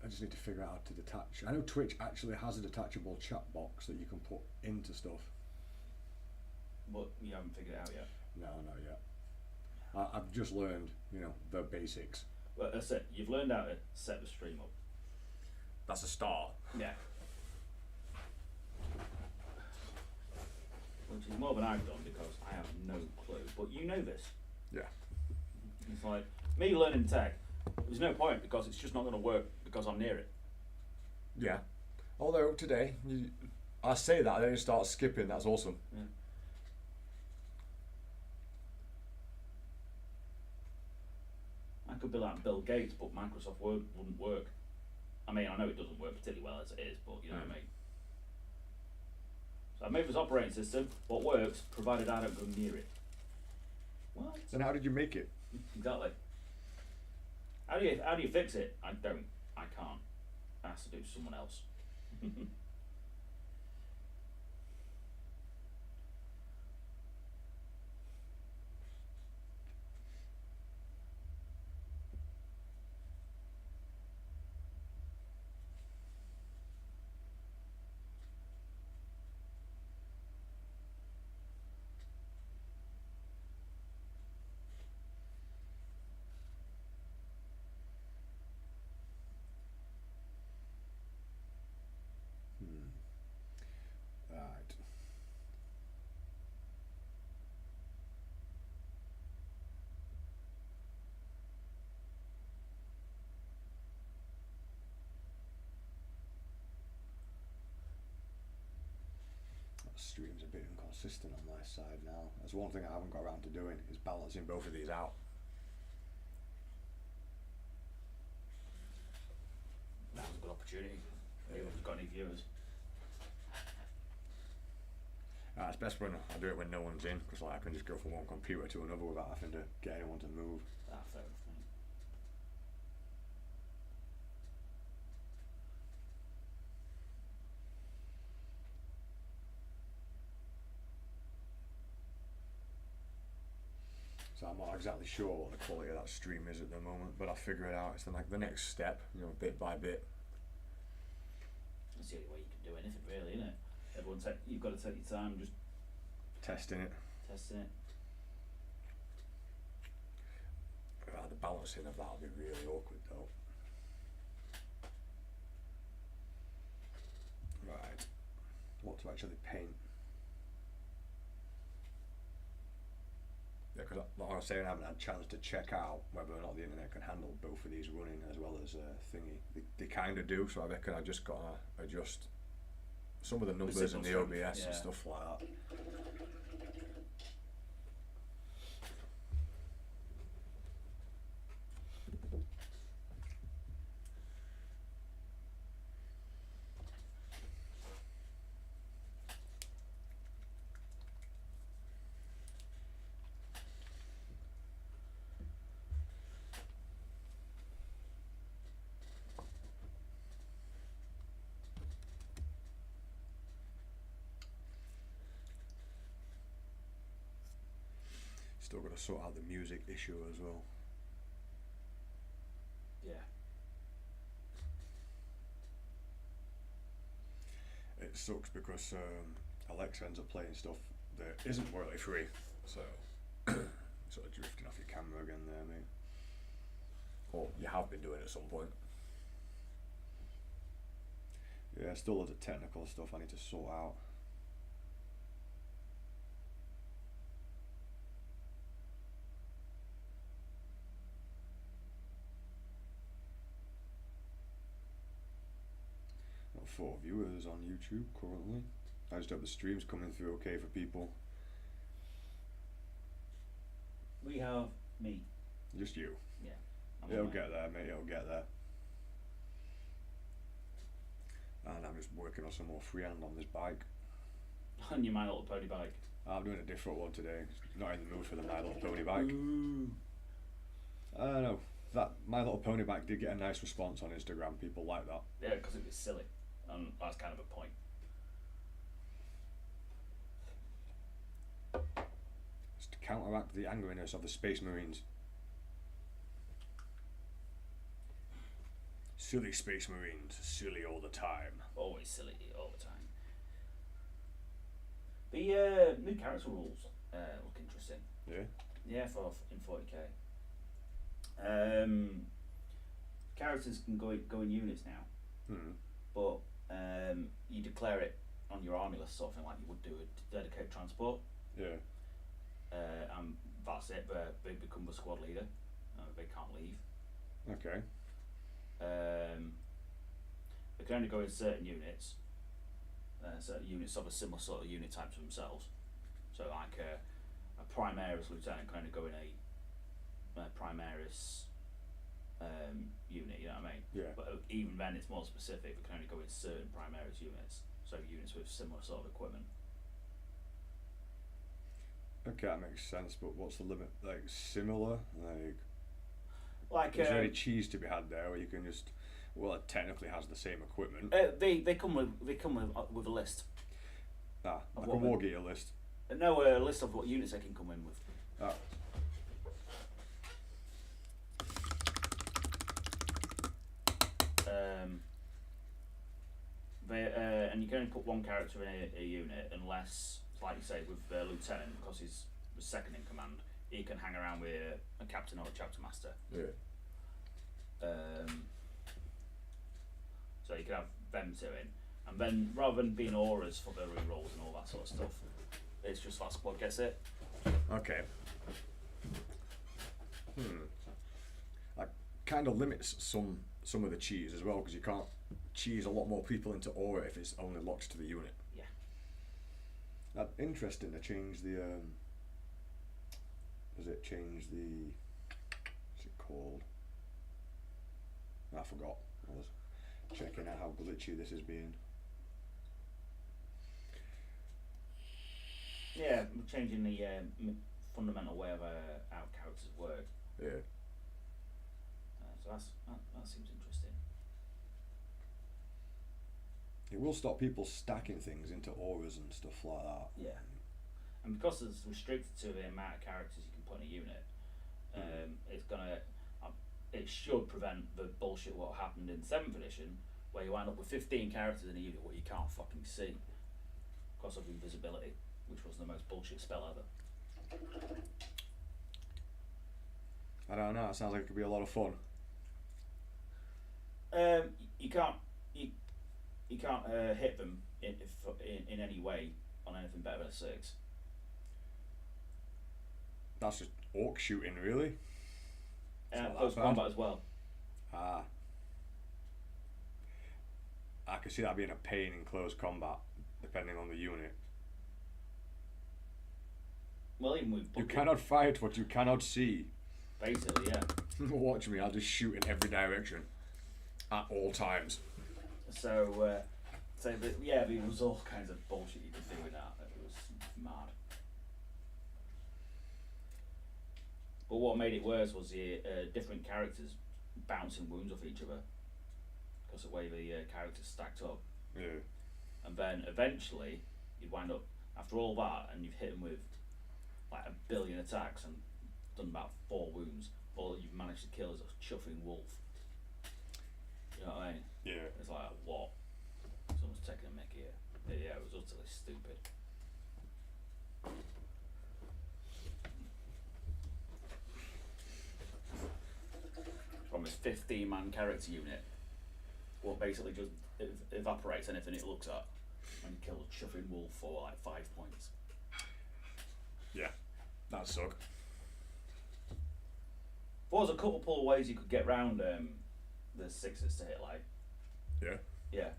I just need to figure out how to detach. I know Twitch actually has a detachable chat box that you can put into stuff. But you haven't figured it out yet? No, not yet. I've just learned, you know, the basics. Well, that's it. You've learned how to set the stream up. That's a start. Yeah. Which is more than I've done because I have no clue. But you know this. Yeah. It's like me learning tech. There's no point because it's just not going to work because I'm near it. Yeah. Although today, I say that and then you start skipping. That's awesome. Yeah. I could be like Bill Gates, but Microsoft Word wouldn't work. I mean, I know it doesn't work particularly well as it is, but you know what I mean. So I made this operating system. What works, provided I don't go near it. What? Then how did you make it? Exactly. How do you fix it? I don't. I can't. It has to do someone else. Right. That stream's a bit inconsistent on my side now. That's one thing I haven't got around to doing is balancing both of these out. That was a good opportunity. Anyone's got any viewers? It's best when I do it when no one's in, because like I can just go from one computer to another without having to get anyone to move. Fair enough. So I'm not exactly sure what the quality of that stream is at the moment, but I'll figure it out. It's then like the next step, you know, bit by bit. That's the only way you can do anything, really, isn't it? You've got to take your time, just Testing it. testing it. The balancing of that will be really awkward though. Right. What to actually paint. Yeah, because like I was saying, I haven't had a chance to check out whether or not the internet can handle both of these running as well as thingy. They kind of do, so I reckon I just got to adjust some of the numbers in the OBS and stuff like that. Still got to sort out the music issue as well. Yeah. It sucks because Alexa ends up playing stuff that isn't royalty free, so sort of drifting off your camera again there, mate. Or you have been doing at some point. Yeah, still loads of technical stuff I need to sort out. Got 4 viewers on YouTube currently. I just hope the stream's coming through okay for people. We have me. Just you. Yeah. It'll get there, mate, it'll get there. And I'm just working on some more freehand on this bike. On your My Little Pony bike. I'm doing a different one today. Not in the mood for the My Little Pony bike. Ooh. I don't know. That My Little Pony bike did get a nice response on Instagram. People like that. Yeah, because it was silly. And that's kind of a point. It's to counteract the angriness of the Space Marines. Silly Space Marines, silly all the time. Always silly all the time. The new character rules look interesting. Yeah. Yeah, in 40k. Characters can go in units now, but you declare it on your army list, sort of thing, like you would do a dedicated transport. Yeah. And that's it. They become the squad leader. They can't leave. Okay. They can only go in certain units. Certain units of a similar sort of unit type to themselves. So like a Primaris lieutenant can only go in a Primaris unit, you know what I mean? Yeah. But even then it's more specific, they can only go in certain Primaris units. So units with similar sort of equipment. Okay, that makes sense, but what's the limit? Like, similar? Like is there any cheese to be had there where you can just... Well, it technically has the same equipment. They come with a list. Ah, like a Wargear list. No, a list of what units they can come in with. Oh. And you can only put one character in a unit unless, like you say, with Lieutenant, because he's the second in command, he can hang around with a captain or a chapter master. Yeah. So you can have them two in, and then rather than being auras for the rerolls and all that sort of stuff, it's just that squad gets it. Okay. That kind of limits some of the cheese as well, because you can't cheese a lot more people into aura if it's only locked to the unit. Yeah. That's interesting to change the does it change the, what's it called? I forgot. I was checking out how glitchy this is being. Yeah, we're changing the fundamental way of how characters work. Yeah. So that seems interesting. It will stop people stacking things into auras and stuff like that. Yeah. And because it's restricted to the amount of characters you can put in a unit, it's gonna. It should prevent the bullshit what happened in 7th edition, where you end up with 15 characters in a unit what you can't fucking see because of invisibility, which was the most bullshit spell ever. I don't know. It sounds like it could be a lot of fun. You can't hit them in any way on anything better than a 6. That's just orc shooting, really. Close combat as well. Ah. I can see that being a pain in close combat, depending on the unit. Well, even with you cannot fight what you cannot see. Basically, yeah. Watch me, I'll just shoot in every direction at all times. So there was all kinds of bullshit you could do with that. It was mad. But what made it worse was the different characters bouncing wounds off each other because of the way the characters stacked up. Yeah. And then eventually you'd wind up, after all that, and you've hit them with like 1 billion attacks and done about 4 wounds, all you've managed to kill is a chuffing wolf. You know what I mean? Yeah. It's like, what? Someone's taking a mick here. Yeah, it was utterly stupid. From his 15-man character unit, what basically just evaporates anything it looks at, and kill a chuffing wolf for like 5 points. Yeah, that suck. There was a couple of ways you could get round the 6s to hit like. Yeah. Yeah.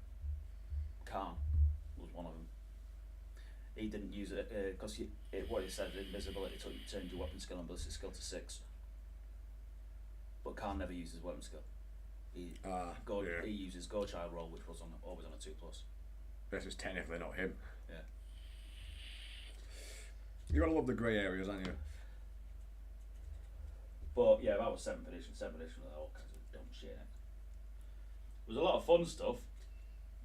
Khan was one of them. He didn't use it because what he said, invisibility turned your weapon skill and ballistic skill to 6. But Khan never uses weapon skill. He uses Gorechild roll, which was always on a 2+. This is technically not him. Yeah. You gotta love the grey areas, aren't you? But yeah, that was 7th edition. 7th edition was all kinds of dumb shit in it. It was a lot of fun stuff,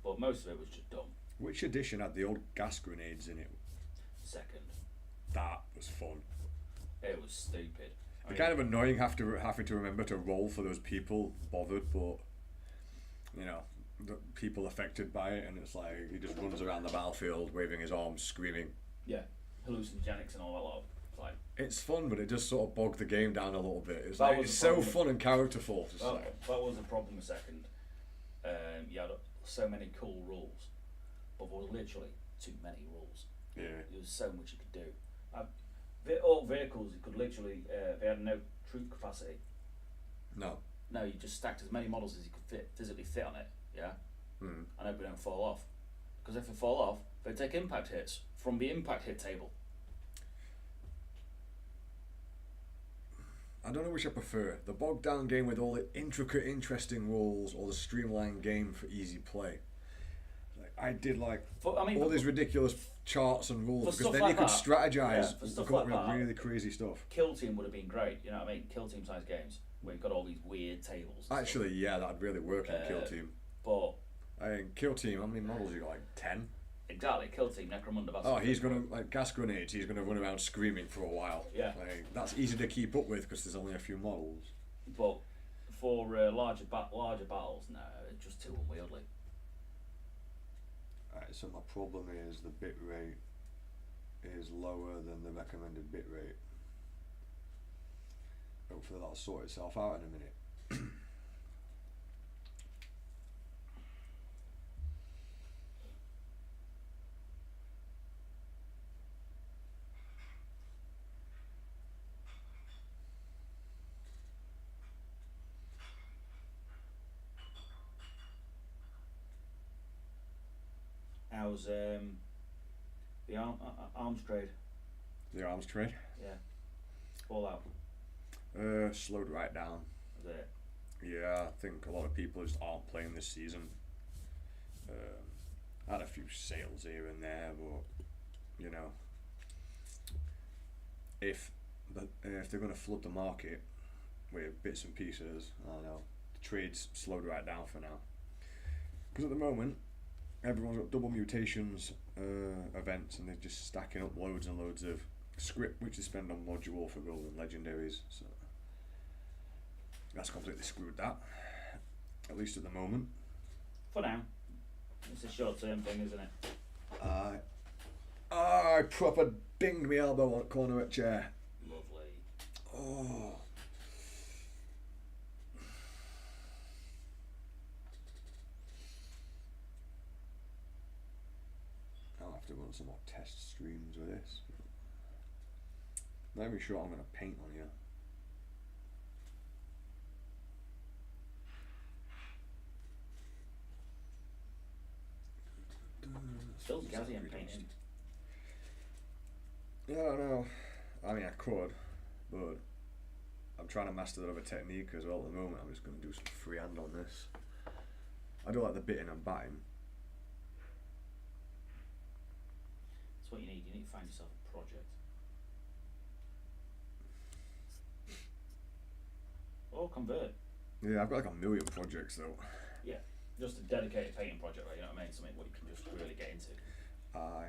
but most of it was just dumb. Which edition had the old gas grenades in it? 2nd. That was fun. It was stupid. It's kind of annoying having to remember to roll for those people bothered, but you know, the people affected by it, and it's like he just runs around the battlefield waving his arms, screaming. Yeah, hallucinogenics and all that lot. It's like it's fun, but it just sort of bogged the game down a little bit. It's That like was it's the so problem. fun and characterful. It's like, that was the problem with second. You had so many cool rules, but there were literally too many rules. yeah, There was so much you could do. All vehicles, you could literally, they had no troop capacity. no, No, you just stacked as many models as you could physically fit on it, yeah? mm. And hope they don't fall off. Because if they fall off, they take impact hits from the impact hit table. I don't know which I prefer: the bogged down game with all the intricate, interesting rules, or the streamlined game for easy play. Like, I did like all these ridiculous charts and rules because then like you could that, strategize for and stuff come up like with that, really crazy stuff. Kill Team would have been great, you know what I mean? Kill Team size games where you've got all these weird tables. And Actually, yeah, that'd really work in Kill Team. But Kill Team, how many models you got? Like 10? exactly, Kill Team, Necromunda. Oh, he's gonna like gas grenades. He's gonna run around screaming for a while. Yeah. Like, that's easy to keep up with because there's only a few models. But for larger battles, no, it's just too unwieldy. Alright, so my problem is the bit rate is lower than the recommended bit rate. Hopefully that'll sort itself out in a minute. How's the arms trade? The arms trade? Yeah. All out. Slowed right down. Is it? Yeah, I think a lot of people just aren't playing this season. Had a few sales here and there, but you know, if they're going to flood the market with bits and pieces, I don't know, the trade's slowed right down for now. Because at the moment, everyone's got double mutations events, and they're just stacking up loads and loads of script which they spend on module for gold and legendaries. So that's completely screwed that. At least at the moment. For now. It's a short-term thing, isn't it? I proper dinged my elbow on the corner of the chair. Lovely. Oh. I'll have to run some more test streams with this. Not even sure I'm going to paint on here. Still Gazzy and painting. Yeah, I don't know. I mean, I could, but I'm trying to master the other technique as well at the moment. I'm just going to do some freehand on this. I do like the bitting and batting. That's what you need. You need to find yourself a project. Or convert. Yeah, I've got like a million projects though. Yeah. Just a dedicated painting project, right? You know what I mean? Something what you can just really get into. Aye.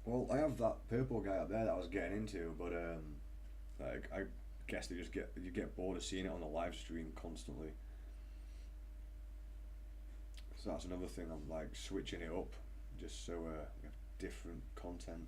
Well, I have that purple guy up there that I was getting into, but like I guess you get bored of seeing it on the live stream constantly. So that's another thing. I'm like switching it up, just so we have different content.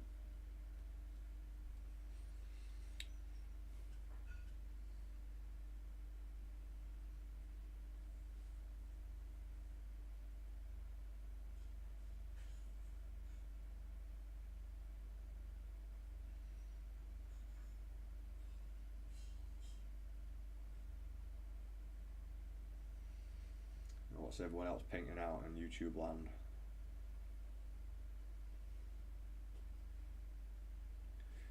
What's everyone else painting out in YouTube land?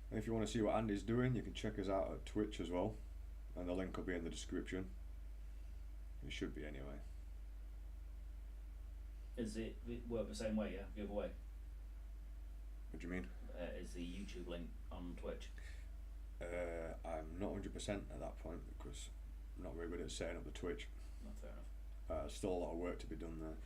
And if you want to see what Andy's doing, you can check us out at Twitch as well, and the link will be in the description. It should be anyway. Is it work the same way? Yeah, the other way. What do you mean? Is the YouTube link on Twitch? I'm not 100% at that point because I'm not very good at setting up the Twitch. Not fair enough. Still a lot of work to be done there.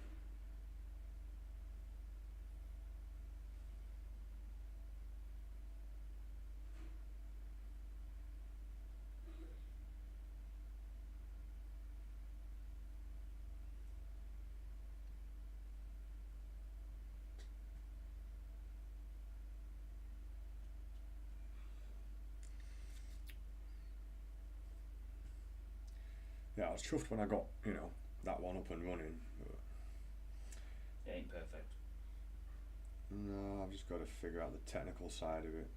Yeah, I was chuffed when I got, you know, that one up and running. But It ain't perfect. no, I've just got to figure out the technical side of it.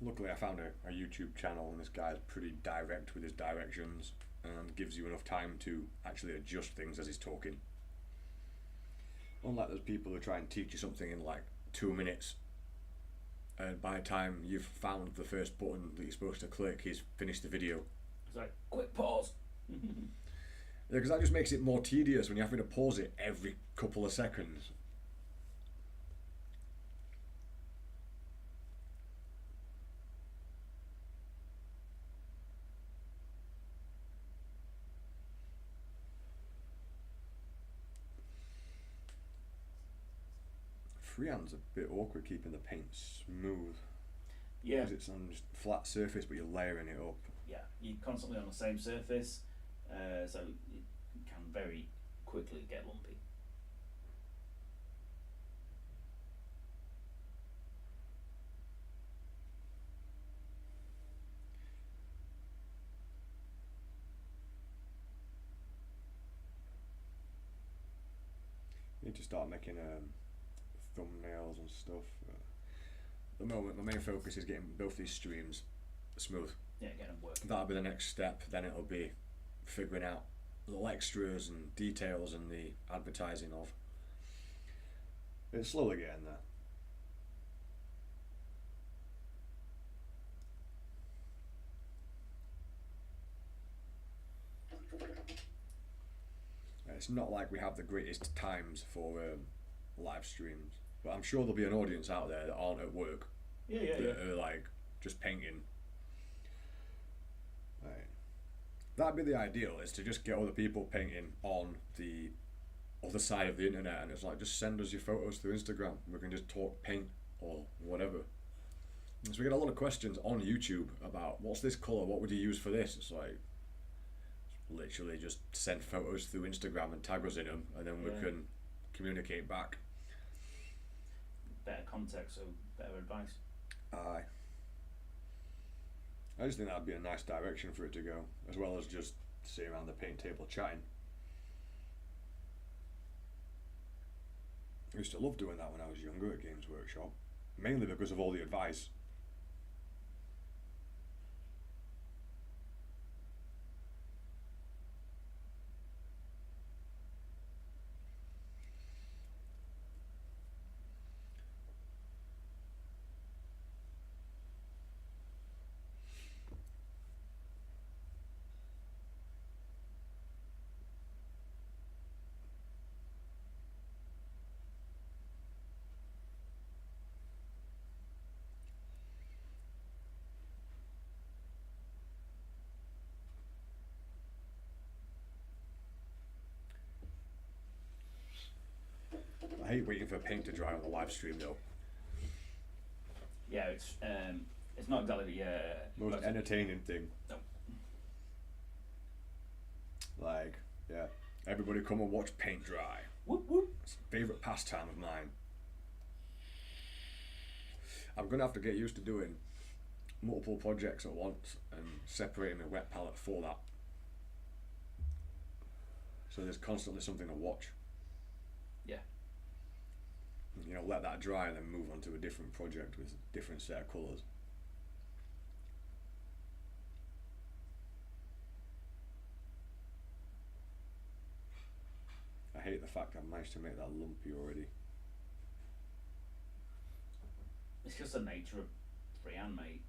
Luckily, I found a YouTube channel, and this guy's pretty direct with his directions and gives you enough time to actually adjust things as he's talking. Unlike those people who try and teach you something in like 2 minutes, and by the time you've found the first button that you're supposed to click, he's finished the video. It's like, quick pause. Yeah, because that just makes it more tedious when you're having to pause it every couple of seconds. Freehand's a bit awkward keeping the paint smooth. Yeah. Because it's on just flat surface, but you're layering it up. Yeah, you're constantly on the same surface, so it can very quickly get lumpy. You need to start making thumbnails and stuff. At the moment, my main focus is getting both these streams smooth. Yeah, get them working. That'll be the next step. Then it'll be figuring out little extras and details and the advertising of. It's slowly getting there. It's not like we have the greatest times for live streams, but I'm sure there'll be an audience out there that aren't at work. Yeah. That are like just painting. Right. That'd be the ideal, is to just get other people painting on the other side of the internet, and it's like, just send us your photos through Instagram. We can just talk paint or whatever. So we get a lot of questions on YouTube about, what's this colour? What would you use for this? It's like, literally just send photos through Instagram and tag us in them, and then we can communicate back. Better context, so better advice. Aye. I just think that'd be a nice direction for it to go, as well as just sit around the paint table chatting. I used to love doing that when I was younger at Games Workshop, mainly because of all the advice. I hate waiting for paint to dry on the live stream though. Yeah, it's not exactly the Most entertaining thing. No. Like, yeah, everybody come and watch paint dry. Whoop whoop. It's a favourite pastime of mine. I'm gonna have to get used to doing multiple projects at once and separating the wet palette for that. So there's constantly something to watch. Yeah. You know, let that dry and then move on to a different project with a different set of colours. I hate the fact I've managed to make that lumpy already. It's just the nature of freehand, mate.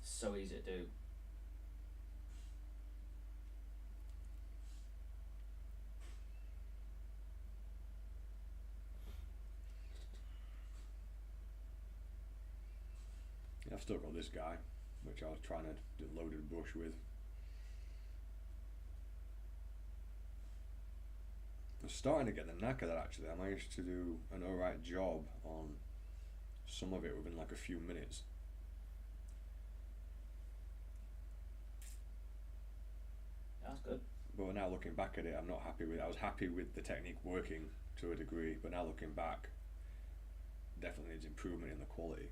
It's so easy to do. I've still got this guy, which I was trying to do loaded brush with. I'm starting to get the knack of that actually. I managed to do an alright job on some of it within like a few minutes. That's good. But now looking back at it, I'm not happy with it. I was happy with the technique working to a degree, but now looking back, definitely needs improvement in the quality.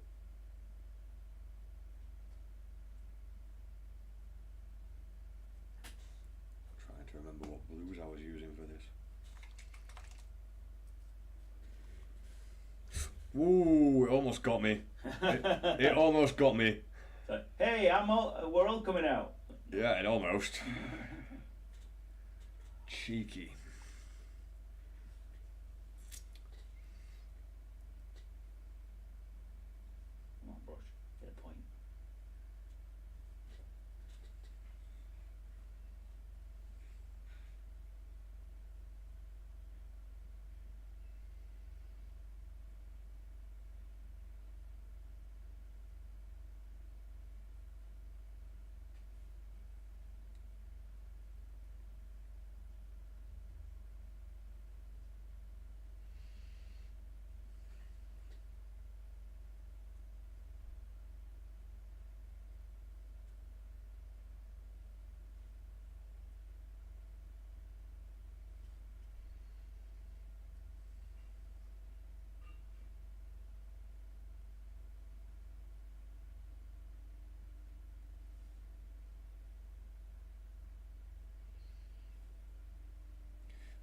I'm trying to remember what blues I was using for this. Ooh, it almost got me. It almost got me. So, hey, we're all coming out. Yeah, it almost. Cheeky. Come on, brush. Get a point.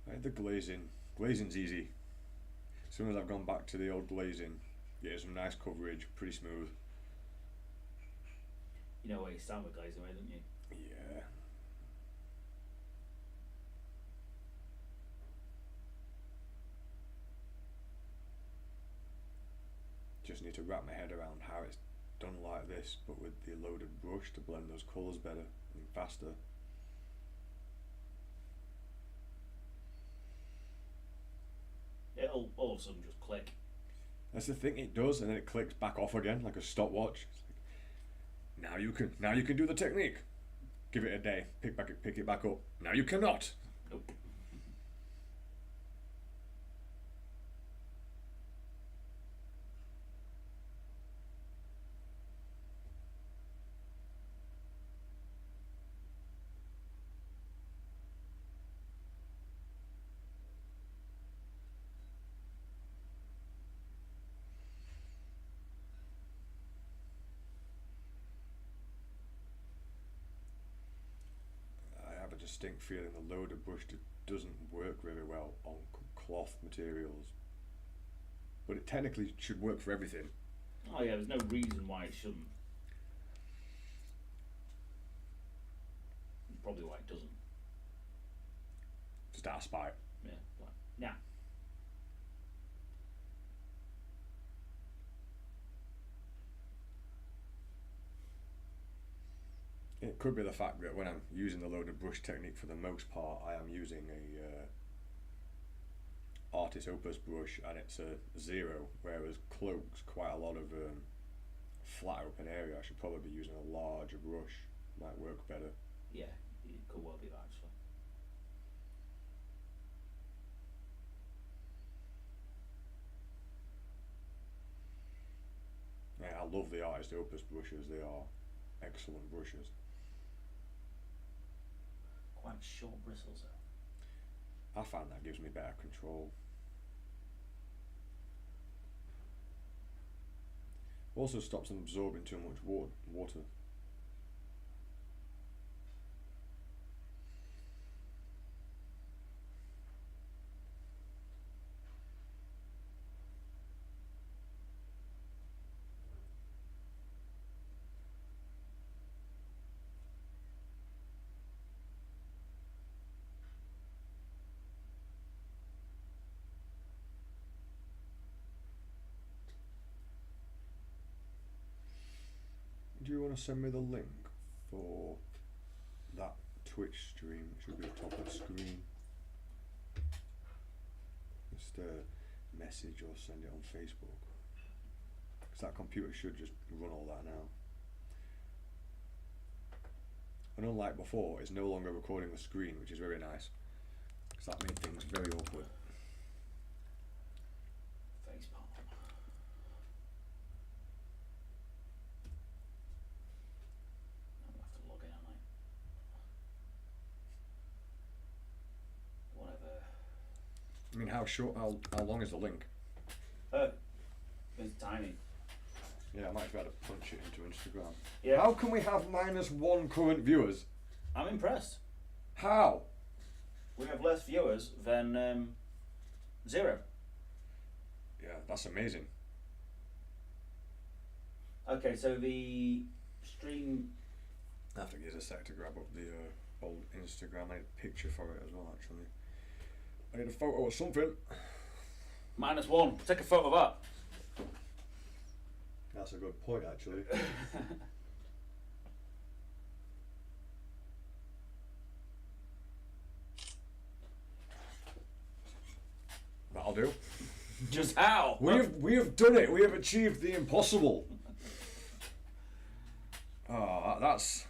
Right, the glazing. Glazing's easy. As soon as I've gone back to the old glazing, getting some nice coverage, pretty smooth. You know where you stand with glazing, right, don't you? Yeah. Just need to wrap my head around how it's done like this, but with the loaded brush to blend those colours better and faster. It'll all of a sudden just click. That's the thing, it does, and then it clicks back off again like a stopwatch. It's like, now you can do the technique. Give it a day, pick it back up. Now you cannot. Nope. I have a distinct feeling the loaded brush doesn't work very well on cloth materials, but it technically should work for everything. Oh yeah, there's no reason why it shouldn't. Probably why it doesn't. Just out of spite. Yeah. Like, yeah. It could be the fact that when I'm using the loaded brush technique for the most part, I am using a artist opus brush and it's a 0, whereas cloaks quite a lot of flat open area. I should probably be using a larger brush, might work better. Yeah, it could well be that actually. Yeah, I love the artist opus brushes, they are excellent brushes. Quite short bristles though. I find that gives me better control. Also stops them absorbing too much water. Do you want to send me the link for that Twitch stream? It should be at the top of the screen. Just message or send it on Facebook. Because that computer should just run all that now. And unlike before, it's no longer recording the screen, which is very nice. because that made things very awkward. Face palm. I'm gonna have to log in, aren't I? Whatever. I mean, how long is the link? It's tiny. Yeah, I might be able to punch it into Instagram. Yeah. How can we have -1 current viewers? I'm impressed. How? We have less viewers than 0. Yeah, that's amazing. Okay, so the stream. I have to give us a sec to grab up the old Instagram. I need a picture for it as well, actually. I need a photo or something. -1. Take a photo of that. That's a good point, actually. That'll do. Just how? We have done it. We have achieved the impossible. Oh, that's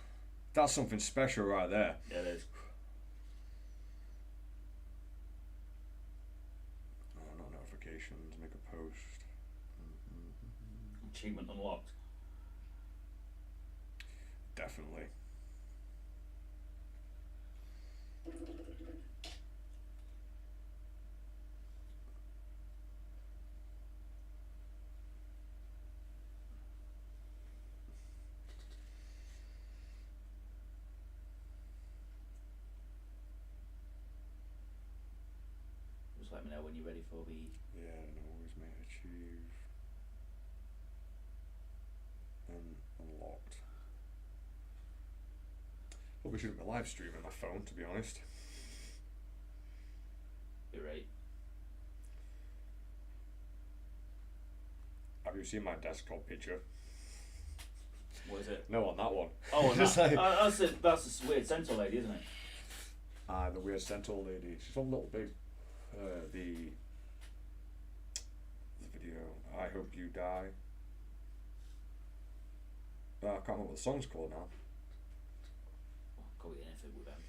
something special right there. Yeah, it is. Oh, not notifications. Make a post. Achievement unlocked. Definitely. Just let me know when you're ready for the. Yeah, no worries, mate. Achieve. Unlocked. Probably shouldn't be live streaming my phone, to be honest. You're right. Have you seen my desktop picture? What is it? No, on that one. Oh, Just that, like- that's a weird centaur lady, isn't it? The weird centaur lady. She's from Little Big. The video. I hope you die. I can't remember what the song's called now. Go with anything with them.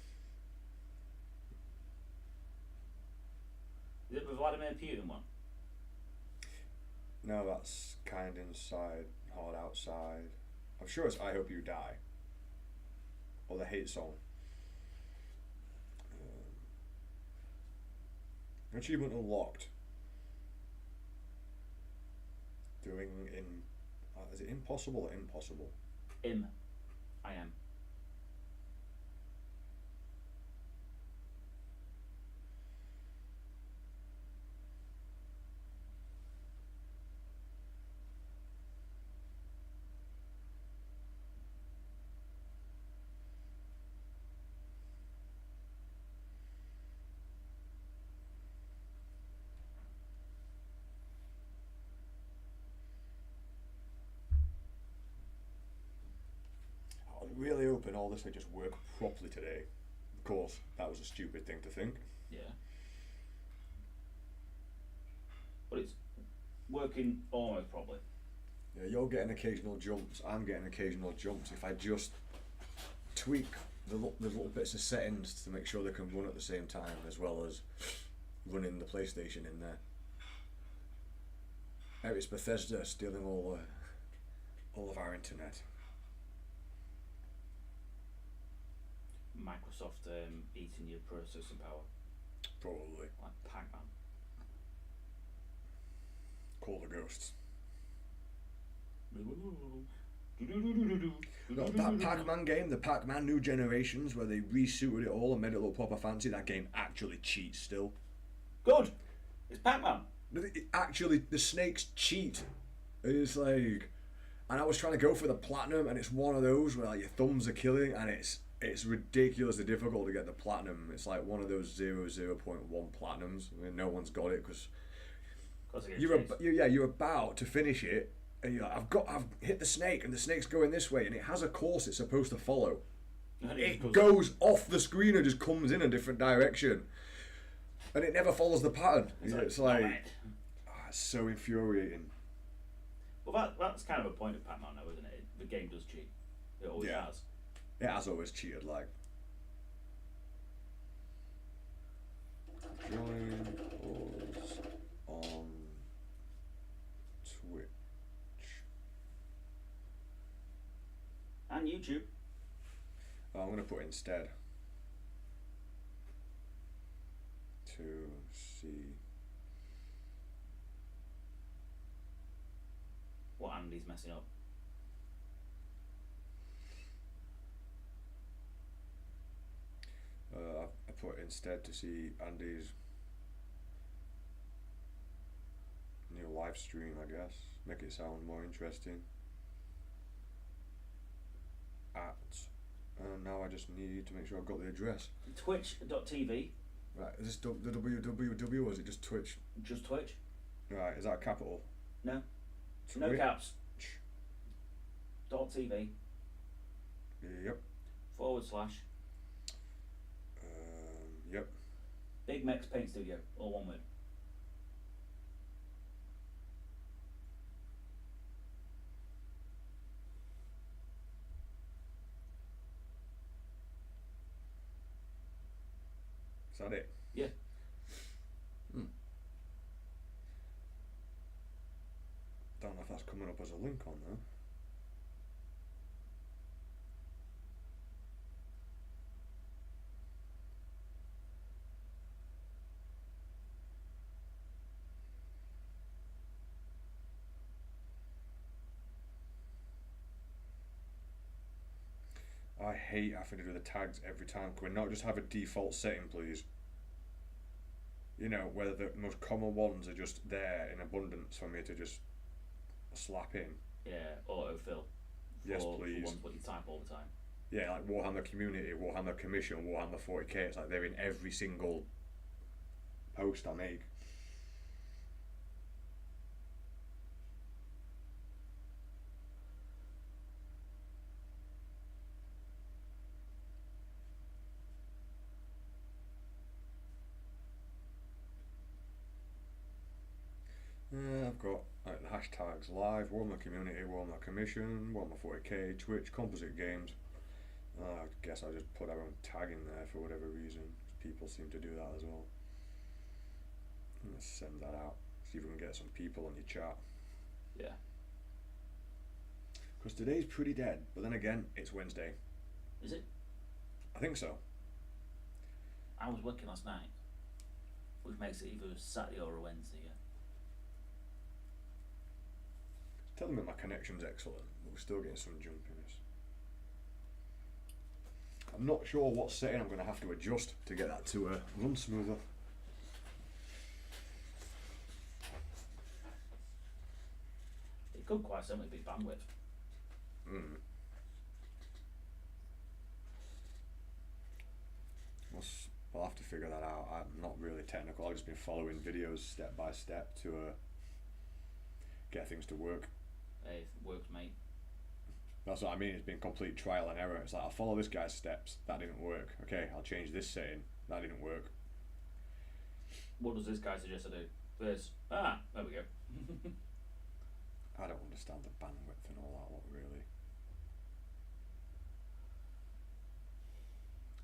Is it the Vladimir Putin one? No, that's kind inside, hard outside. I'm sure it's I Hope You Die. Or the hate song. Achievement unlocked. Doing in. Is it impossible or impossible? I am. I was really hoping all this would just work properly today. Of course, that was a stupid thing to think. Yeah. But it's working almost properly. Yeah, you're getting occasional jumps, I'm getting occasional jumps. If I just tweak the little bits of settings to make sure they can run at the same time, as well as running the PlayStation in there. Now it's Bethesda stealing all of our internet. Microsoft eating your processing power. Probably. Like Pac-Man. Call the ghosts. No, that Pac-Man game, the Pac-Man New Generations, where they resuited it all and made it look proper fancy, that game actually cheats still. Good! It's Pac-Man! Actually, the snakes cheat. It's like... And I was trying to go for the platinum, and it's one of those where like your thumbs are killing, and it's ridiculously difficult to get the platinum. It's like one of those 0.1 platinums. I mean, no one's got it because you're about to finish it, and you're like, I've hit the snake, and the snake's going this way, and it has a course it's supposed to follow. It goes off the screen and just comes in a different direction, and it never follows the pattern. It's like it's so infuriating. Well, that's kind of a point of Pac-Man, though, isn't it? The game does cheat. It always has. It has always cheated, like. YouTube. I'm going to put instead to see what Andy's messing up. I put instead to see Andy's new live stream, I guess. Make it sound more interesting. And now I just need to make sure I've got the address. Twitch.tv. Right, is this the www or is it just Twitch? Just Twitch. Right, is that a capital? No. Twitch. No caps. .tv. Yep. /. Yep. Bigmeks Paint Studio, all one word. Is that it? Yeah. Don't know if that's coming up as a link on there. I hate having to do the tags every time. Can we not just have a default setting, please? You know, where the most common ones are just there in abundance for me to just slap in. Yeah, autofill. Yes, please. For ones what you type all the time. Yeah, like Warhammer Community, Warhammer Commission, Warhammer 40k. It's like they're in every single post I make. I've got like the hashtags live, Warhammer Community, Warhammer Commission, Warhammer 40k, Twitch, Composite Games. I guess I just put our own tag in there for whatever reason. People seem to do that as well. Let's send that out. See if we can get some people on your chat. Yeah. Because today's pretty dead, but then again, it's Wednesday. Is it? I think so. I was working last night, which makes it either a Saturday or a Wednesday. Yeah. Tell them that my connection's excellent, but we're still getting some jumpiness. I'm not sure what setting I'm going to have to adjust to get that to run smoother. It could quite simply be bandwidth. I'll have to figure that out. I'm not really technical. I've just been following videos step by step to get things to work. Hey, it works, mate. That's what I mean. It's been complete trial and error. It's like, I'll follow this guy's steps. That didn't work. Okay, I'll change this setting. That didn't work. What does this guy suggest I do? This. There we go. I don't understand the bandwidth and all that lot, really.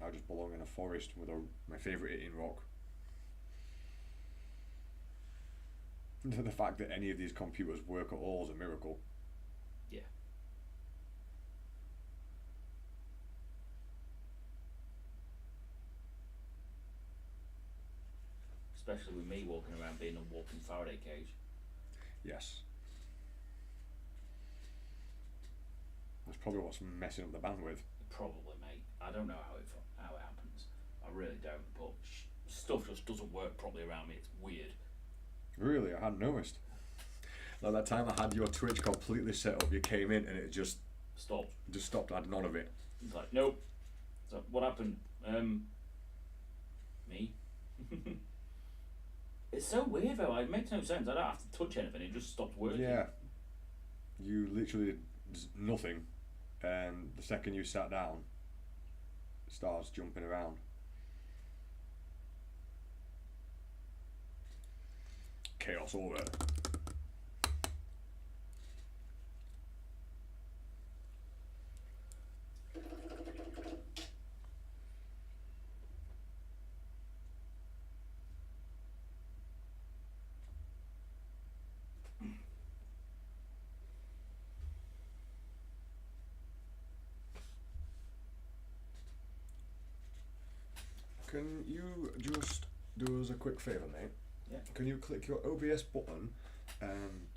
I just belong in a forest with my favourite eating rock. The fact that any of these computers work at all is a miracle. Yeah. Especially with me walking around being a walking Faraday cage. Yes. That's probably what's messing up the bandwidth. Probably, mate. I don't know how it happens. I really don't. But stuff just doesn't work properly around me. It's weird. Really, I hadn't noticed. Like that time I had your Twitch completely set up, you came in and it just stopped. Just stopped. I had none of it. It's like, nope. So what happened? Me. It's so weird though. It makes no sense. I don't have to touch anything. It just stops working. Yeah. You literally did nothing, and the second you sat down, it starts jumping around. Chaos over. Can you just do us a quick favour, mate? Yeah. Can you click your OBS button and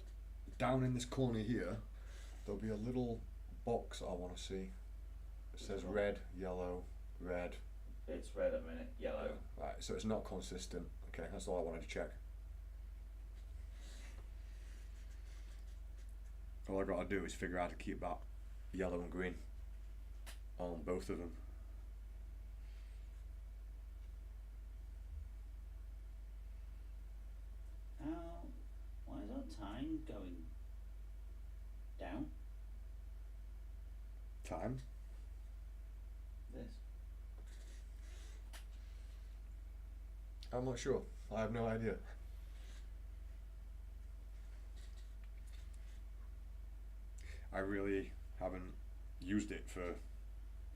down in this corner here, there'll be a little box I want to see. It says red, yellow, red. It's red at the minute, yellow. Yeah. Right, so it's not consistent. Okay, that's all I wanted to check. All I got to do is figure out how to keep that yellow and green on both of them. Why is our time going down? Time? This. I'm not sure. I have no idea. I really haven't used it for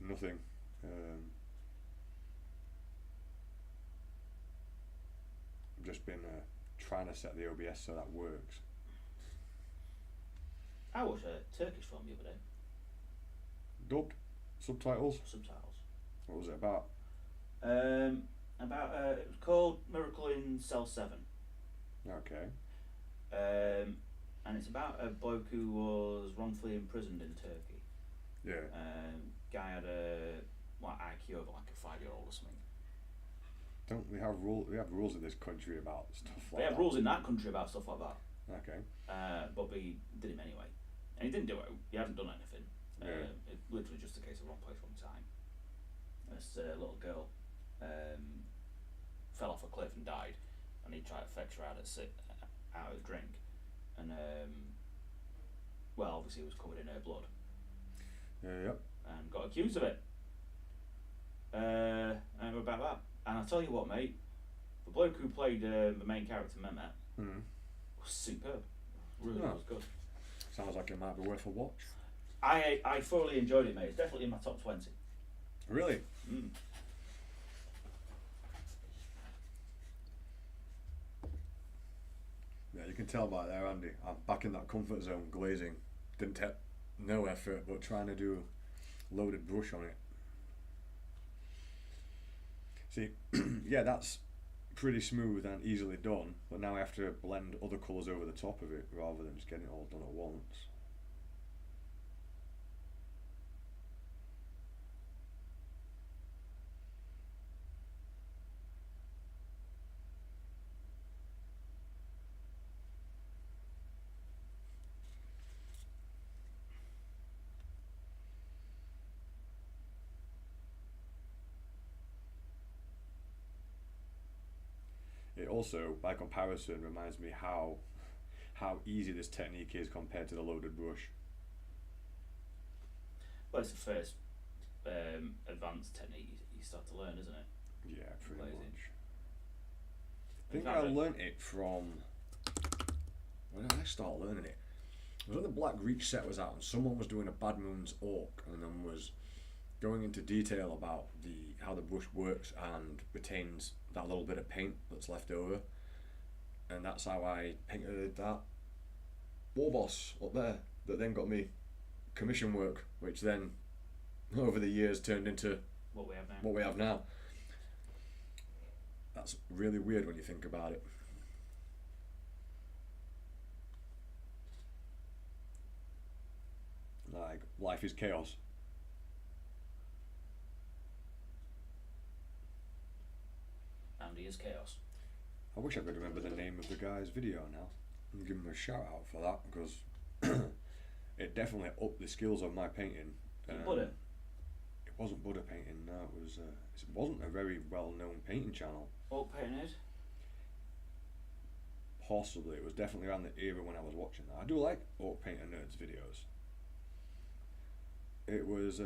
nothing. I've just been trying to set the OBS so that works. I watched a Turkish film the other day. Dubbed? Subtitles? Subtitles. What was it about? It was called Miracle in Cell 7. Okay. And it's about a bloke who was wrongfully imprisoned in Turkey. Yeah. Guy had a IQ of like a 5-year-old or something. Don't we have rules? We have rules in this country about stuff like that. They have rules in that country about stuff like that. Okay. But we did him anyway, and he didn't do it. He hadn't done anything. Yeah. It literally just a case of wrong place, wrong time. This little girl fell off a cliff and died, and he tried to fetch her out of a drink, and obviously it was covered in her blood. Yep. And got accused of it. And about that. And I'll tell you what, mate, the bloke who played the main character, Mehmet, was superb. Really was good. Sounds like it might be worth a watch. I thoroughly enjoyed it, mate. It's definitely in my top 20. Really? Mm. Yeah, you can tell by there, Andy. I'm back in that comfort zone, glazing. Didn't take no effort, but trying to do loaded brush on it. See, yeah, that's pretty smooth and easily done, but now I have to blend other colours over the top of it rather than just getting it all done at once. It also, by comparison, reminds me how easy this technique is compared to the loaded brush. Well, it's the first advanced technique you start to learn, isn't it? Yeah, pretty Glazing. much. I think I learnt it from... When did I start learning it? It was when the Black Reach set was out and someone was doing a Bad Moons Orc and then was going into detail about how the brush works and retains that little bit of paint that's left over, and that's how I painted that war boss up there that then got me commission work, which then over the years turned into what we have now. What we have now. That's really weird when you think about it. Like, life is chaos. Andy is chaos. I wish I could remember the name of the guy's video now and give him a shout out for that, because it definitely upped the skills of my painting. Butter? It wasn't butter painting, no, it wasn't a very well known painting channel. Oak painted? Possibly, it was definitely around the era when I was watching that. I do like Orc Painter Nerd's videos. It was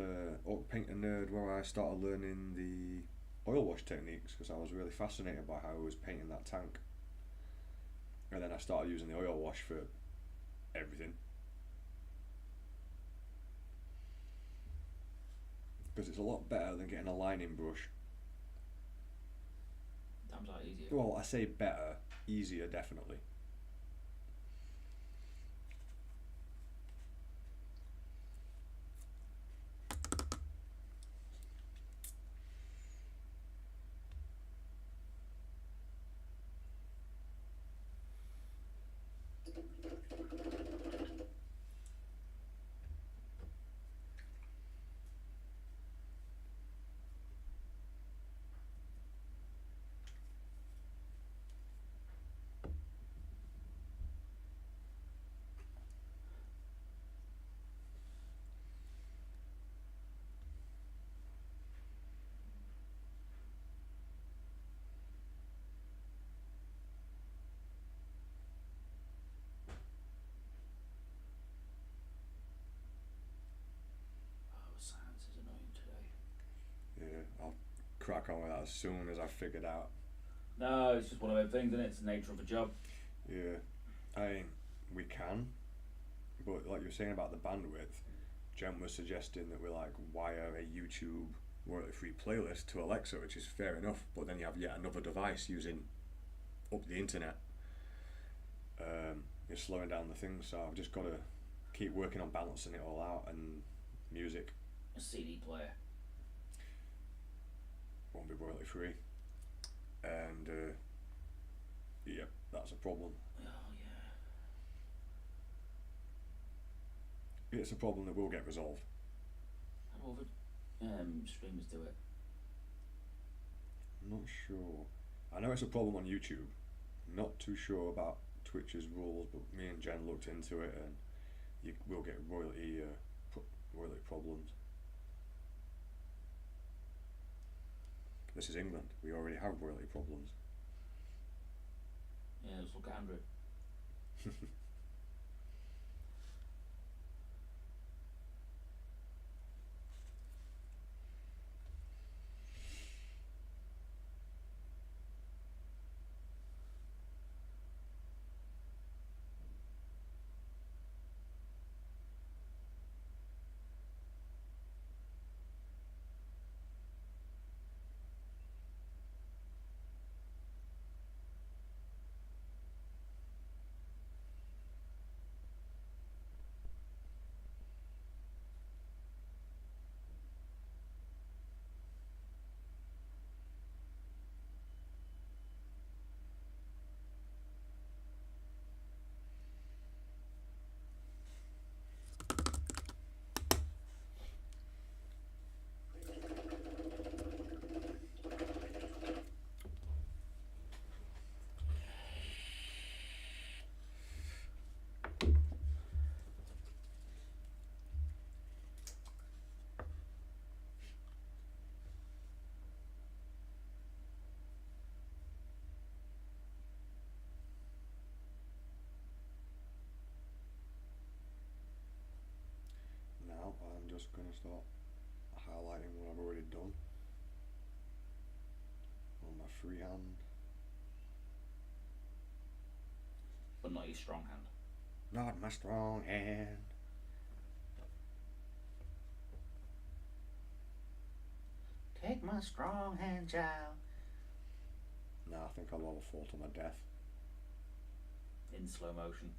Orc Painter Nerd where I started learning the oil wash techniques, because I was really fascinated by how I was painting that tank, and then I started using the oil wash for everything, because it's a lot better than getting a lining brush. Times like easier. Well, I say better, easier definitely. as soon as I figured out. No, it's just one of those things, isn't it? It's the nature of the job. Yeah, we can, but like you were saying about the bandwidth, Jen was suggesting that we like wire a YouTube royalty-free playlist to Alexa, which is fair enough. But then you have yet another device using up the internet. You're slowing down the thing, so I've just got to keep working on balancing it all out. And music, A CD player. won't be royalty-free, and yeah, that's a problem. Oh yeah. It's a problem that will get resolved. How do other streamers do it? I'm not sure. I know it's a problem on YouTube. Not too sure about Twitch's rules, but me and Jen looked into it, and you will get royalty problems. This is England. We already have royalty problems. Yeah, let's look at Andrew. Now I'm just going to start highlighting what I've already done on my free hand. But not your strong hand. Not my strong hand. Take my strong hand, child. Nah, I think I'll rather fall to my death. In slow motion.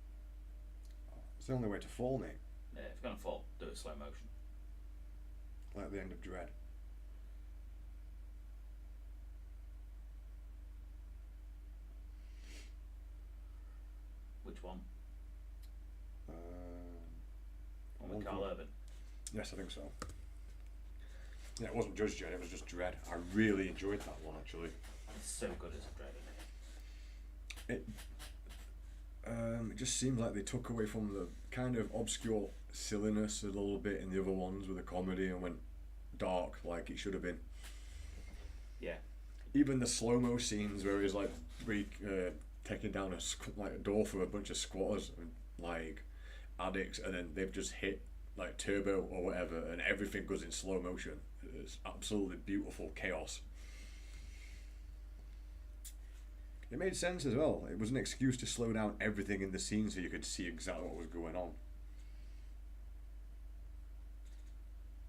It's the only way to fall, mate. Yeah, if you're gonna fall, do it slow motion. Like the end of Dread. Which one? One one with Carl from- Urban. Yes, I think so. Yeah, it wasn't Judge Dread, it was just Dread. I really enjoyed that one, actually. It's so good as a Dread, isn't it? It just seemed like they took away from the kind of obscure silliness a little bit in the other ones with the comedy and went dark like it should have been. Yeah. Even the slow-mo scenes where he's like taking down a door for a bunch of squatters and like addicts, and then they've just hit like turbo or whatever, and everything goes in slow motion. It's absolutely beautiful chaos. It made sense as well. It was an excuse to slow down everything in the scene so you could see exactly what was going on.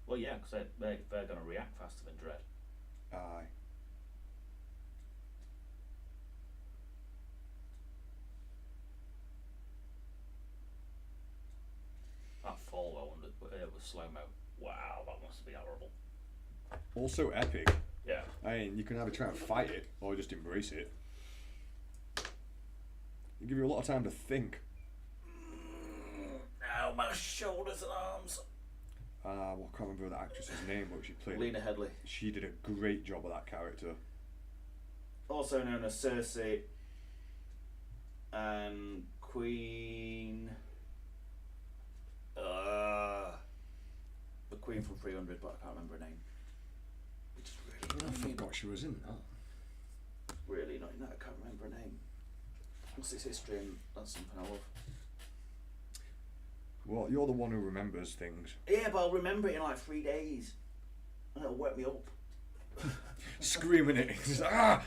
Well, yeah, because they're going to react faster than Dread. Aye. That fall though, with slow mo. Wow, that must be horrible. Also epic. Yeah. I mean, you can either try and fight it or just embrace it. It gives you a lot of time to think. Ow, my shoulders and arms. Well, I can't remember the actress's name, but she played. Lena Headey. She did a great job of that character. Also known as Cersei and Queen. The Queen from 300, but I can't remember her name. Which is I forgot she was in that. really not. I can't remember her name. What's its history, and that's something I love. Well, you're the one who remembers things. Yeah, but I'll remember it in like 3 days, and it'll wake me up. screaming it. It's like, ah!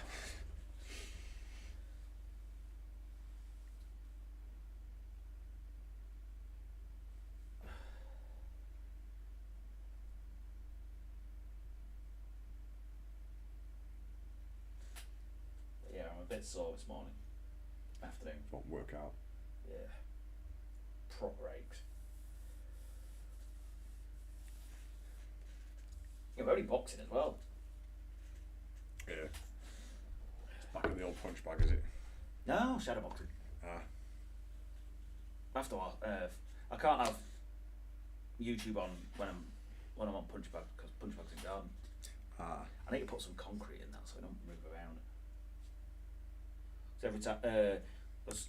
But yeah, I'm a bit sore this morning. Afternoon. Won't work out. Yeah. Proper aches. You're only boxing as well. Yeah. It's back in the old punch bag, is it? No, shadow boxing. Ah. After a while, I can't have YouTube on when I'm on punch bag because punch bag's in garden. Ah. I need to put some concrete in that so I don't move around. So every time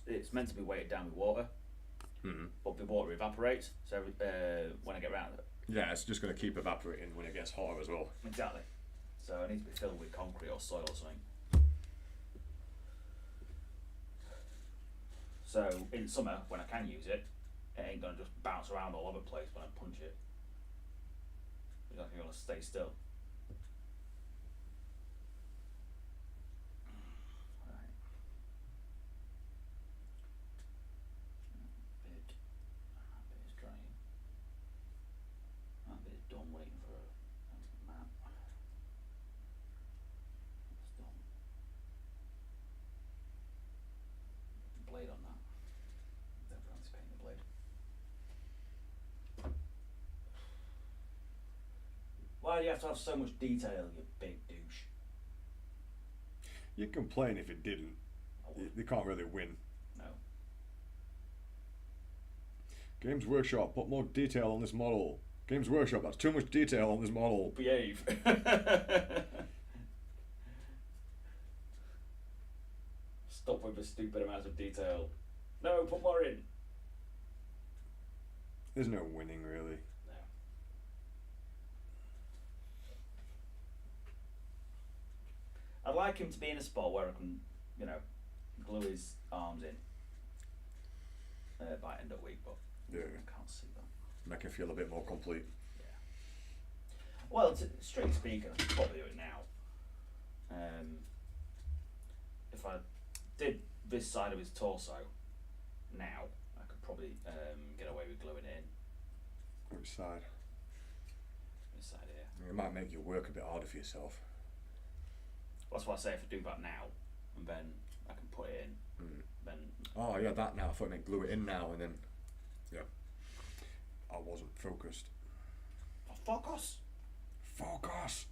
it's meant to be weighted down with water, but the water evaporates. So when I get around it, Yeah, it's just going to keep evaporating when it gets hotter as well. exactly. So it needs to be filled with concrete or soil or something. So in summer, when I can use it, it ain't gonna just bounce around all over the place when I punch it. It's like you're gonna stay still. Right. That bit is drying. That bit is done waiting for a map. That's done. Blade on that. Never anticipating the blade. Why do you have to have so much detail, you big douche? You'd complain if it didn't. They can't really win. No. Games Workshop, put more detail on this model. Games Workshop, that's too much detail on this model. Behave. Stop with the stupid amounts of detail. No, put more in. There's no winning, really. No. I'd like him to be in a spot where I can, glue his arms in by end of week, but Yeah. I can't see that. Make him feel a bit more complete. Yeah. Well, strictly speaking, I could probably do it now. If I did this side of his torso now, I could probably get away with gluing it in. Which side? This side here. It might make you work a bit harder for yourself. That's why I say if I do that now, and then I can put it in, then... Oh yeah, that now. I thought I meant glue it in now and then... Yeah. I wasn't focused. Oh, focus! Focus!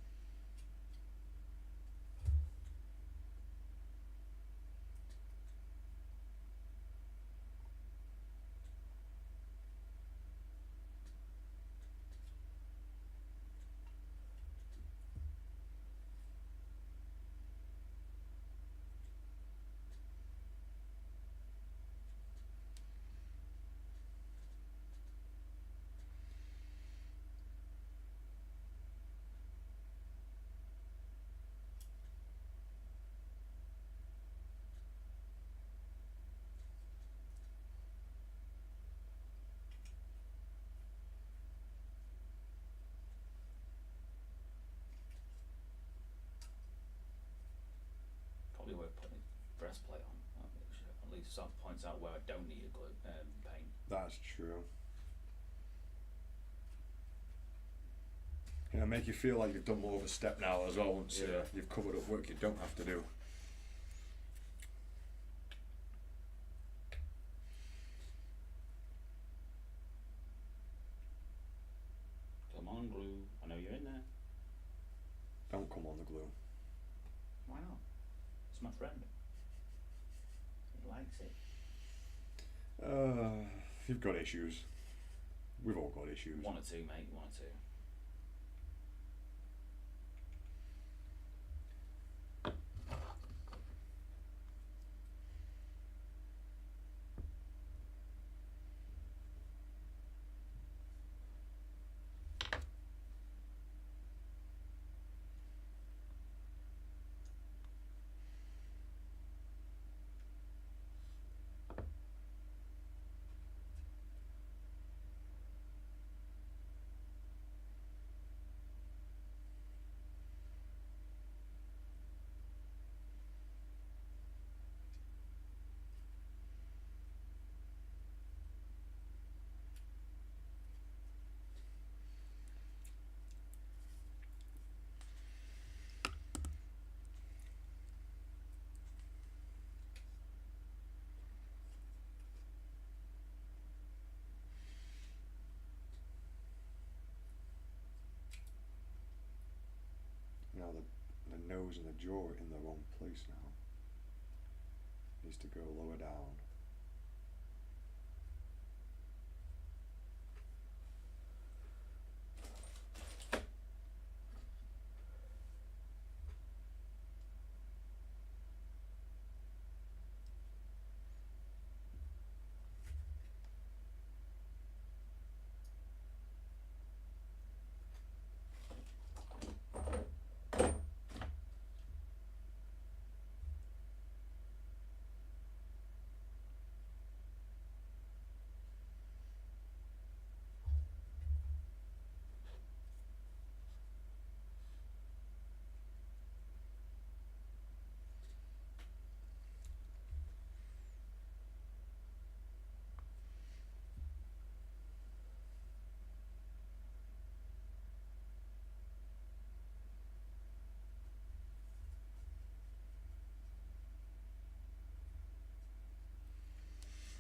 Probably worth putting a breastplate on. At least that points out where I don't need a glue, paint. That's true. Yeah, make you feel like you've done more of a step now as well once you've covered up work you don't have to do. Come on, glue. I know you're in there. Don't come on the glue. Why not? It's my friend. He likes it. You've got issues. We've all got issues. One or two, mate. One or two. nose and the jaw are in the wrong place now. Needs to go lower down.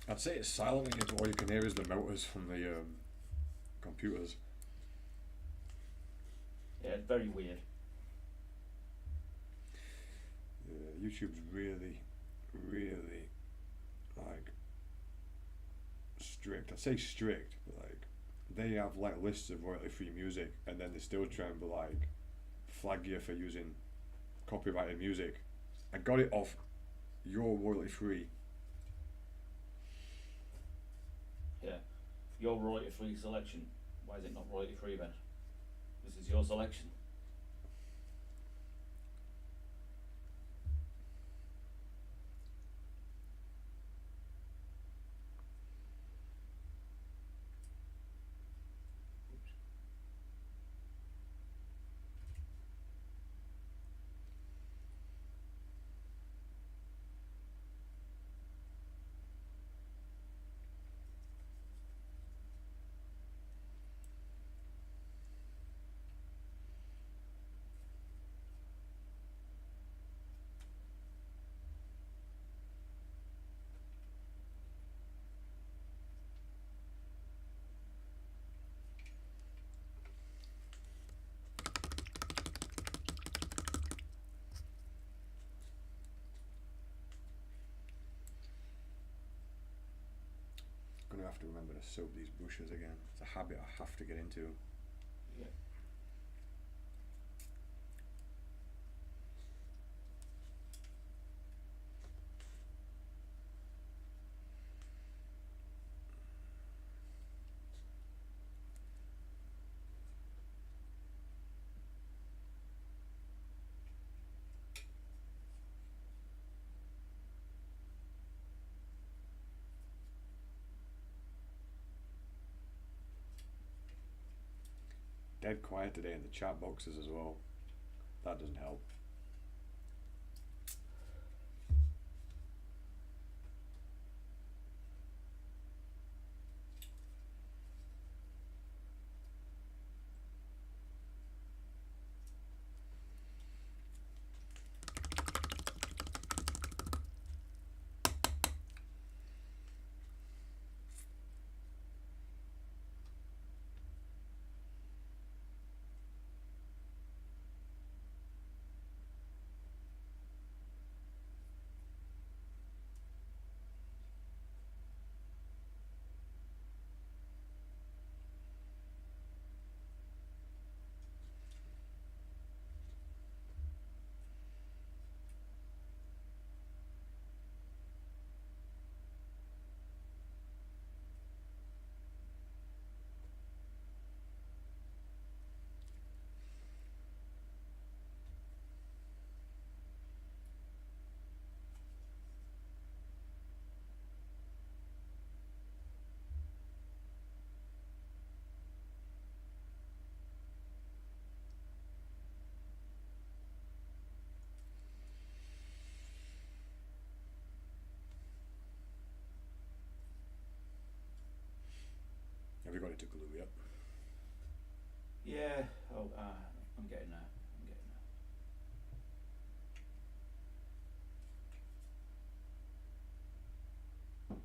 I'd say it's silent, and all you can hear is the motors from the computers. Yeah, it's very weird. Yeah, YouTube's really, really like strict. I'd say strict, but like they have like lists of royalty-free music, and then they still try and be like flag you for using copyrighted music. I got it off your royalty-free. Yeah, your royalty-free selection. Why is it not royalty-free then? This is your selection. Gonna have to remember to soak these bushes again. It's a habit I have to get into. Yeah. Dead quiet today in the chat boxes as well. That doesn't help. Have you got it to glue yet? Yeah. Oh, I'm getting there. I'm getting there.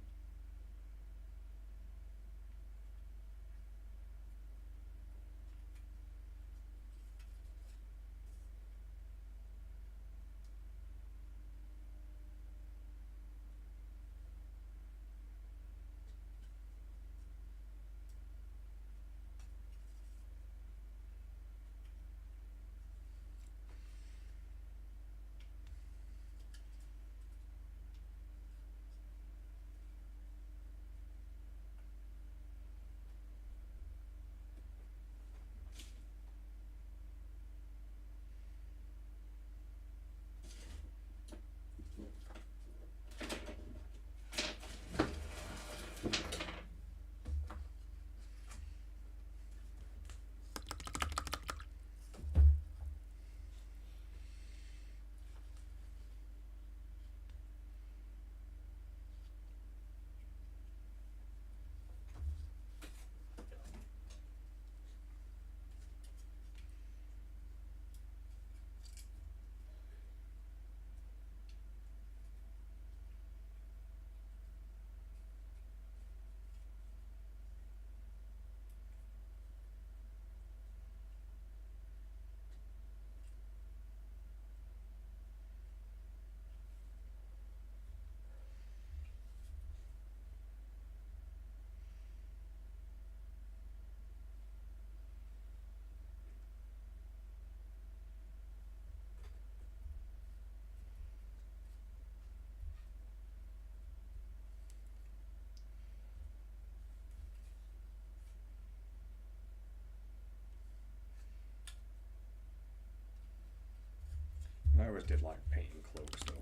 always did like painting cloaks though.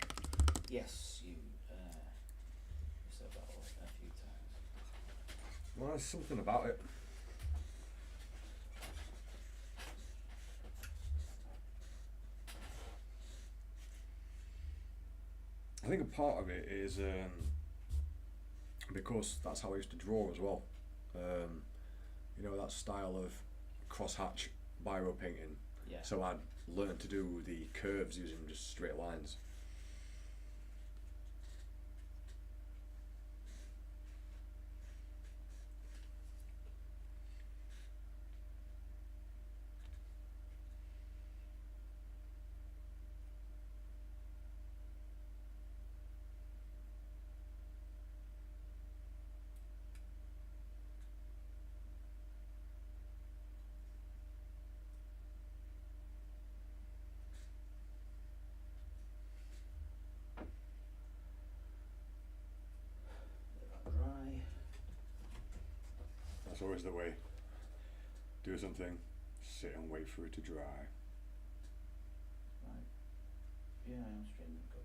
Yes, you said that a few times. Well, there's something about it. I think a part of it is because that's how I used to draw as well. You know, that style of crosshatch biro painting. Yeah. So I'd learn to do the curves using just straight lines. Dry. That's always the way. Do something, sit and wait for it to dry. Right. Yeah, I am streaming. Good.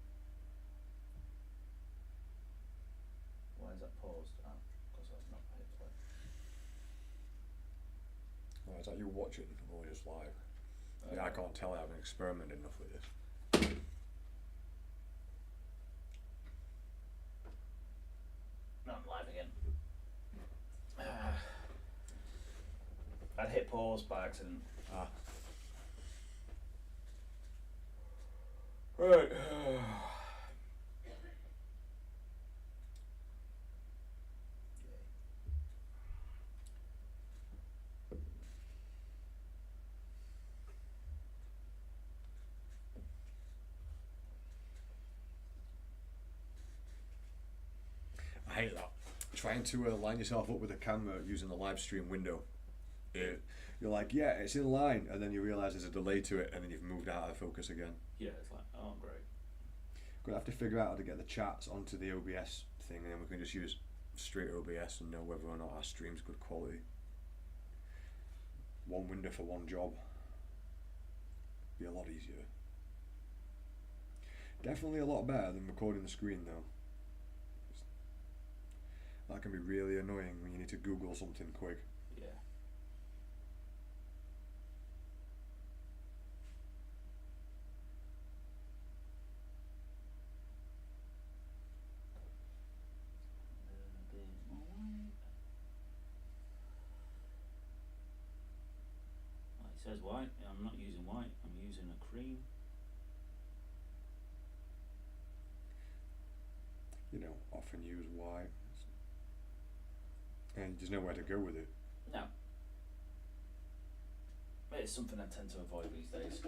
Why is that paused? Because I've not hit play. Oh, is that you watching or just live? Yeah, I can't tell. I haven't experimented enough with this. No, I'm live again. I'd hit pause by accident. Ah. Right. I hate that. Trying to line yourself up with a camera using the live stream window. You're like, yeah, it's in line, and then you realise there's a delay to it, and then you've moved out of focus again. Yeah, it's like, oh, great. Gonna have to figure out how to get the chats onto the OBS thing, and then we can just use straight OBS and know whether or not our stream's good quality. One window for one job. Be a lot easier. Definitely a lot better than recording the screen though. That can be really annoying when you need to Google something quick. Yeah. It says white. I'm not using white. I'm using a cream. You know, often use white. And there's nowhere to go with it. No. It's something I tend to avoid these days.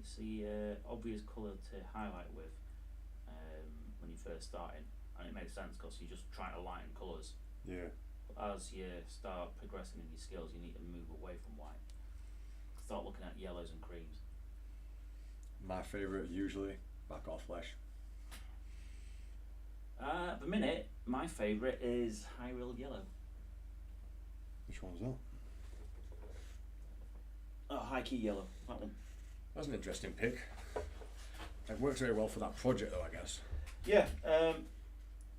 It's the obvious colour to highlight with when you're first starting, and it makes sense because you're just trying to lighten colours. Yeah. But as you start progressing in your skills, you need to move away from white. Start looking at yellows and creams. My favourite usually, back off flesh. At the minute, my favourite is High Real Yellow. Which one's that? Oh, High Key Yellow, that one. That's an interesting pick. It works very well for that project though, I guess. Yeah.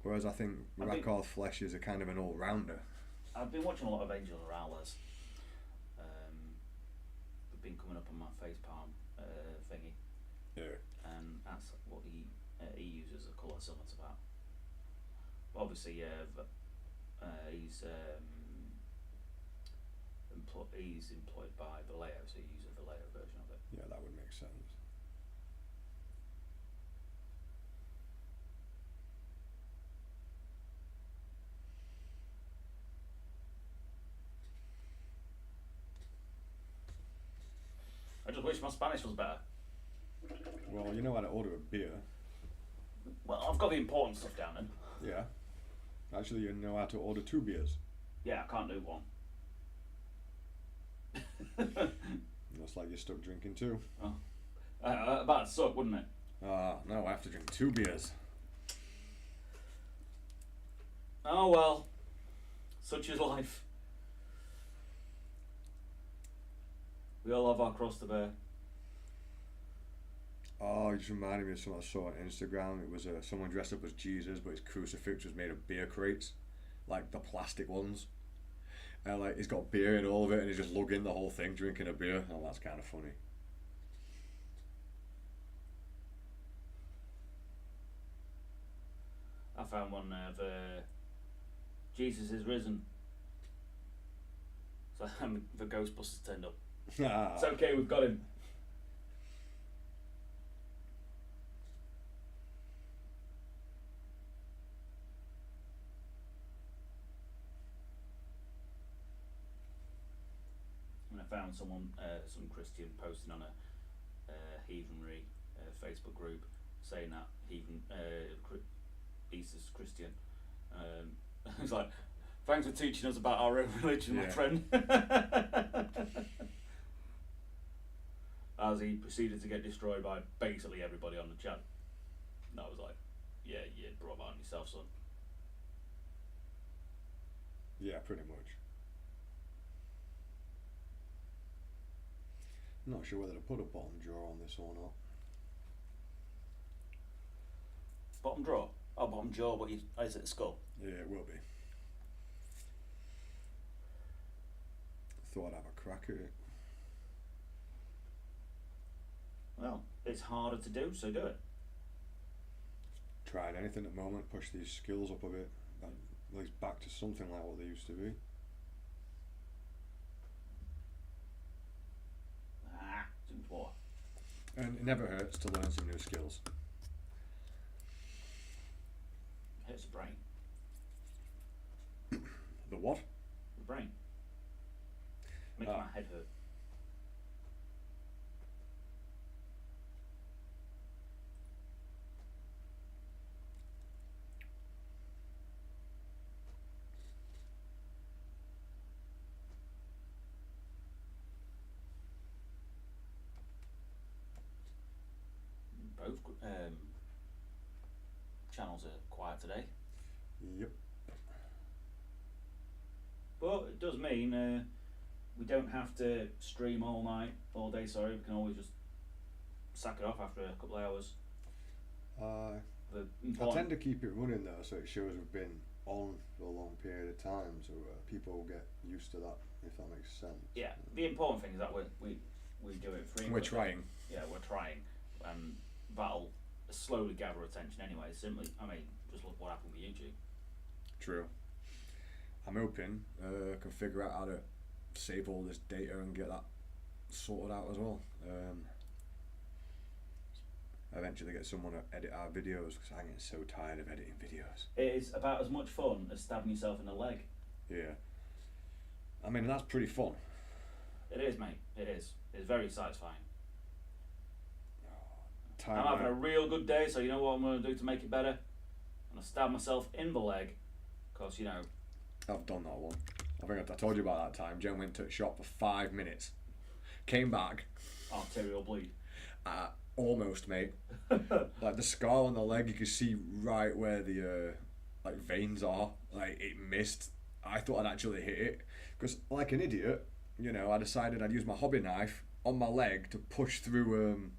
Whereas I think Rakarth Flesh is a kind of an all-rounder. I've been watching a lot of Angel Morales. They've been coming up on my facepalm thingy. Yeah. And that's what he uses a colour similar to that. But obviously, he's employed by Vallejo, so he uses a Vallejo version of it. Yeah, that would make sense. wish my Spanish was better. Well, you know how to order a beer. Well, I've got the important stuff down then. Yeah. Actually, you know how to order 2 beers. Yeah, I can't do one. Looks like you're stuck drinking 2. Oh. That'd suck, wouldn't it? No, I have to drink 2 beers. Oh well. Such is life. We all have our cross to bear. Oh, you just reminded me of something I saw on Instagram. It was someone dressed up as Jesus, but his crucifix was made of beer crates, like the plastic ones. And like he's got beer in all of it, and he's just lugging the whole thing, drinking a beer. Oh, that's kind of funny. I found one of Jesus is risen. So the Ghostbusters turned up. It's okay, we've got him. And I found someone, some Christian, posting on a heathenry Facebook group saying that Easter's Christian. It's like, thanks for teaching us about our own religion, my friend. As he proceeded to get destroyed by basically everybody on the chat. And I was like, yeah, you brought that on yourself, son. Yeah, pretty much. I'm not sure whether to put a bottom drawer on this or not. Bottom drawer? Oh, bottom jaw, what is it, the skull? Yeah, it will be. Thought I'd have a crack at it. Well, it's harder to do, so do it. Trying anything at the moment, push these skills up a bit. At least back to something like what they used to be. Seems what? And it never hurts to learn some new skills. Hurts the brain. The what? The brain. Makes my head hurt. Both channels are quiet today. Yep. But it does mean we don't have to stream all night, all day, sorry. We can always just sack it off after a couple of hours. I tend to keep it running though, so it shows we've been on for a long period of time, so people will get used to that, if that makes sense. Yeah, the important thing is that we do it frequently. We're trying. Yeah, we're trying. And that'll slowly gather attention anyway. Simply, I mean, just look what happened with YouTube. True. I'm hoping I can figure out how to save all this data and get that sorted out as well. Eventually get someone to edit our videos, because I'm getting so tired of editing videos. It is about as much fun as stabbing yourself in the leg. Yeah. I mean, that's pretty fun. It is, mate. It is. It's very satisfying. I'm having a real good day, so you know what I'm going to do to make it better? I'm going to stab myself in the leg, because, you know... I've done that one. I think I told you about that time. Jen went to the shop for 5 minutes, came back... Arterial bleed. Almost, mate. Like, the scar on the leg, you can see right where the veins are. Like, it missed. I thought I'd actually hit it. Because, like an idiot, you know, I decided I'd use my hobby knife on my leg to push through...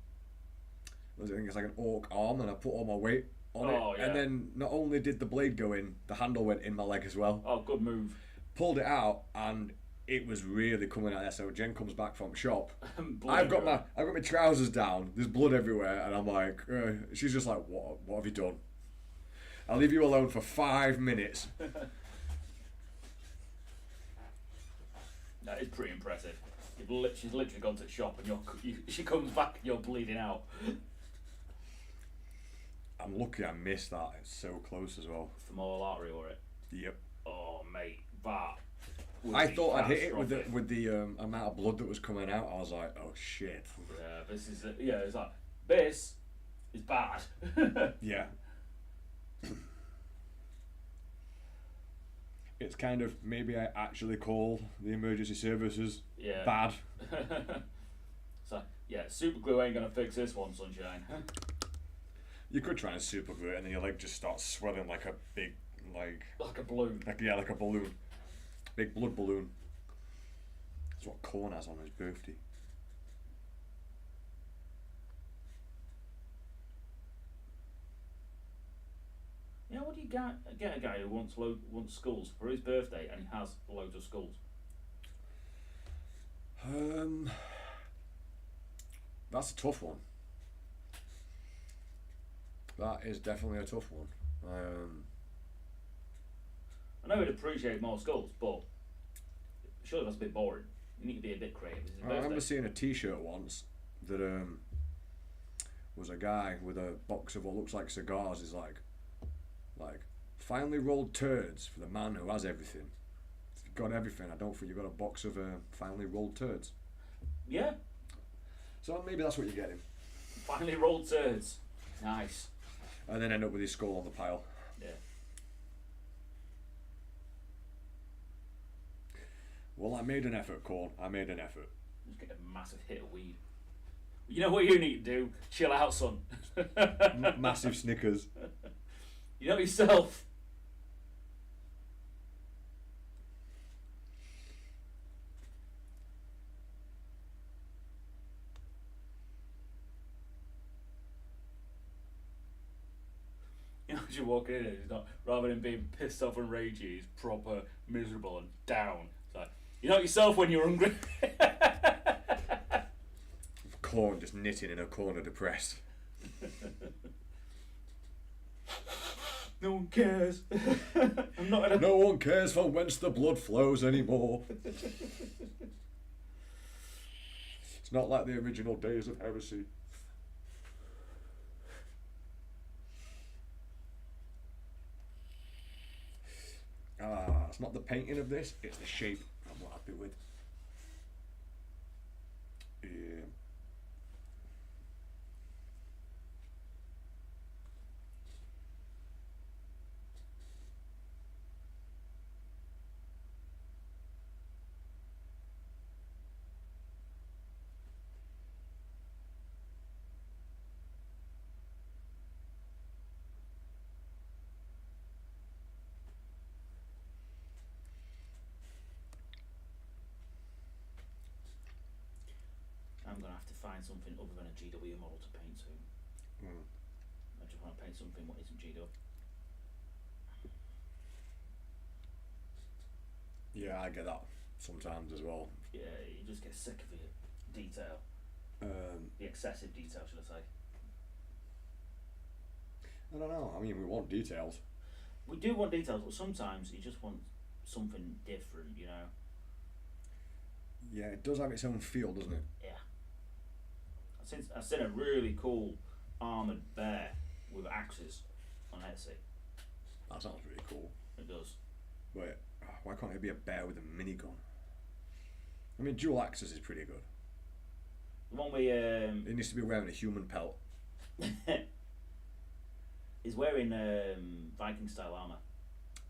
I think it's like an orc arm, and I put all my weight on it. Yeah. And then not only did the blade go in, the handle went in my leg as well. Oh, good move. Pulled it out, and it was really coming out there. So Jen comes back from shop. I've got my trousers down. There's blood everywhere, and I'm like, she's just like, what have you done? I'll leave you alone for 5 minutes. That is pretty impressive. She's literally gone to the shop, and she comes back, and you're bleeding out. I'm lucky I missed that. It's so close as well. Femoral artery or it? Yep. Oh, mate, that I thought I'd hit it with the amount of blood that was coming out. I was like, oh shit. Yeah, this is it's like this is bad. Yeah. It's kind of maybe I actually call the emergency services bad. So yeah, super glue ain't gonna fix this one, sunshine. You could try and super glue it, and then your leg just starts swelling like a big like a balloon. Like a balloon, big blood balloon. That's what Corn has on his birthday. You know, what do you get a guy who wants skulls for his birthday and he has loads of skulls? That's a tough one. That is definitely a tough one. I know he'd appreciate more skulls, but surely that's a bit boring. You need to be a bit creative. It's his birthday. I remember seeing a T-shirt once that was a guy with a box of what looks like cigars. He's like finely rolled turds for the man who has everything. If you've got everything, I don't think you've got a box of finely rolled turds. Yeah. So maybe that's what you're getting. Finely rolled turds. Nice. And then end up with his skull on the pile. Yeah. Well, I made an effort, Corn. I made an effort. Just get a massive hit of weed. You know what you need to do? Chill out, son. Massive Snickers. You know yourself. You know, as you're walking in, he's not, rather than being pissed off and ragey, he's proper miserable and down. It's like, you know yourself when you're hungry. Corn just knitting in a corner, depressed. No one cares. I'm not in a... No one cares from whence the blood flows anymore. It's not like the original days of heresy. It's not the painting of this, it's the shape I'm not happy with. Yeah. I'm going to have to find something other than a GW model to paint soon. I just want to paint something what isn't GW. Yeah, I get that sometimes as well. Yeah, you just get sick of the detail. The excessive detail, should I say. I don't know, I mean, we want details. We do want details, but sometimes you just want something different, you know? Yeah, it does have its own feel, doesn't it? Yeah. I've seen a really cool armoured bear with axes on Etsy. That sounds really cool. It does. But why can't it be a bear with a minigun? I mean, dual axes is pretty good. The one we It needs to be wearing a human pelt. is wearing Viking style armour.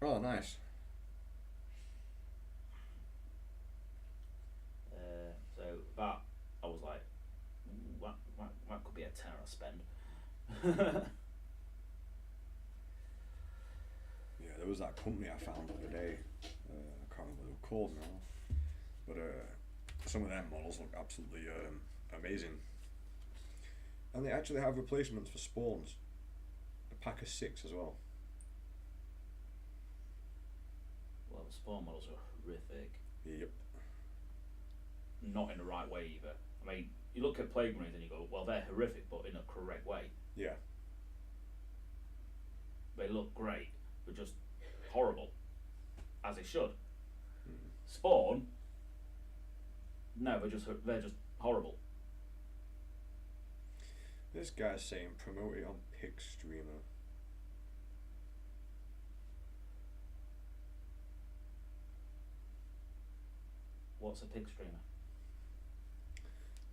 Oh, nice. So that I was like, that could be a tenner I spend. Yeah, there was that company I found the other day. I can't remember what they were called now. But some of their models look absolutely amazing. And they actually have replacements for spawns. A pack of 6 as well. Well, the spawn models are horrific. Yep. Not in the right way either. I mean, you look at Plague Marines and you go, well, they're horrific, but in a correct way. Yeah. They look great, but just horrible, as they should. Spawn, no, they're just horrible. This guy's saying promote it on Pigstreamer. What's a pig streamer?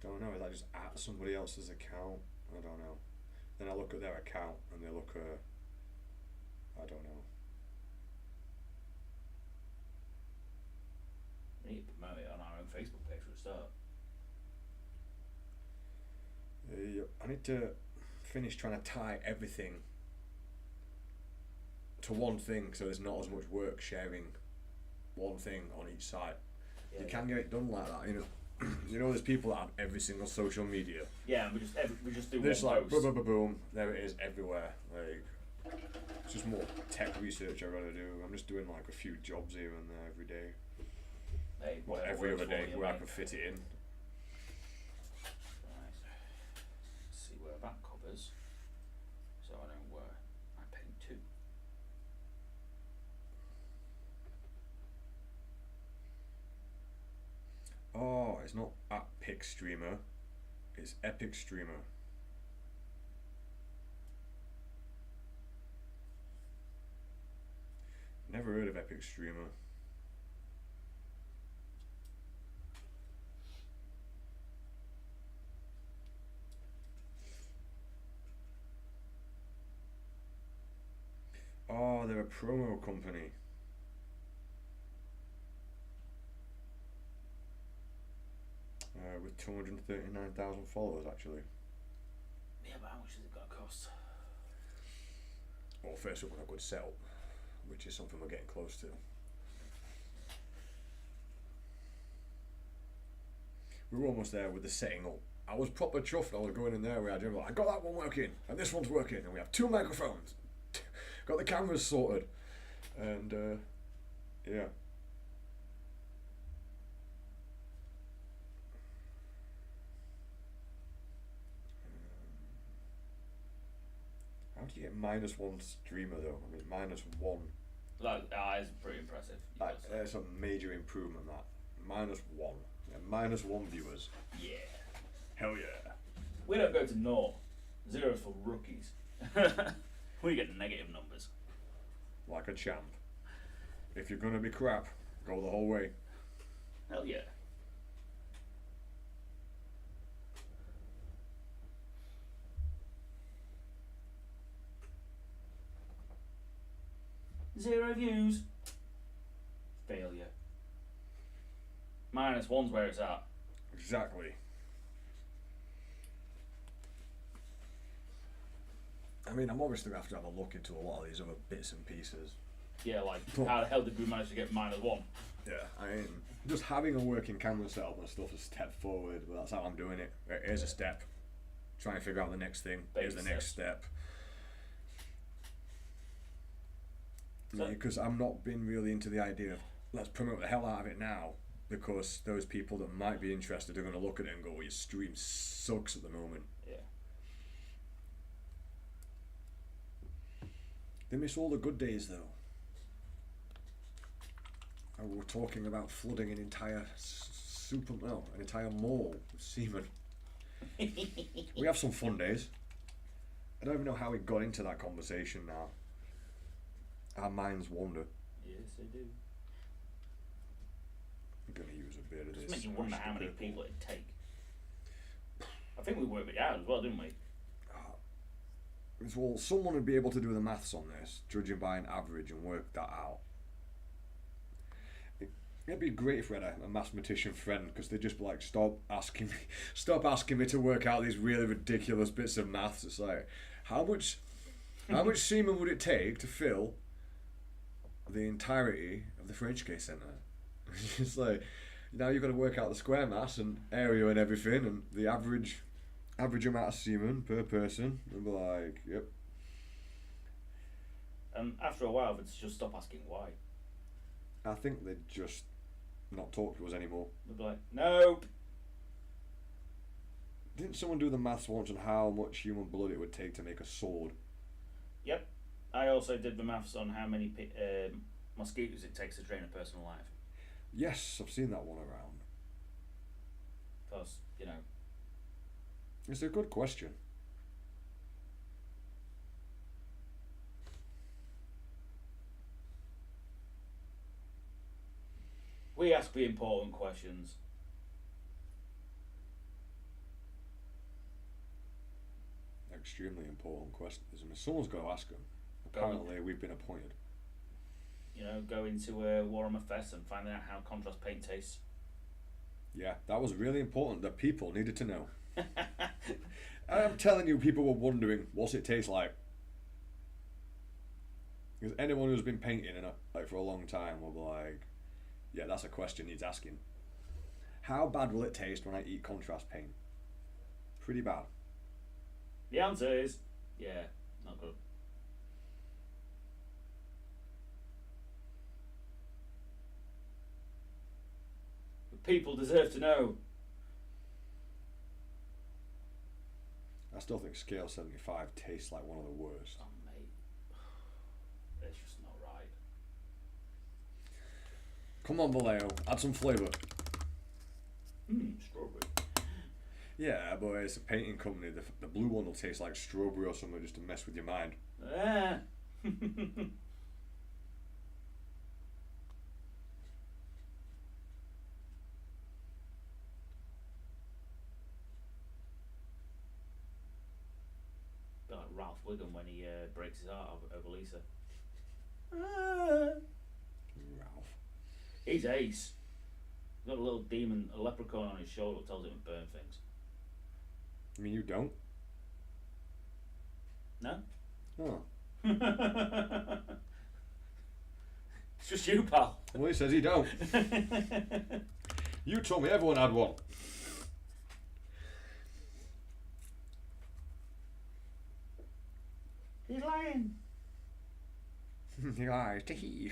Don't know. Is that just at somebody else's account? I don't know. Then I look at their account and they look. I don't know. We need to promote it on our own Facebook page for a start. I need to finish trying to tie everything to one thing, so there's not as much work sharing one thing on each site. Yeah, You can get it done like that, you know. You know, there's people that have every single social media. Yeah, and we just do There's one like post. boom, boom, boom, boom. There it is everywhere. Like, it's just more tech research I gotta do. I'm just doing like a few jobs here and there every day. Hey, Well, whatever every works other for day you, where I mate. can fit it in. Right. Let's see where that covers. So I know where I paint to. Oh, it's not at Pick Streamer. It's Epic Streamer. Never heard of Epic Streamer. Oh, they're a promo company. With 239,000 followers, actually. Yeah, but how much is it going to cost? Well, first up, a good setup, which is something we're getting close to. We were almost there with the setting up. I was proper chuffed. I was going in there. I got that one working, and this one's working, and we have 2 microphones. Got the cameras sorted, and yeah. How do you get -1 streamer though? I mean, -1. That is pretty impressive. That's a major improvement. That -1. Yeah, -1 viewers. Yeah. Hell yeah. We don't go to naught. 0 for rookies. We get negative numbers. Like a champ. If you're gonna be crap, go the whole way. Hell yeah. Zero views. Failure. -1's where it's at. Exactly. I mean, I'm obviously gonna have to have a look into a lot of these other bits and pieces. Yeah, like how the hell did we manage to get -1? Yeah, I mean, just having a working camera setup and stuff is a step forward, but that's how I'm doing it. Right, here's a step. Try and figure out the next thing. Here's the next step. Because I'm not been really into the idea of let's promote the hell out of it now, because those people that might be interested are going to look at it and go, well, your stream sucks at the moment. Yeah. They miss all the good days though. And we're talking about flooding an entire an entire mall with semen. We have some fun days. I don't even know how we got into that conversation now. Our minds wander. Yes, they do. I'm going to use a bit of this. Just makes you wonder how many people it'd take. I think we worked it out as well, didn't we? Well, someone would be able to do the maths on this, judging by an average, and work that out. It'd be great if we had a mathematician friend, because they'd just be like, stop asking me to work out these really ridiculous bits of maths. It's like, how much semen would it take to fill the entirety of the French Gay Centre? It's like, now you've got to work out the square mass and area and everything, and the average amount of semen per person. And be like, yep. And after a while, they'd just stop asking why. I think they'd just not talk to us anymore. They'd be like, no. Didn't someone do the maths once on how much human blood it would take to make a sword? Yep. I also did the maths on how many mosquitoes it takes to drain a person alive. Yes, I've seen that one around. Because, you know. It's a good question. We ask the important questions. Extremely important questions. I mean, someone's got to ask them. Apparently, we've been appointed. You know, go into Warhammer Fest and finding out how contrast paint tastes. Yeah, that was really important. The people needed to know. I'm telling you, people were wondering, what's it taste like? Because anyone who's been painting for a long time will be like, yeah, that's a question needs asking. How bad will it taste when I eat contrast paint? Pretty bad. The answer is, yeah, not good. But people deserve to know. I still think Scale 75 tastes like one of the worst. Oh, mate. It's just not right. Come on, Vallejo, add some flavour. Strawberry. Yeah, but it's a painting company. The blue one will taste like strawberry or something just to mess with your mind. Ah. Like Ralph Wiggum when he breaks his heart over Lisa. Ralph. He's ace. He's got a little demon, a leprechaun on his shoulder that tells him to burn things. I mean, you don't? No? Oh. It's just you, pal. Well, he says he don't. You told me everyone had one. He's lying. He lies to he.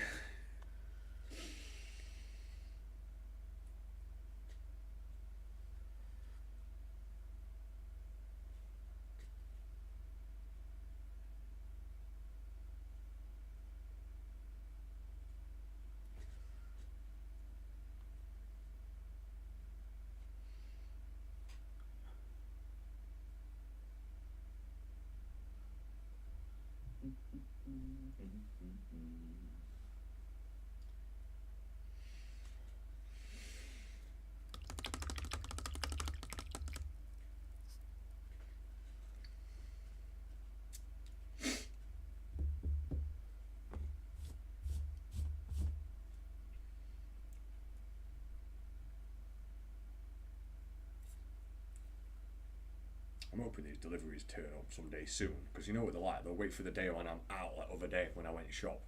I'm hoping these deliveries turn up someday soon, because you know what they're like. They'll wait for the day when I'm out, like other day when I went shop,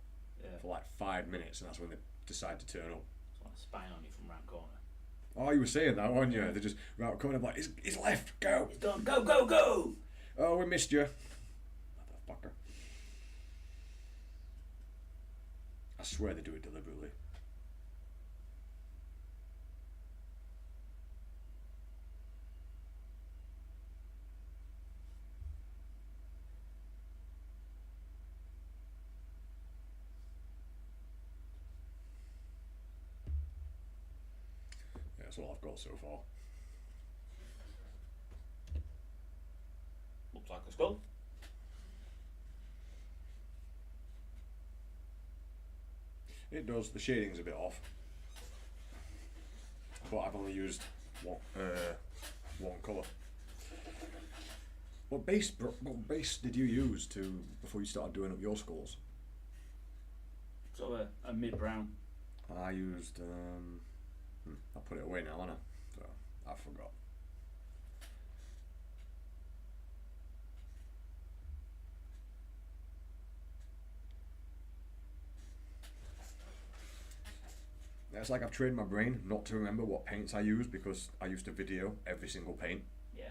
for like 5 minutes, and that's when they decide to turn up. It's like spying on you from round corner. Oh, you were saying that, weren't you? They just round corner, like, he's left, go. He's done. Go, go, go. Oh, we missed you, motherfucker. I swear they do it deliberately. That's all I've got so far. Looks like a skull. It does. The shading's a bit off, but I've only used one colour. What base did you use before you started doing up your skulls? Sort of a mid-brown. I used I put it away now, haven't I? So I forgot. It's like I've trained my brain not to remember what paints I use, because I used to video every single paint. Yeah.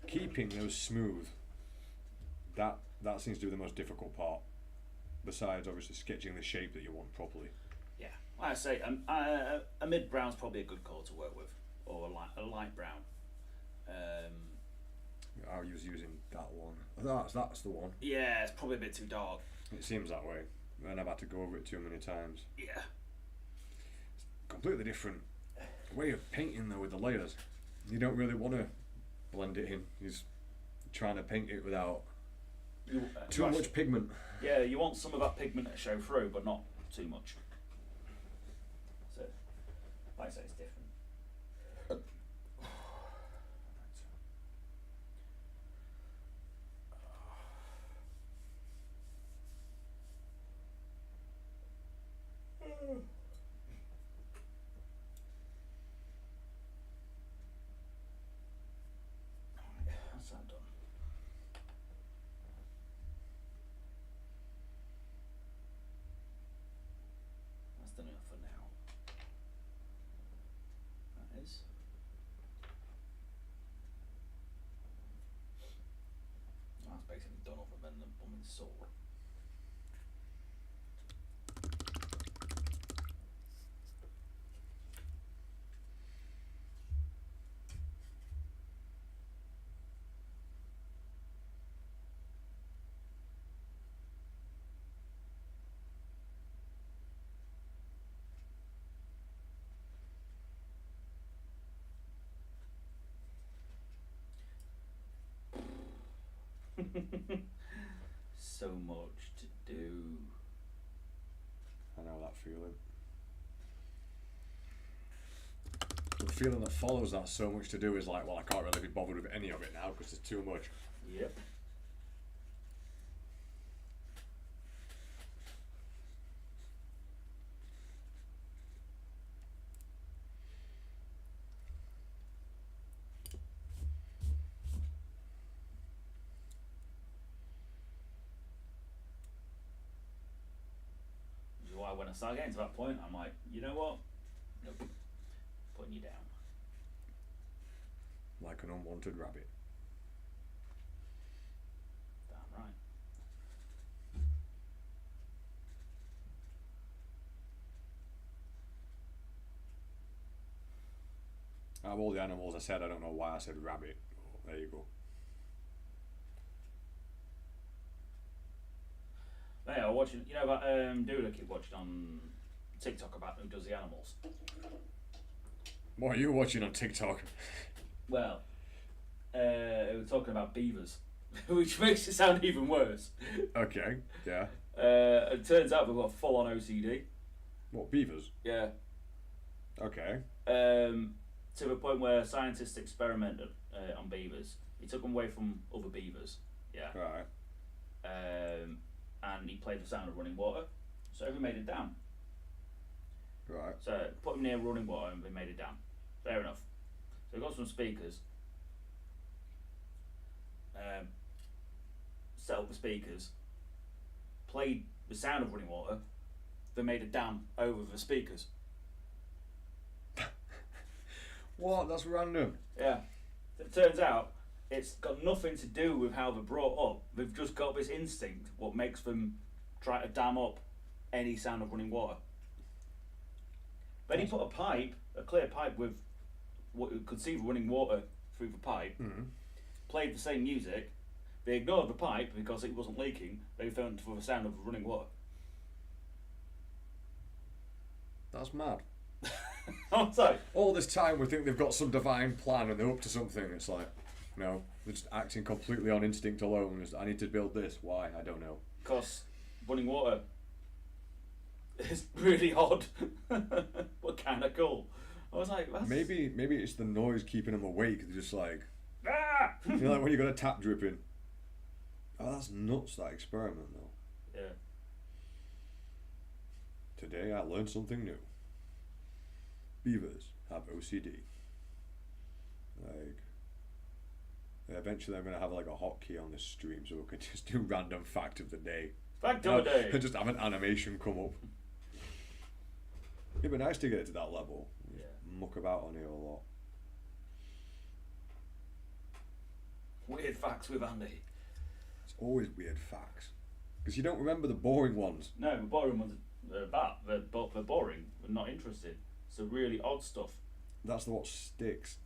Keeping those smooth, that seems to be the most difficult part. besides obviously sketching the shape that you want properly? Yeah, like I say, a mid brown's probably a good colour to work with, or a light brown. I was using that one. That's the one. Yeah, it's probably a bit too dark. It seems that way, and I've had to go over it too many times. Yeah. Completely different way of painting though with the layers. You don't really want to blend it in. You're trying to paint it without too much pigment. Yeah, you want some of that pigment to show through, but not too much. So, like I say, it's different. That's that done. That's done enough for now. That is. That's basically done other than the bumming sword. So much to do. I know that feeling. The feeling that follows that so much to do is like, well, I can't really be bothered with any of it now because there's too much. Yep. Which is why when I start getting to that point, I'm like, you know what? Nope. Putting you down. Like an unwanted rabbit. Damn right. Out of all the animals I said, I don't know why I said rabbit. Oh, there you go. Hey, I was watching, you know that dude I keep watching on TikTok about who does the animals? What are you watching on TikTok? Well, we were talking about beavers, which makes it sound even worse. Okay, yeah. It turns out they've got full on OCD. What, beavers? Yeah. Okay. To the point where scientists experimented on beavers. He took them away from other beavers. Yeah. Right. And he played the sound of running water, so he made a dam. Right. So put them near running water and they made a dam. Fair enough. So we got some speakers. Set up the speakers. Played the sound of running water. They made a dam over the speakers. What? That's random. Yeah. It turns out it's got nothing to do with how they're brought up. They've just got this instinct what makes them try to dam up any sound of running water. Then he put a clear pipe with what you could see the running water through the pipe, played the same music. They ignored the pipe because it wasn't leaking. They found for the sound of running water. That's mad. I'm sorry. All this time we think they've got some divine plan and they're up to something. It's like, no, they're just acting completely on instinct alone. Just, I need to build this. Why? I don't know. Because running water is really odd, but kind of cool. I was like, that's... Maybe it's the noise keeping them awake. They're just like, Ah! you know, like when you got a tap dripping. Oh, that's nuts, that experiment though. Yeah. Today I learned something new. Beavers have OCD. Like, eventually I'm going to have like a hotkey on this stream so we can just do random fact of the day. Fact of the day. Just have an animation come up. It'd be nice to get to that level. Yeah. Muck about on here a lot. Weird facts with Andy. It's always weird facts. Because you don't remember the boring ones. No, the boring ones are bad. They're boring. We're not interested. It's the really odd stuff. That's what sticks.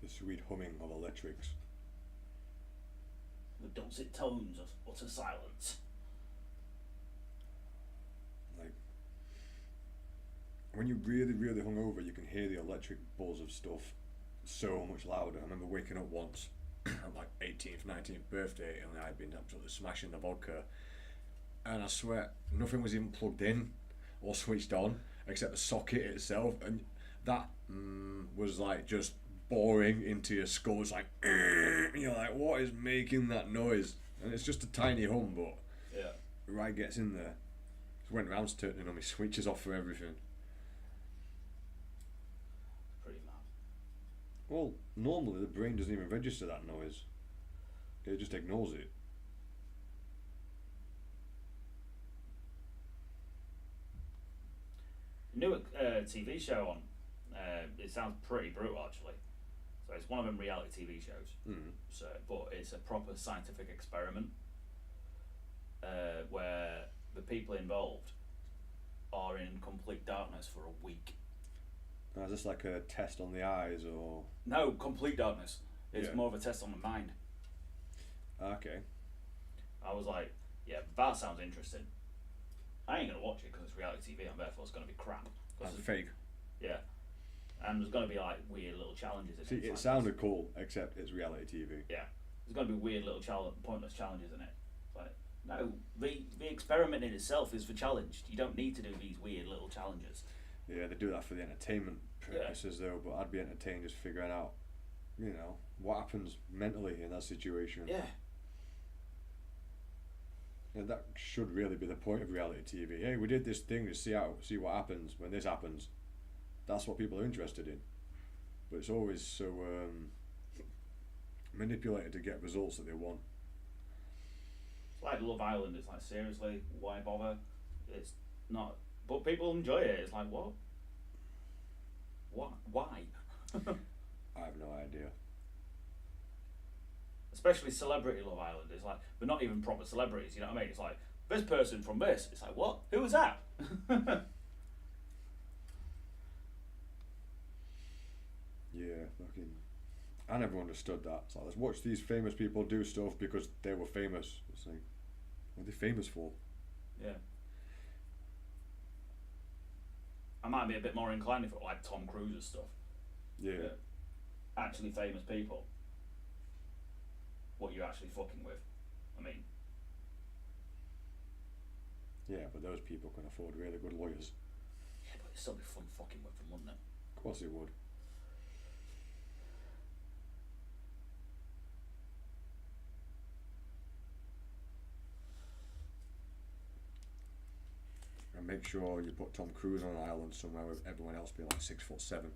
The sweet humming of electrics. The dulcet tones of utter silence. Like, when you're really, really hungover, you can hear the electric buzz of stuff so much louder. I remember waking up once on like 18th, 19th birthday, and I'd been absolutely smashing the vodka, and I swear nothing was even plugged in or switched on except the socket itself, and that was like just boring into your skull. It's like, you're like, what is making that noise? And it's just a tiny hum, but yeah, right gets in there. Just went round turning on my switches off for everything. Pretty mad. Well, normally the brain doesn't even register that noise. It just ignores it. New TV show on. It sounds pretty brutal actually. So it's one of them reality TV shows. So, but it's a proper scientific experiment where the people involved are in complete darkness for a week. Is this like a test on the eyes or? No, complete darkness. It's more of a test on the mind. Okay. I was like, yeah, that sounds interesting. I ain't gonna watch it because it's reality TV and therefore it's gonna be crap. And fake. Yeah. And there's gonna be like weird little challenges in it. See, it sounded cool, except it's reality TV. Yeah. There's gonna be weird little pointless challenges in it. Like, no, the experiment in itself is for challenge. You don't need to do these weird little challenges. Yeah, they do that for the entertainment purposes though, but I'd be entertained just figuring out, you know, what happens mentally in that situation. Yeah. And that should really be the point of reality TV. Hey, we did this thing to see what happens when this happens. That's what people are interested in. But it's always so manipulated to get results that they want. It's like Love Island. It's like, seriously, why bother? It's not. But people enjoy it. It's like, what? What? Why? I have no idea. Especially Celebrity Love Island. It's like, they're not even proper celebrities, you know what I mean? It's like, this person from this. It's like, what? Who was that? Yeah, fucking. I never understood that. It's like, let's watch these famous people do stuff because they were famous. It's like, what are they famous for? Yeah. I might be a bit more inclined if it were like Tom Cruise's stuff. Yeah. Actually famous people. What you're actually fucking with. I mean. Yeah, but those people can afford really good lawyers. Yeah, but it'd still be fun fucking with them, wouldn't it? Of course it would. And make sure you put Tom Cruise on an island somewhere with everyone else being like 6'7".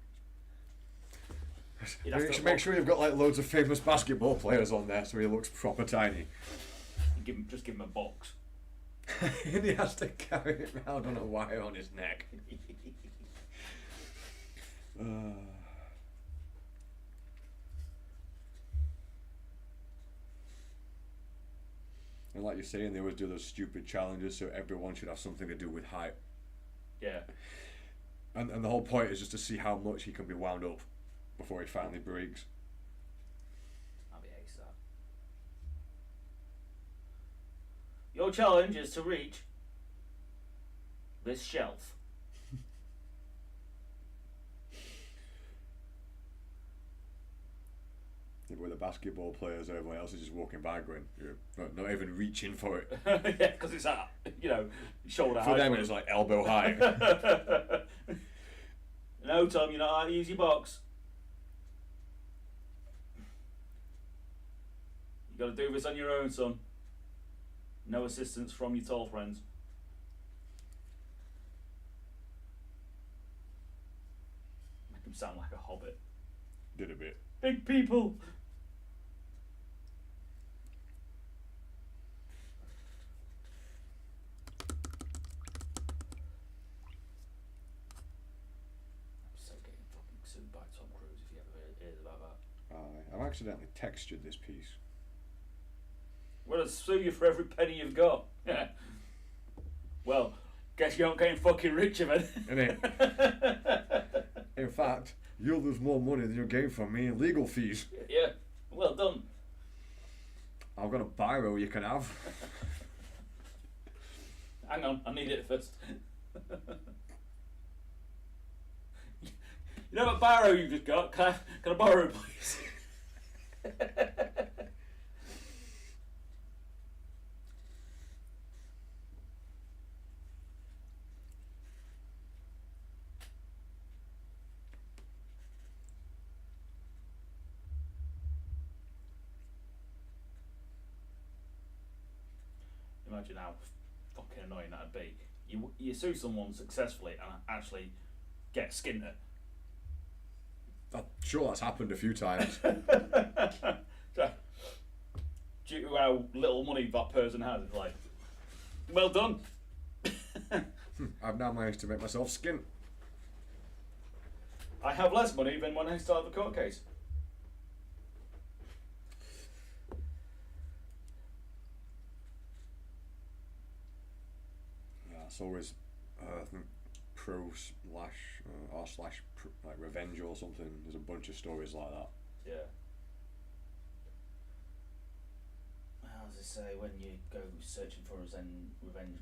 Make sure you've got like loads of famous basketball players on there so he looks proper tiny. Just give him a box. And he has to carry it around on a wire on his neck. And like you're saying, they always do those stupid challenges so everyone should have something to do with height. Yeah. And the whole point is just to see how much he can be wound up before he finally breaks. That'd be ace, that. Your challenge is to reach this shelf. With the basketball players, everyone else is just walking by going, not even reaching for it. Yeah, because it's at, shoulder high. For them, it's like elbow high. No, Tom, you're not allowed to use your box. You got to do this on your own, son. No assistance from your tall friends. Make him sound like a hobbit. Did a bit. Big people. By Tom Cruise, if you ever heard about that. I've accidentally textured this piece. Well, I'll sue you for every penny you've got. Well, guess you aren't getting fucking rich of it. Innit? In fact, you'll lose more money than you'll gain from me in legal fees. Yeah, well done. I've got a biro you can have. Hang on, I need it first. You know what biro you just got? Can I borrow it, please? Imagine how fucking annoying that'd be. You sue someone successfully and actually get skinned it. I'm sure that's happened a few times. Due to how little money that person has, it's like, well done. I've now managed to make myself skin. I have less money than when I started the court case. Yeah, it's always, I think, like revenge or something. There's a bunch of stories like that. Yeah. How does it say, when you go searching for revenge,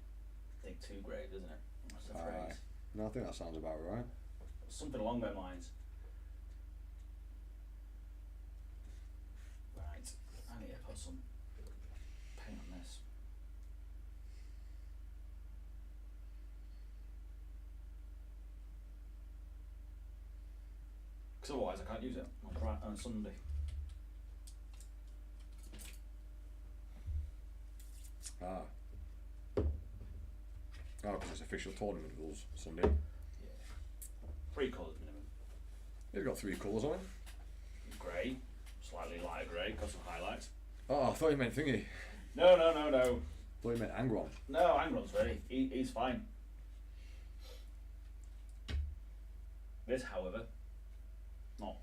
dig 2 graves, isn't it? That's the phrase. No, I think that sounds about right. Something along those lines. Right, I need to put some paint on this. Because otherwise I can't use it on Sunday. Oh, because it's official tournament rules Sunday. Yeah. 3 colours minimum. It's got 3 colours on it. Grey, slightly lighter grey, got some highlights. Oh, I thought you meant thingy. No. Thought you meant Angron. No, Angron's ready. He's fine. This, however, not.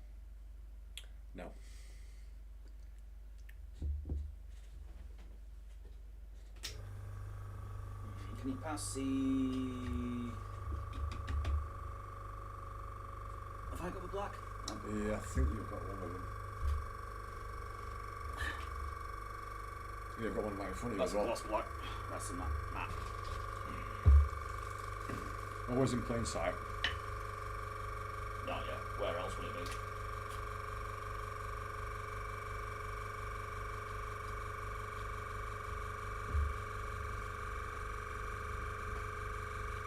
No. Can you pass the... Have I got the black? Yeah, I think you've got one of them. You've got one right in front of you as well. That's black. That's in that map. Always in plain sight. Not yet. Where else would it be?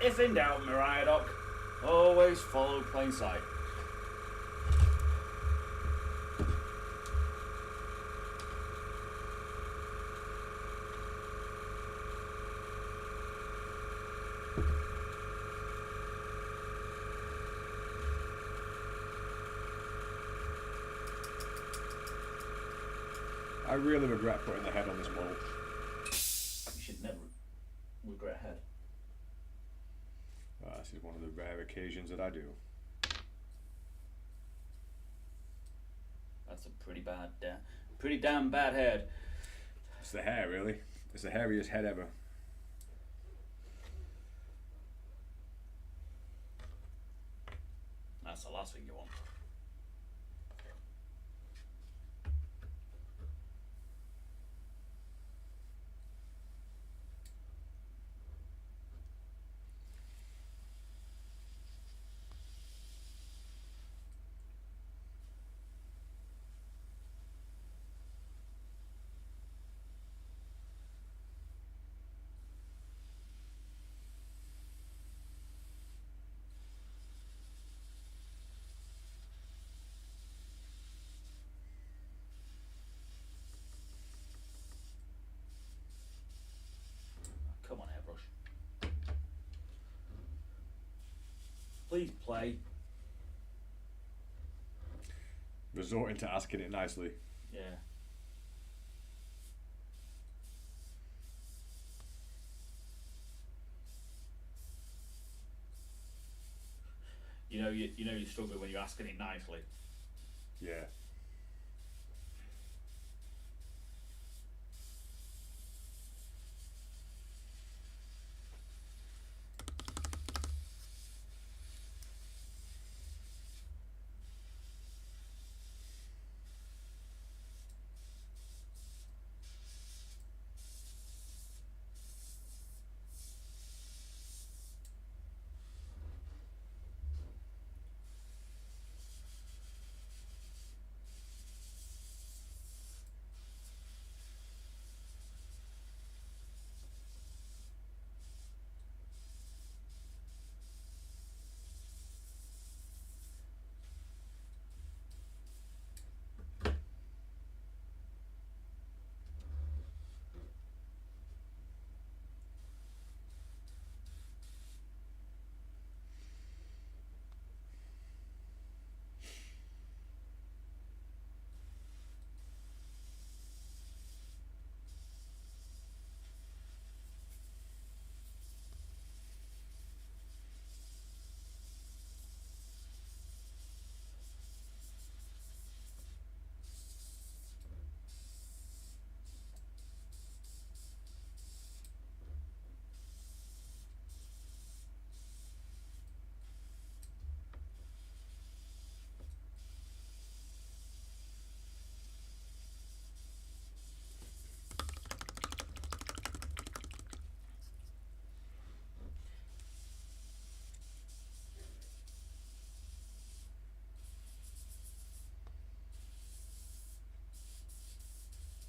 If in doubt, Mariah Doc, always follow plain sight. I really regret putting the head on this model. You should never regret head. This is one of the rare occasions that I do. That's a pretty damn bad head. It's the hair, really. It's the hairiest head ever. last thing you want. Come on, airbrush. Please play. Resorting to asking it nicely. Yeah. You know you're struggling when you're asking it nicely. Yeah.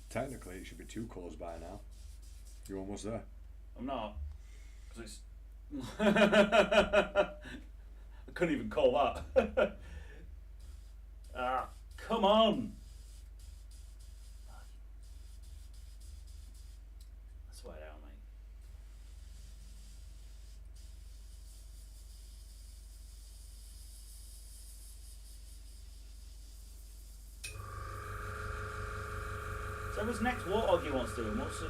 Technically, it should be 2 colours by now. You're almost there. I'm not, because it's. I couldn't even call that. Come on. I swear down, mate. So his next warthog he wants doing, what's it?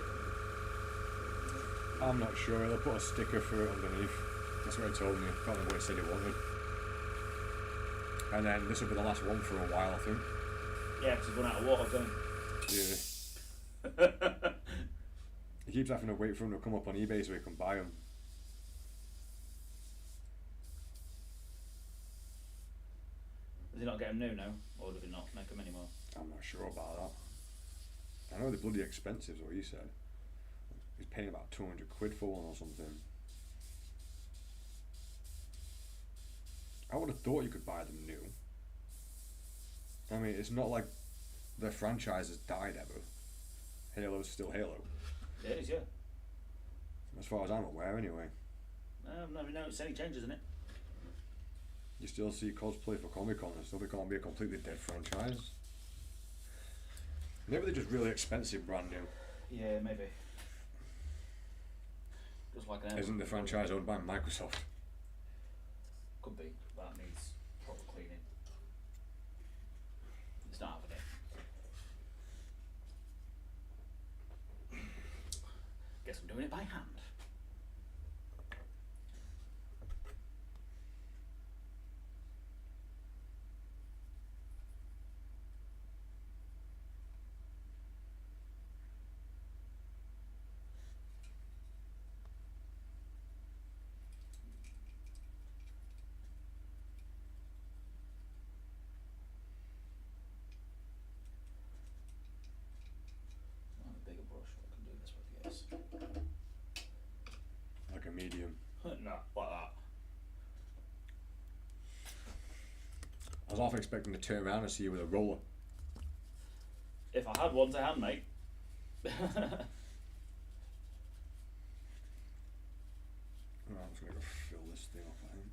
I'm not sure. They'll put a sticker for it underneath. That's what he told me. Can't remember what he said he wanted. And then this will be the last one for a while, I think. Yeah, because he's run out of water, don't Yeah. He keeps having to wait for them to come up on eBay so he can buy them. Does he not get them new now? Or does he not make them anymore? I'm not sure about that. I know they're bloody expensive, is what he said. He's paying about 200 quid for one or something. I would have thought you could buy them new. I mean, it's not like their franchise has died ever. Halo's still Halo. Yeah, it is, yeah. As far as I'm aware, anyway. I've never noticed any changes in it. You still see cosplay for Comic-Con and stuff. It can't be a completely dead franchise. Maybe they're just really expensive brand new. Yeah, maybe. Just like an. Isn't the franchise owned by Microsoft? Could be. That needs proper cleaning. It's not happening. Guess I'm doing it by hand. I was half expecting to turn around and see you with a roller. If I had one to hand, mate. Right, I'm just going to go fill this thing up, I think.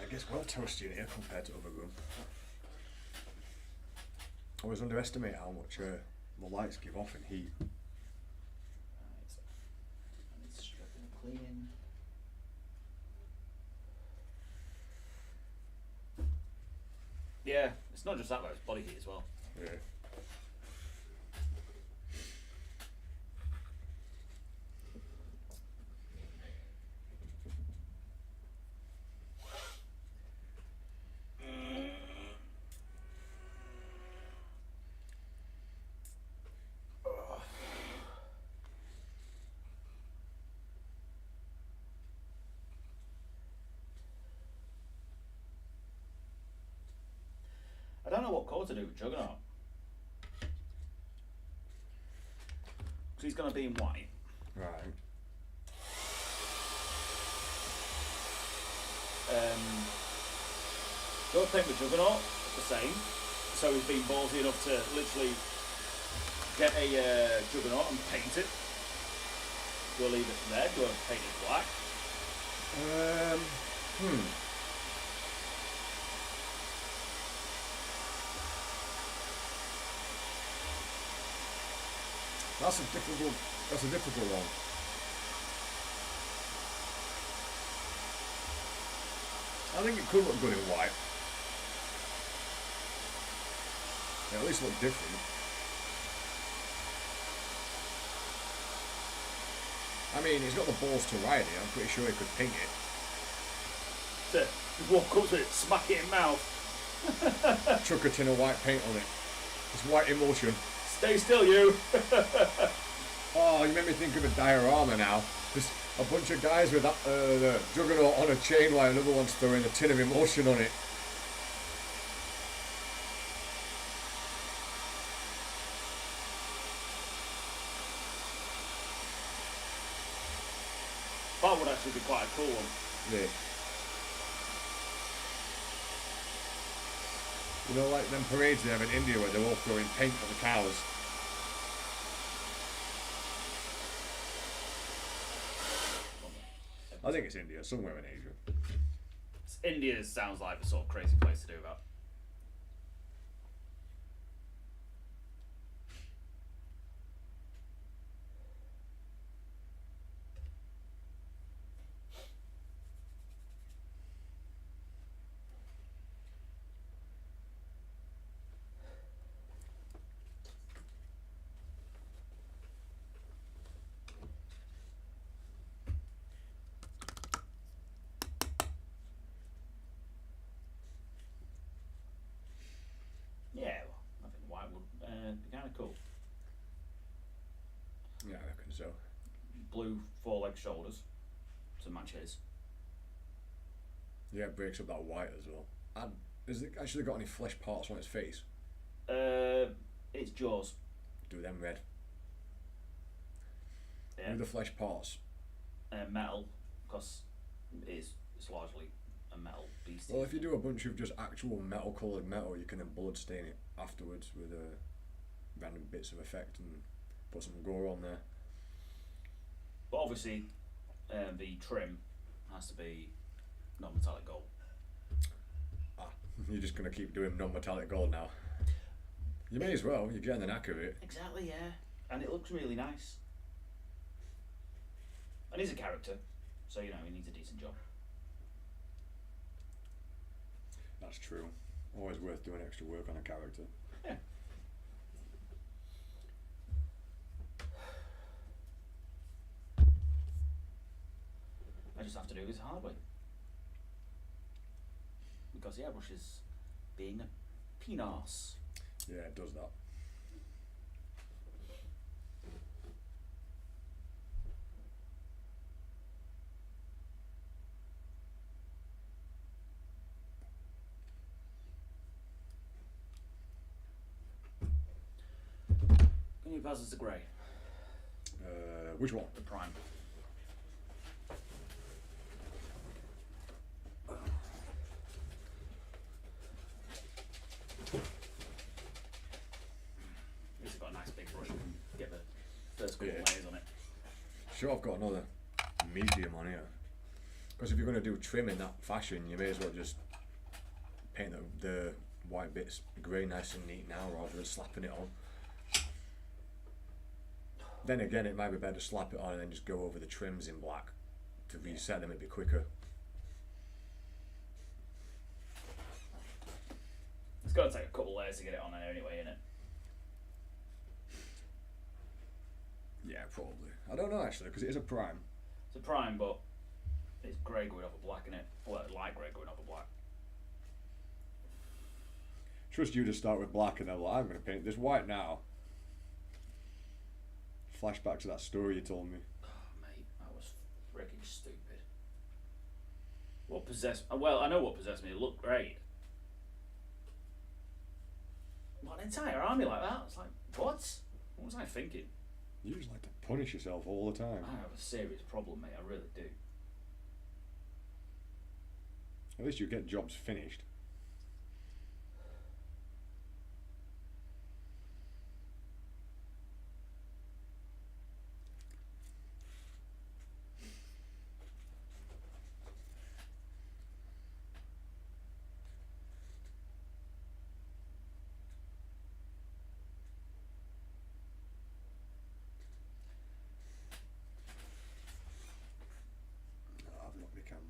It gets well toasty in here compared to other room. I always underestimate how much the lights give off in heat. Right. I need stripping and cleaning. Yeah, it's not just that though, it's body heat as well. Yeah. I don't know what colour to do with Juggernaut. Because he's going to be in white. Right. Go paint with Juggernaut, the same. So he's been ballsy enough to literally get a Juggernaut and paint it. Do I leave it red? Do I paint it black? That's a difficult one. I think it could look good in white. At least look different. I mean, he's got the balls to ride it. I'm pretty sure he could ping it. To walk up to it, smack it in mouth. Chuck a tin of white paint on it. It's white emulsion. Stay still, you. Oh, you made me think of a diorama now. Just a bunch of guys with the juggernaut on a chain while another one's throwing a tin of emulsion on it. That would actually be quite a cool one. Yeah. You know, like them parades they have in India where they're all throwing paint at the cows. I think it's India, somewhere in Asia. India sounds like the sort of crazy place to do that. Yeah, well, I think white would be kind of cool. Yeah, I reckon so. Blue 4-leg shoulders to match his. Yeah, it breaks up that white as well. And has it actually got any flesh parts on its face? It's jaws. Do them red. Yeah. With the flesh parts. Metal, because it's largely a metal beast. Well, if you do a bunch of just actual metal coloured metal, you can then blood stain it afterwards with random bits of effect and put some gore on there. But obviously, the trim has to be non-metallic gold. Ah, you're just going to keep doing non-metallic gold now. You may as well, you're getting the knack of it. Exactly, yeah. And it looks really nice. And he's a character, so you know, he needs a decent job. That's true. Always worth doing extra work on a character. Yeah. I just have to do this hard way. Because the airbrush is being a penis. Yeah, it does that. Can you pass us the grey? Which one? The prime. It's got a nice big brush. You can get the first couple layers on it. Sure, I've got another medium on here. Because if you're going to do trim in that fashion, you may as well just paint the white bits grey nice and neat now rather than slapping it on. Then again, it might be better to slap it on and then just go over the trims in black to reset them a bit quicker. It's got to take a couple layers to get it on there anyway, innit? Yeah, probably. I don't know actually, because it is a prime. It's a prime, but it's grey going off of black, innit? Well, light grey going off of black. Trust you to start with black and then like, I'm going to paint this white now. Flashback to that story you told me. Oh, mate, that was freaking stupid. What possessed... Well, I know what possessed me. It looked great. What, an entire army like that? It's like, what? What was I thinking? You just like to punish yourself all the time. I have a serious problem, mate. I really do. At least you get jobs finished. I've locked the camera.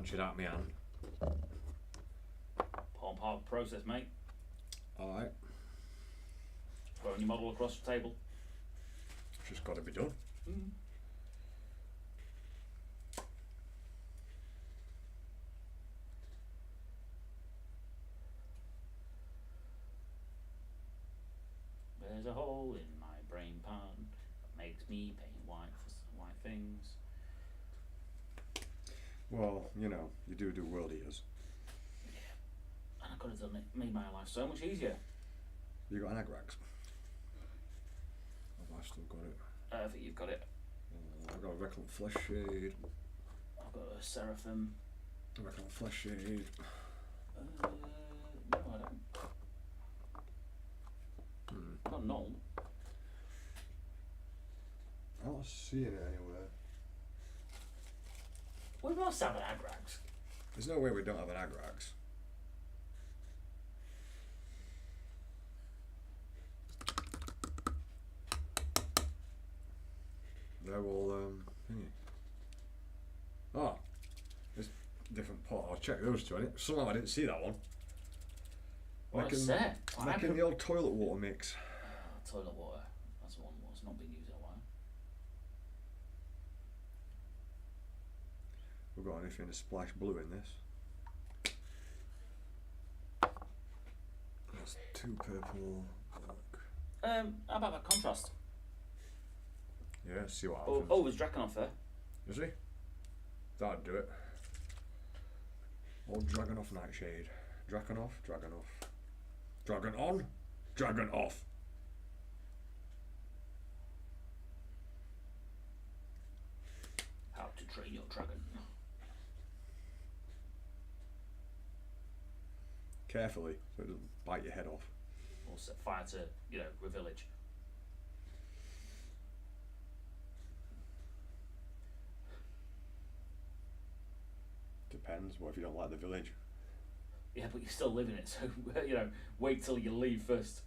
launch it at me hand. Part of the process, mate. Alright. Throwing your model across the table. It's just got to be done. There's a hole in my brain pan that makes me paint white things. Well, you know, you do world eaters. Yeah. And I could have done it, made my life so much easier. You got an Agrax? Have I still got it? I think you've got it. I've got a Recklent Flesh Shade. I've got a Seraphim. A Recklent Flesh Shade. No, I don't. Not null. I'm not seeing it anywhere. We must have an Agrax. There's no way we don't have an Agrax. They're all thingy. Oh, there's different pot. I'll check those two. Somehow I didn't see that one. What a set. Making the old toilet water mix. Toilet water. That's the one that's not been used in a while. We've got anything to splash blue in this. That's 2 purple. Look. How about that contrast? Yeah, see what happens. Oh, there's Drakenhof there. You see? That'd do it. Old Drakenhof Nightshade. Drakenhof, Drakenhof. Dragon on, dragon off. How to train your dragon. Carefully, so it doesn't bite your head off. Or set fire to, Revillage. Depends. What if you don't like the village? Yeah, but you still live in it, so wait till you leave first.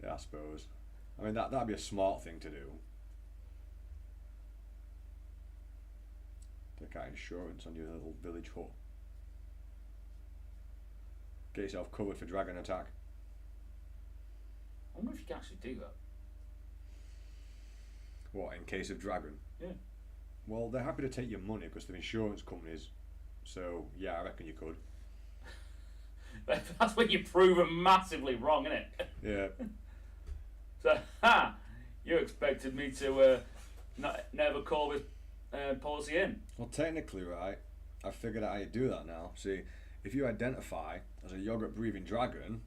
Yeah, I suppose. I mean, that'd be a smart thing to do. Take out insurance on your little village hut. Get yourself covered for dragon attack. I wonder if you can actually do that. What, in case of dragon? Yeah. Well, they're happy to take your money because they're insurance companies. So, yeah, I reckon you could. That's when you prove them massively wrong, isn't it? Yeah. So, you expected me to never call this policy in. Well, technically, right, I figured out how you do that now. See, if you identify as a yogurt-breathing dragon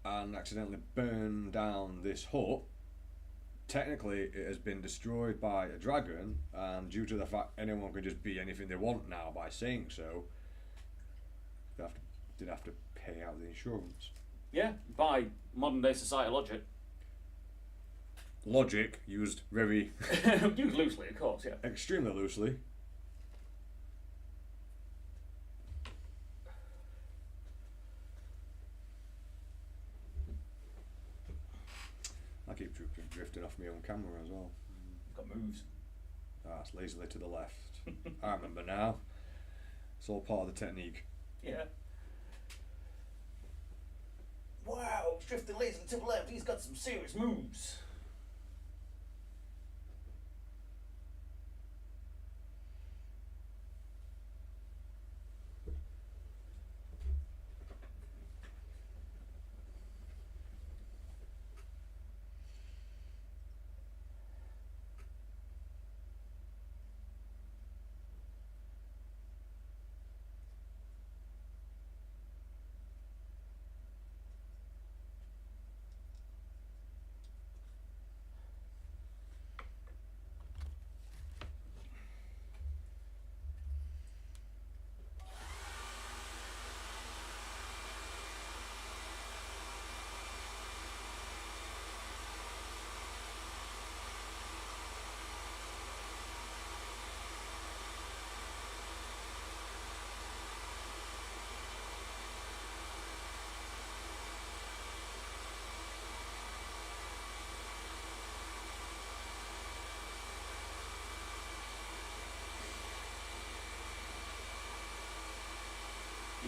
and accidentally burn down this hut, technically it has been destroyed by a dragon, and due to the fact anyone can just be anything they want now by saying so, did have to pay out the insurance. Yeah, by modern day society logic. Logic used very used loosely, of course, yeah. Extremely loosely. I keep drifting off my own camera as well. Got moves. It's lazily to the left. I remember now. It's all part of the technique. Yeah. Wow, drifting lazily to the left. He's got some serious moves.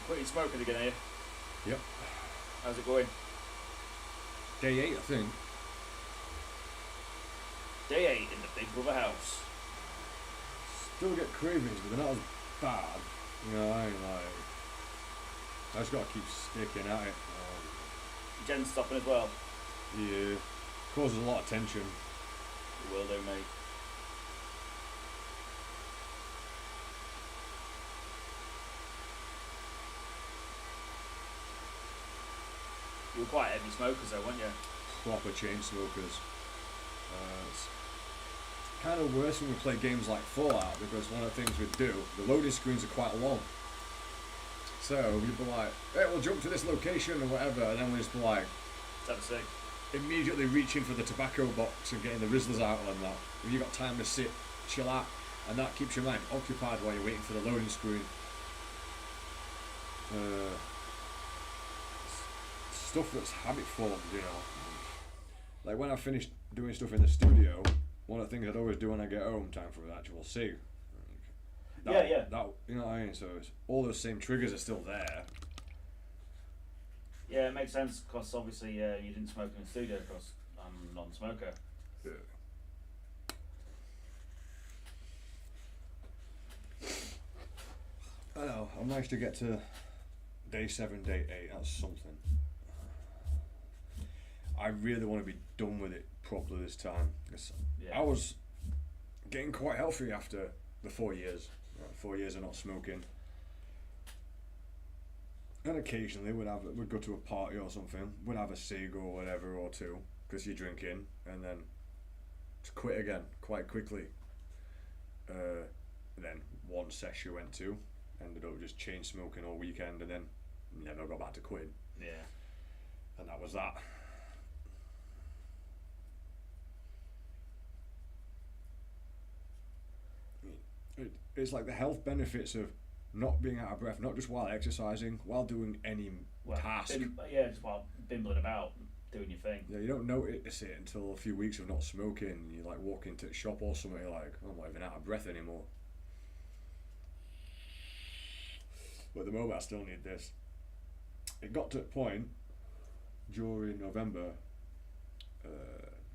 Quitting smoking again, are you? Yep. How's it going? Day 8, I think. Day 8 in the Big Brother house. Still get cravings, but they're not as bad. You know, I ain't like. I just gotta keep sticking at it. Jen's stopping as well. Yeah. Causes a lot of tension. It will do, mate. You were quite heavy smokers though, weren't you? Proper chain smokers. It's kind of worse when we play games like Fallout, because one of the things we do, the loading screens are quite long. So we'd be like, hey, we'll jump to this location or whatever, and then we'd just be like, Let's have a cig. immediately reaching for the tobacco box and getting the Rizzlers out and that. If you got time to sit, chill out, and that keeps your mind occupied while you're waiting for the loading screen. Stuff that's habit formed, you know. Like when I finished doing stuff in the studio, one of the things I'd always do when I get home, time for an actual cig. Yeah. That, you know what I mean? So it's, all those same triggers are still there. Yeah, it makes sense because obviously you didn't smoke in the studio because I'm a non-smoker. Yeah. I know, I managed to get to day 7, day 8, that's something. I really want to be done with it properly this time. Yeah. I was getting quite healthy after the 4 years. 4 years of not smoking. And occasionally we'd go to a party or something, we'd have a cig or whatever or two, because you're drinking, and then just quit again quite quickly. Then one session went to, ended up just chain smoking all weekend, and then never got back to quitting. Yeah. And that was that. It's like the health benefits of not being out of breath, not just while exercising, while doing any task. Just while bimbling about, doing your thing. Yeah, you don't notice it until a few weeks of not smoking. You like walk into a shop or something, you're like, I'm not even out of breath anymore. But at the moment I still need this. It got to a point during November,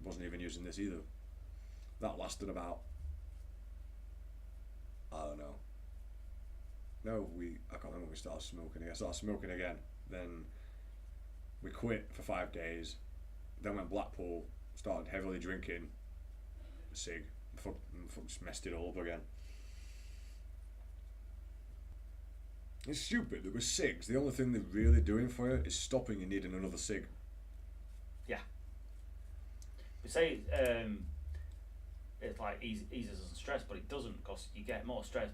wasn't even using this either. That lasted about, I don't know. No, I can't remember when we started smoking again. I started smoking again. Then we quit for 5 days. Then went Blackpool, started heavily drinking, cig, just messed it all up again. It's stupid that with cigs, the only thing they're really doing for you is stopping you needing another cig. Yeah. We say it like eases on stress, but it doesn't, because you get more stress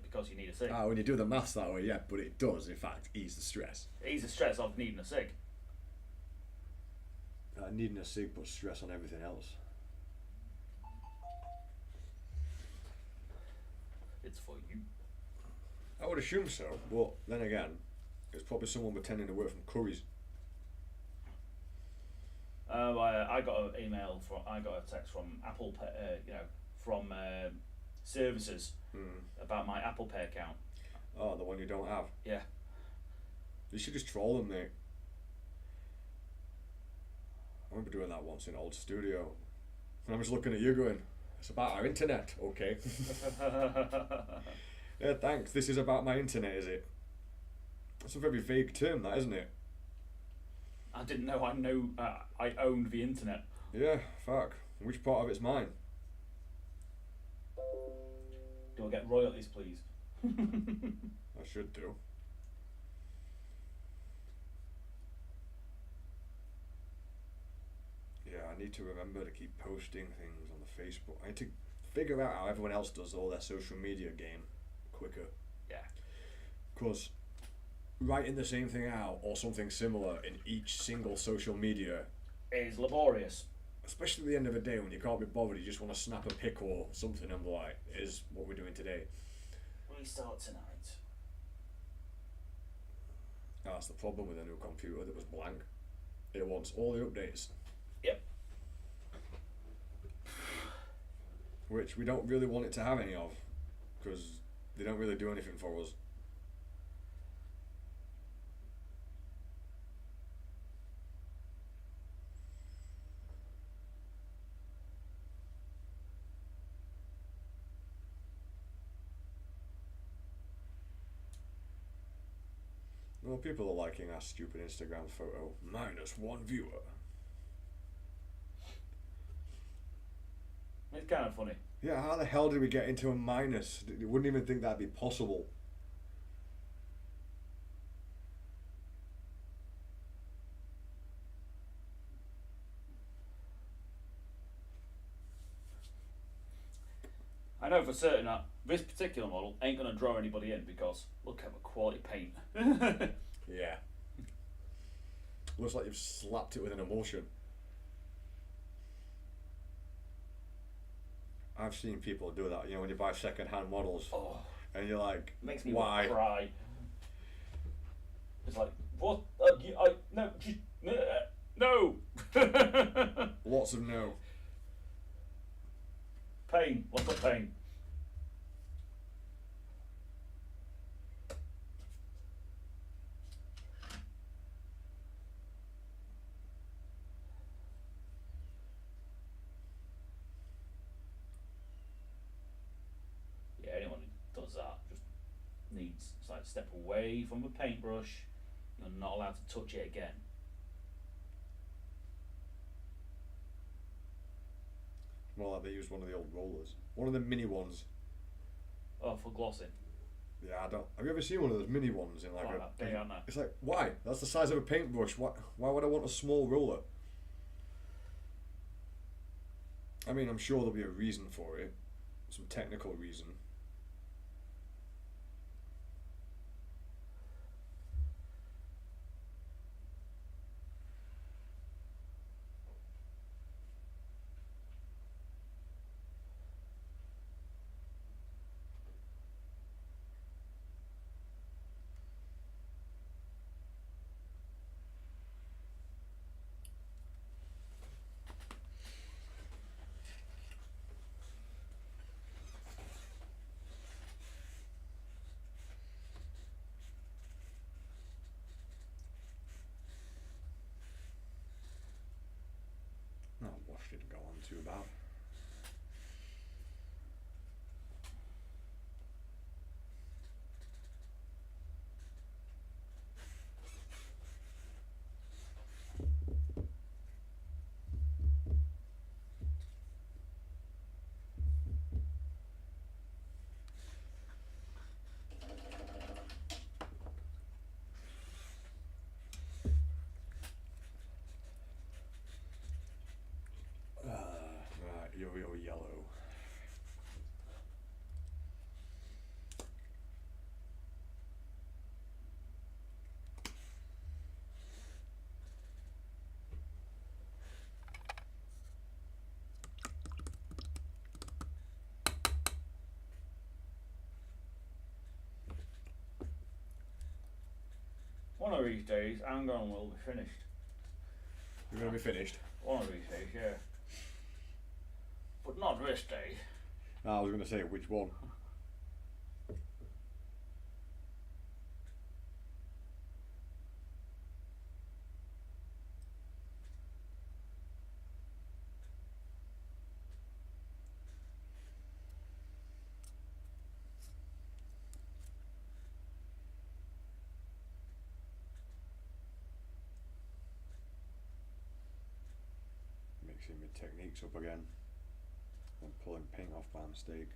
because you need a cig. When you do the maths that way, yeah, but it does in fact ease the stress. It eases the stress of needing a cig. Needing a cig puts stress on everything else. It's for you. I would assume so, but then again, it's probably someone pretending to work from Curry's. I got a text from Apple Pay, from services about my Apple Pay account. Oh, the one you don't have? Yeah. You should just troll them, mate. I remember doing that once in an old studio. And I'm just looking at you going, it's about our internet, okay. Yeah, thanks, this is about my internet, is it? That's a very vague term, that, isn't it? I didn't know I owned the internet. Yeah, fuck. Which part of it's mine? Do I get royalties, please? I should do. Yeah, I need to remember to keep posting things on the Facebook. I need to figure out how everyone else does all their social media game quicker. Yeah. Because writing the same thing out or something similar in each single social media is laborious. Especially at the end of the day when you can't be bothered, you just want to snap a pic or something and be like, is what we're doing today. We start tonight. That's the problem with a new computer that was blank. It wants all the updates. Yep. Which we don't really want it to have any of, because they don't really do anything for us. Well, people are liking our stupid Instagram photo. -1 viewer. It's kind of funny. Yeah, how the hell did we get into a minus? You wouldn't even think that'd be possible. I know for certain that this particular model ain't going to draw anybody in because look at the quality paint. Yeah. Looks like you've slapped it with an emulsion. I've seen people do that, you know, when you buy second-hand models, and you're like, Makes me why? want to cry. It's like, what? No, just, no! Lots of no. Pain, lots of pain. Yeah, anyone who does that just needs to like step away from the paintbrush. You're not allowed to touch it again. More like they used one of the old rollers. One of the mini ones. Oh, for glossing. Yeah, I don't. Have you ever seen one of those mini ones in like Like that big, aren't they? It's like, why? That's the size of a paintbrush. Why would I want a small roller? I mean, I'm sure there'll be a reason for it. Some technical reason. No, wash didn't go on too bad. Right, you're yellow. One of these days, Angon will be finished. You're gonna be finished. One of these days, yeah. But not this day. I was gonna say which one. Mixing my techniques up again. And pulling paint off by mistake.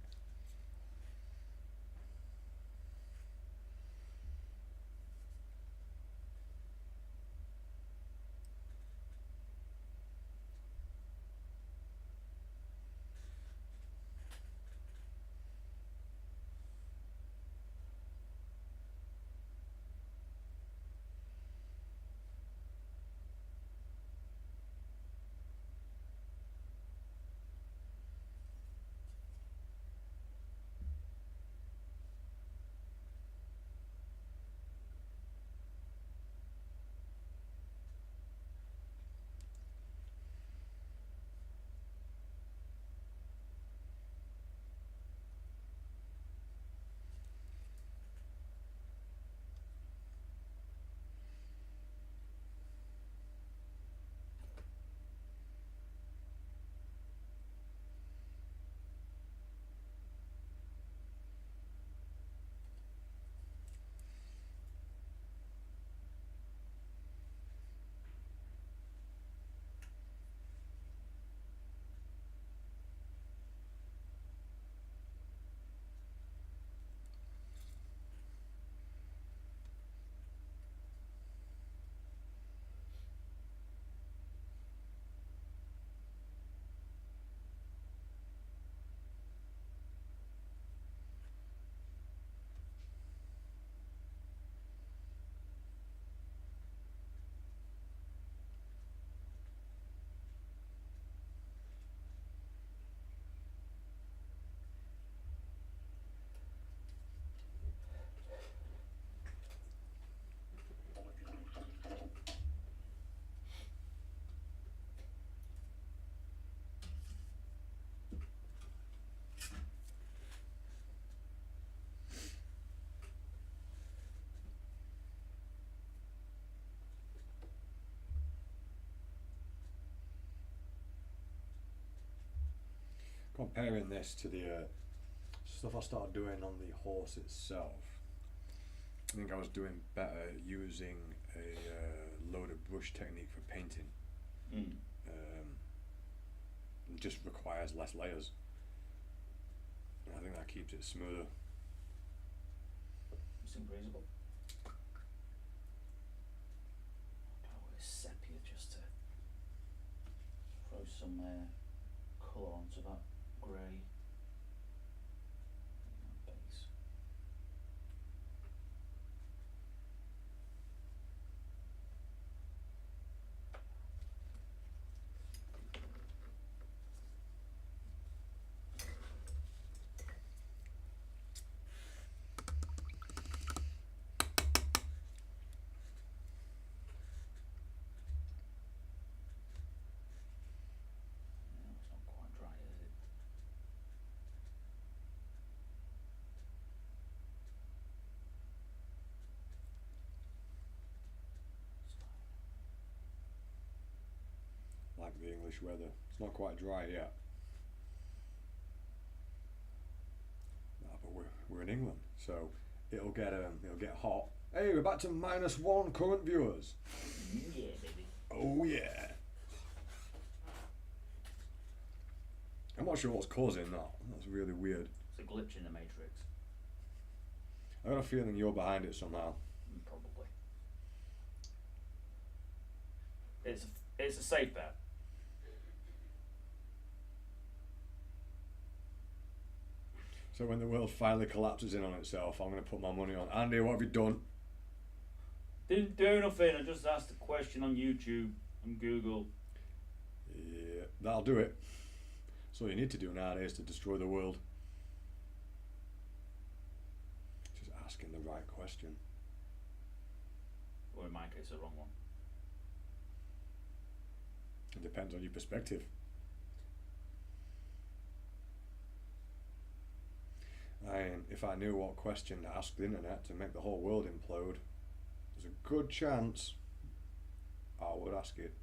comparing this to the stuff I started doing on the horse itself, I think I was doing better using a loaded brush technique for painting. It just requires less layers. I think that keeps it smoother. Seems reasonable. I'll wear sepia just to throw some colour onto that grey base. It's not quite dry, is it? Like the English weather. It's not quite dry yet. But we're in England, so it'll get hot. Hey, we're back to -1 current viewers. Yeah, baby. Oh yeah. I'm not sure what's causing that. That's really weird. It's a glitch in the Matrix. I got a feeling you're behind it somehow. Probably. It's a safe bet. So when the world finally collapses in on itself, I'm going to put my money on Andy. What have you done? Didn't do nothing. I just asked a question on YouTube and Google. Yeah, that'll do it. That's all you need to do nowadays to destroy the world. Just asking the right question. Or in my case, the wrong one. It depends on your perspective. And if I knew what question to ask the internet to make the whole world implode, there's a good chance I would ask it.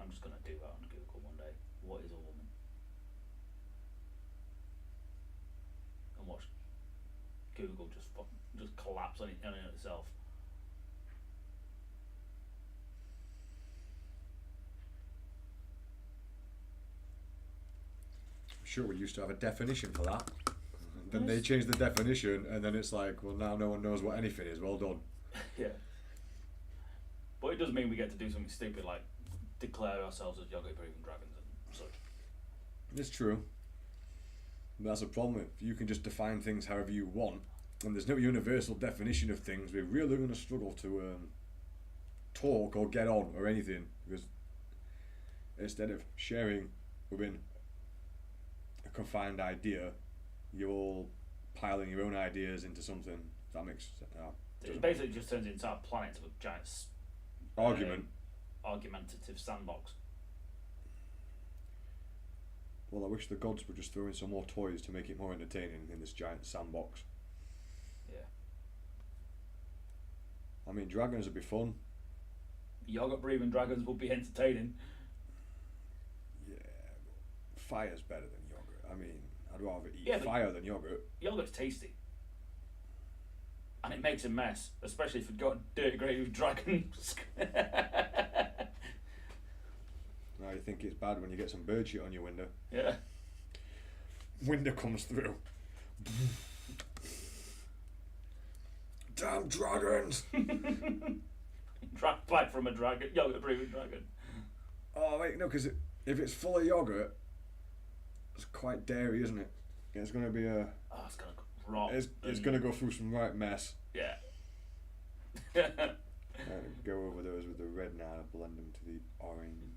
I'm just gonna do that on Google one day. What is a woman? And watch Google just collapse on it itself. Sure, we used to have a definition for that. Then they changed the definition, and then it's like, well, now no one knows what anything is. Well done. Yeah. But it does mean we get to do something stupid like declare ourselves as yogurt-breathing dragons and such. It's true. But that's a problem. If you can just define things however you want, and there's no universal definition of things, we're really going to struggle to talk or get on or anything. Because instead of sharing within a confined idea, you're all piling your own ideas into something. That makes sense. It basically just turns into our planet to a giant argumentative sandbox. Well, I wish the gods would just throw in some more toys to make it more entertaining in this giant sandbox. Yeah. I mean, dragons would be fun. Yogurt-breathing dragons would be entertaining. Yeah, but fire's better than yogurt. I mean, I'd rather eat Yeah, fire than yogurt. Yogurt's tasty. And it makes a mess, especially if you've got dirty grey dragons. Now you think it's bad when you get some bird shit on your window. Yeah. Window comes through. Damn dragons! Dragged back from a dragon, yogurt-breathing dragon. Oh wait, no, because if it's full of yogurt, it's quite dairy, isn't it? It's going to be a... Oh, it's going to rot. It's going to go through some right mess. Yeah. Go over those with the red now, blend them to the orange.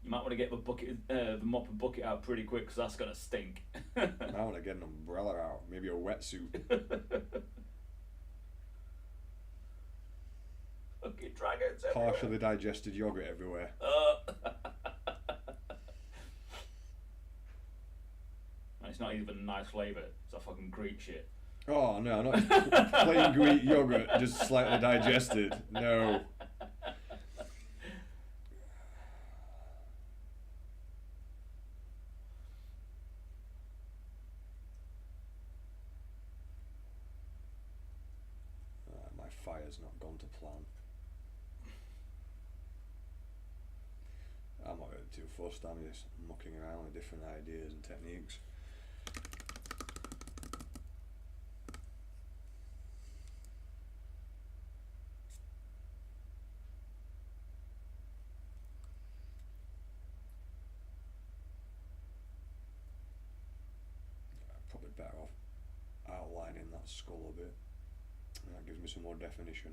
You might want to get the mop and bucket out pretty quick because that's going to stink. I want to get an umbrella out, maybe a wetsuit. Fucking dragons everywhere. Partially digested yogurt everywhere. And it's not even a nice flavour, it's a fucking Greek shit. Oh no, not plain Greek yogurt, just slightly digested. No. has not gone to plan. I'm not really too fussed, I'm just mucking around with different ideas and techniques. Probably better off outlining that skull a bit. That gives me some more definition.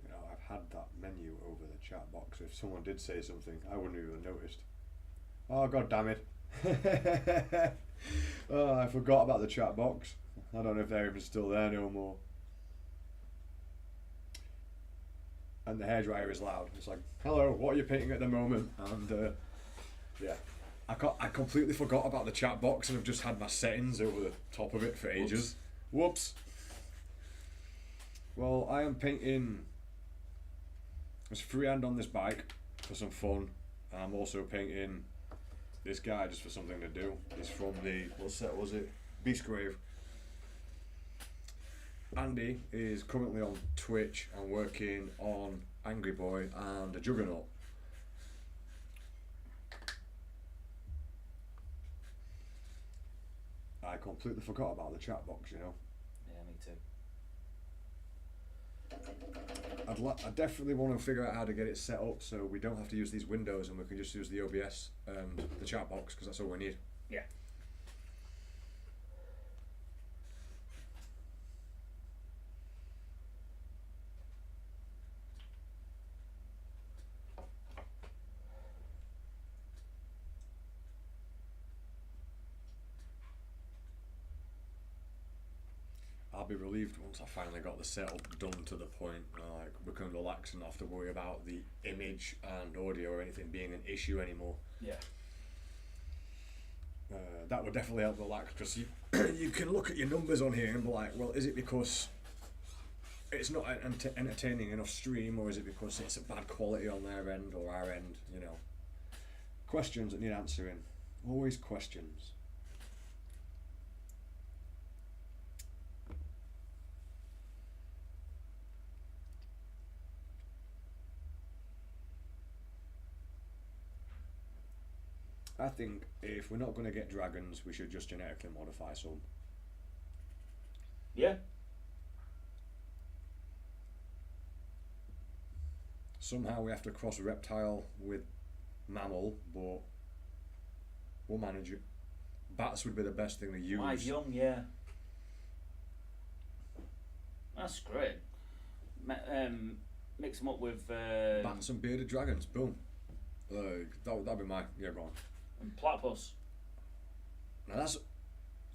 You know, I've had that menu over the chat box. If someone did say something, I wouldn't even have noticed. Oh, god damn it. Oh, I forgot about the chat box. I don't know if they're even still there no more. And the hairdryer is loud. It's like, hello, what are you painting at the moment? And yeah, I completely forgot about the chat box, and I've just had my settings over the top of it for ages. Whoops. Well, I am painting. It's freehand on this bike for some fun. I'm also painting this guy just for something to do. It's from the, what set was it? Beastgrave. Andy is currently on Twitch and working on Angry Boy and a Juggernaut. I completely forgot about the chat box, you know. Yeah, me too. I definitely want to figure out how to get it set up so we don't have to use these windows and we can just use the OBS and the chat box, because that's all we need. Yeah. I'll be relieved once I finally got the setup done to the point where like we can relax and not have to worry about the image and audio or anything being an issue anymore. Yeah. That would definitely help relax, because you you can look at your numbers on here and be like, well, is it because it's not an entertaining enough stream, or is it because it's a bad quality on their end or our end? You know, questions that need answering. Always questions. I think if we're not going to get dragons, we should just genetically modify some. Yeah. Somehow we have to cross reptile with mammal, but we'll manage it. Bats would be the best thing to use. Live young, yeah. That's great. Mix them up with Bats and bearded dragons, boom. That'd be my, yeah, go on. And platypus. Now that's,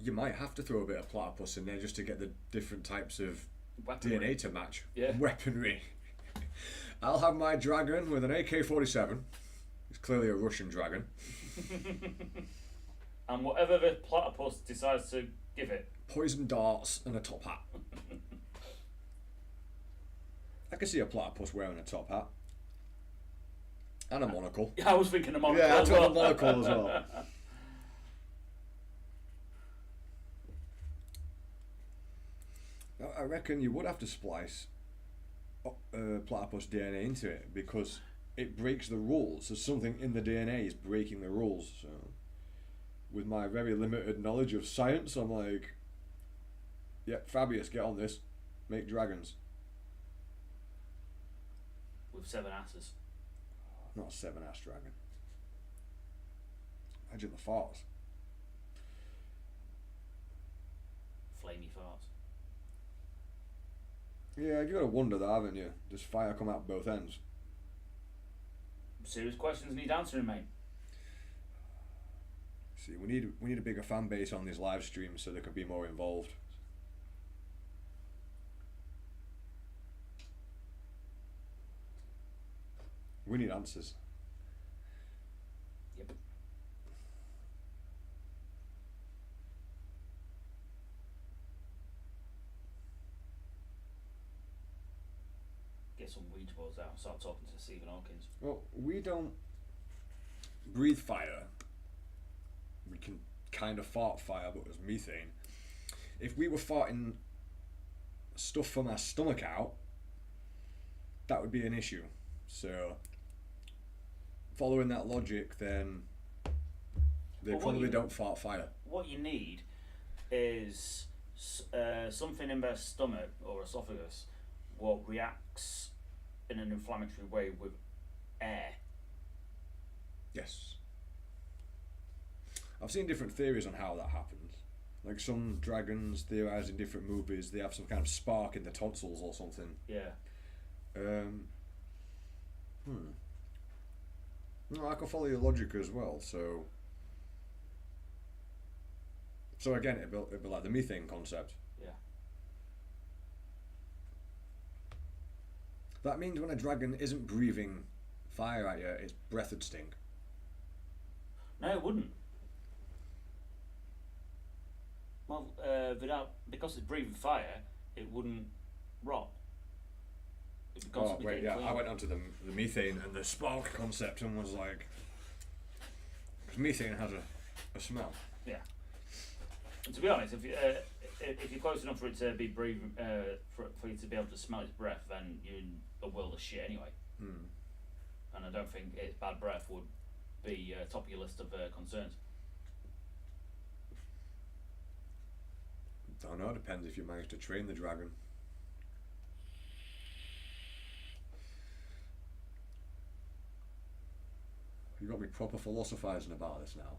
you might have to throw a bit of platypus in there just to get the different types of Weaponry. DNA to match. Yeah. Weaponry. I'll have my dragon with an AK-47. It's clearly a Russian dragon. And whatever the platypus decides to give it. Poison darts and a top hat. I can see a platypus wearing a top hat. And a monocle. Yeah, I was thinking a monocle. Yeah, as I'd well. a monocle as well. I reckon you would have to splice platypus DNA into it, because it breaks the rules. So something in the DNA is breaking the rules. So, with my very limited knowledge of science, I'm like, yeah, Fabius, get on this. Make dragons. With 7 asses. Not a 7-ass dragon. Imagine the farts. Flamey farts. Yeah, you've got to wonder that, haven't you? Does fire come out both ends? Serious questions need answering, mate. See, we need a bigger fan base on these live streams so they can be more involved. We need answers. Yep. Get some weed. towards that. I started talking to Stephen Hawkins. Well, we don't breathe fire. We can kind of fart fire, but it's methane. If we were farting stuff from our stomach out, that would be an issue. So, following that logic, then they probably don't fart fire. What you need is something in their stomach or esophagus what reacts in an inflammatory way with air. Yes. I've seen different theories on how that happens. Like some dragons theorise in different movies, they have some kind of spark in the tonsils or something. Yeah. No, I can follow your logic as well. So again, it'd be like the methane concept. Yeah. That means when a dragon isn't breathing fire at you, its breath would stink. No, it wouldn't. Well, because it's breathing fire, it wouldn't rot. Oh wait, yeah, I went onto the methane and the spark concept and was like, because methane has a smell. Yeah. And to be honest, if you're close enough for it to be breathing, for you to be able to smell its breath, then you're in a world of shit anyway. And I don't think its bad breath would be top of your list of concerns. Don't know, depends if you manage to train the dragon. You've got me proper philosophising about this now.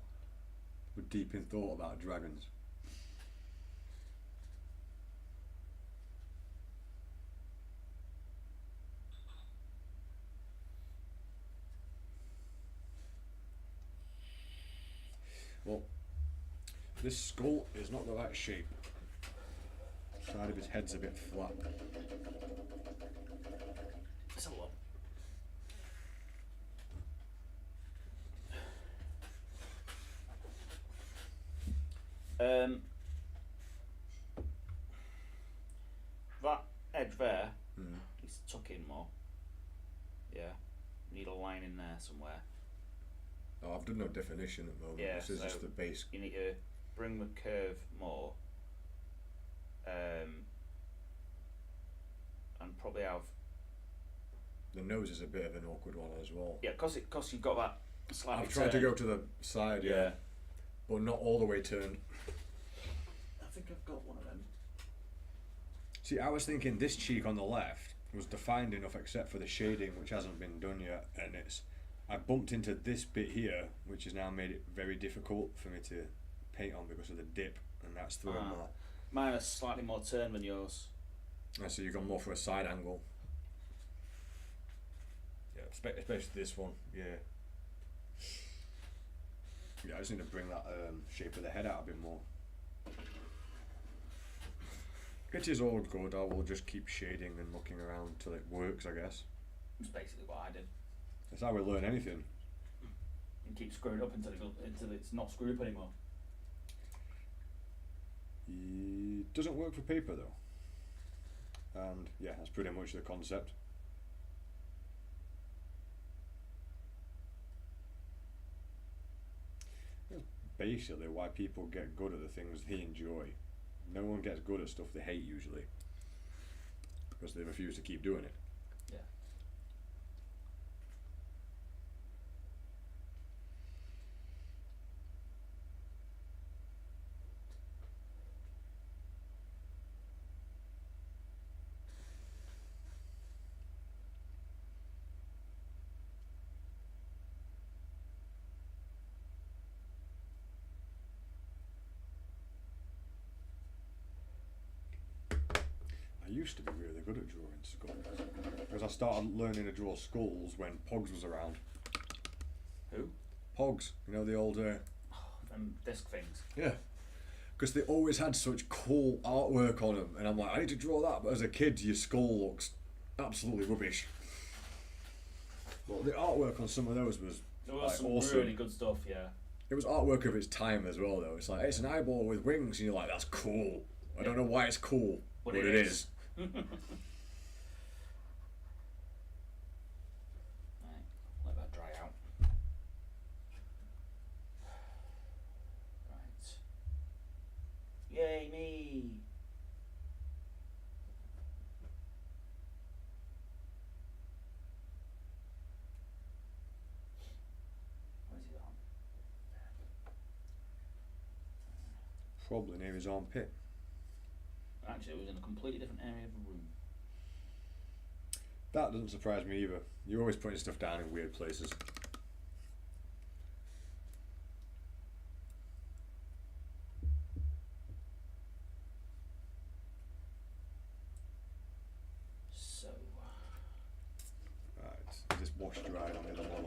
We're deep in thought about dragons. Well, this skull is not the right shape. The side of his head's a bit flat. Let's have a look. That edge there needs to tuck in more. Yeah, need a line in there somewhere. Oh, I've done no definition at the moment. Yeah, this is just the base. You need to bring the curve more, and probably have. The nose is a bit of an awkward one as well. Yeah, cause you've got that slightly. I've tried to go to the side, yeah, but not all the way turned. I think I've got one of them. See, I was thinking this cheek on the left was defined enough except for the shading, which hasn't been done yet, and I bumped into this bit here, which has now made it very difficult for me to paint on because of the dip, and that's throwing mine is slightly more turned than yours. So you've gone more for a side angle. Yeah, especially this one, yeah. Yeah, I just need to bring that shape of the head out a bit more. Which is all good, I will just keep shading and looking around till it works, I guess. That's basically what I did. That's how we learn anything. And keep screwing up until it's not screwed up anymore. It doesn't work for paper though. And yeah, that's pretty much the concept. That's basically why people get good at the things they enjoy. No one gets good at stuff they hate usually, because they refuse to keep doing it. Yeah. I used to be really good at drawing skulls, because I started learning to draw skulls when Pogs was around. Who? Pogs, you know, the old... them disc things. Yeah, because they always had such cool artwork on them, and I'm like, I need to draw that, but as a kid your skull looks absolutely rubbish. Well, the artwork on some of those was There was like, some awesome. really good stuff, yeah. It was artwork of its time as well though. It's like, it's an eyeball with wings, and you're like, that's cool. I don't know why it's cool, but it is. Probably near his armpit. Actually, it was in a completely different area of the room. That doesn't surprise me either. You're always putting stuff down in weird places. So. Right, just wash dried on the other one.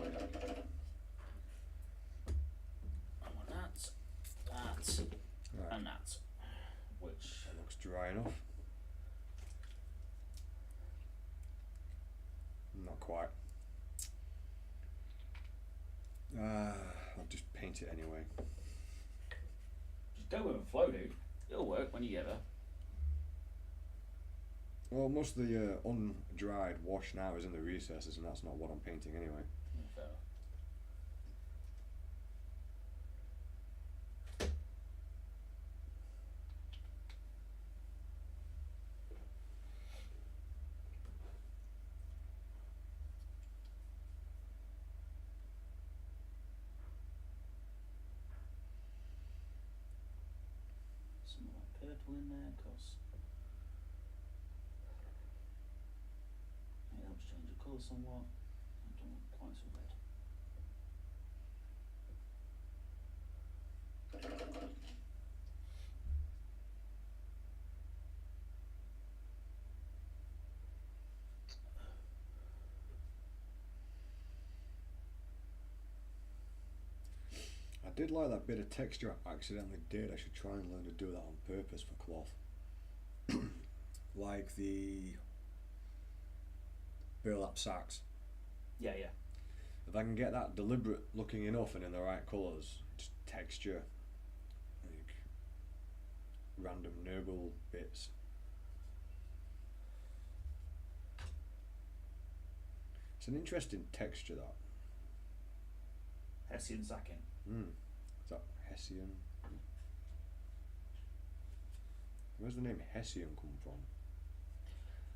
I want that, Right. and that. Which. That looks dry enough. Not quite. I'll just paint it anyway. Just go with the flow, dude. It'll work when you get there. Well, most of the undried wash now is in the recesses, and that's not what I'm painting anyway. Yeah, fair enough. Some more purple in there, cause it helps change the colour somewhat. I don't want quite so red. I did like that bit of texture I accidentally did. I should try and learn to do that on purpose for cloth. Like the burlap sacks. Yeah. If I can get that deliberate looking enough and in the right colours, just texture, like random nibble bits. It's an interesting texture, that. Hessian sacking. Is that Hessian? Where's the name Hessian come from?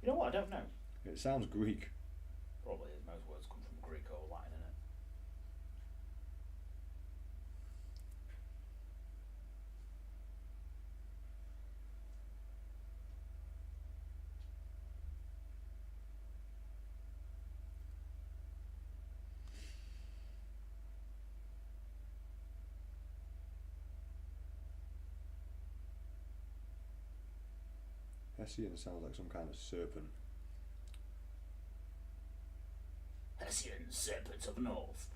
You know what? I don't know. It sounds Greek. Probably is. Most words come from Greek or Latin, innit? Hessian sounds like some kind of serpent. Hessian serpents of the north.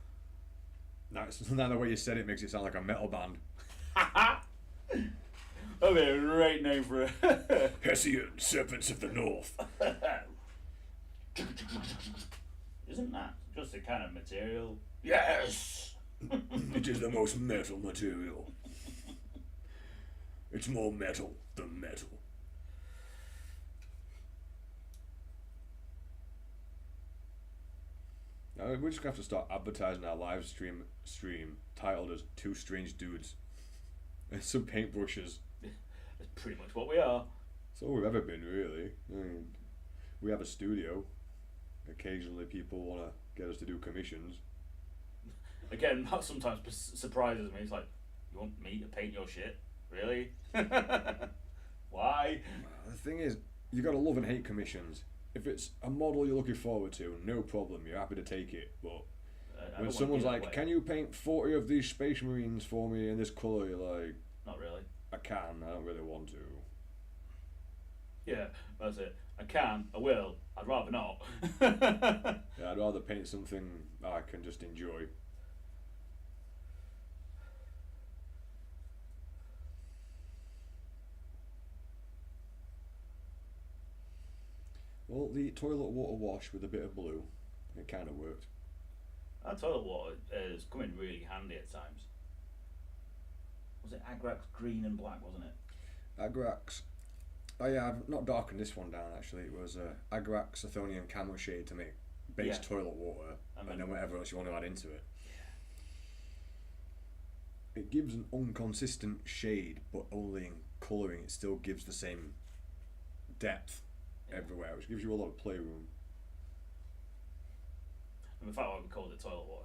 Now the way you said it makes it sound like a metal band. That'd be a great name for it. Hessian serpents of the north. Isn't that just a kind of material? Yes! It is the most metal material. It's more metal than metal. Now, we're just going to have to start advertising our live stream titled as Two Strange Dudes and some paintbrushes. That's pretty much what we are. It's all we've ever been, really. I mean, we have a studio. Occasionally people want to get us to do commissions. Again, that sometimes surprises me. It's like, you want me to paint your shit? Really? Why? The thing is, you got to love and hate commissions. If it's a model you're looking forward to, no problem, you're happy to take it. But when someone's like, can you paint 40 of these Space Marines for me in this colour, you're like, not really. I can, I don't really want to. Yeah, that's it. I can, I will, I'd rather not. Yeah, I'd rather paint something I can just enjoy. Well, the toilet water wash with a bit of blue, it kind of worked. That toilet water has come in really handy at times. Was it Agrax green and black, wasn't it? Agrax. Oh yeah, I've not darkened this one down actually. It was Agrax Athonian Camo Shade to make base toilet water, and then whatever else you want to add into it. Yeah. It gives an inconsistent shade, but only in colouring it still gives the same depth everywhere, which gives you a lot of playroom. And the fact why we called it toilet water.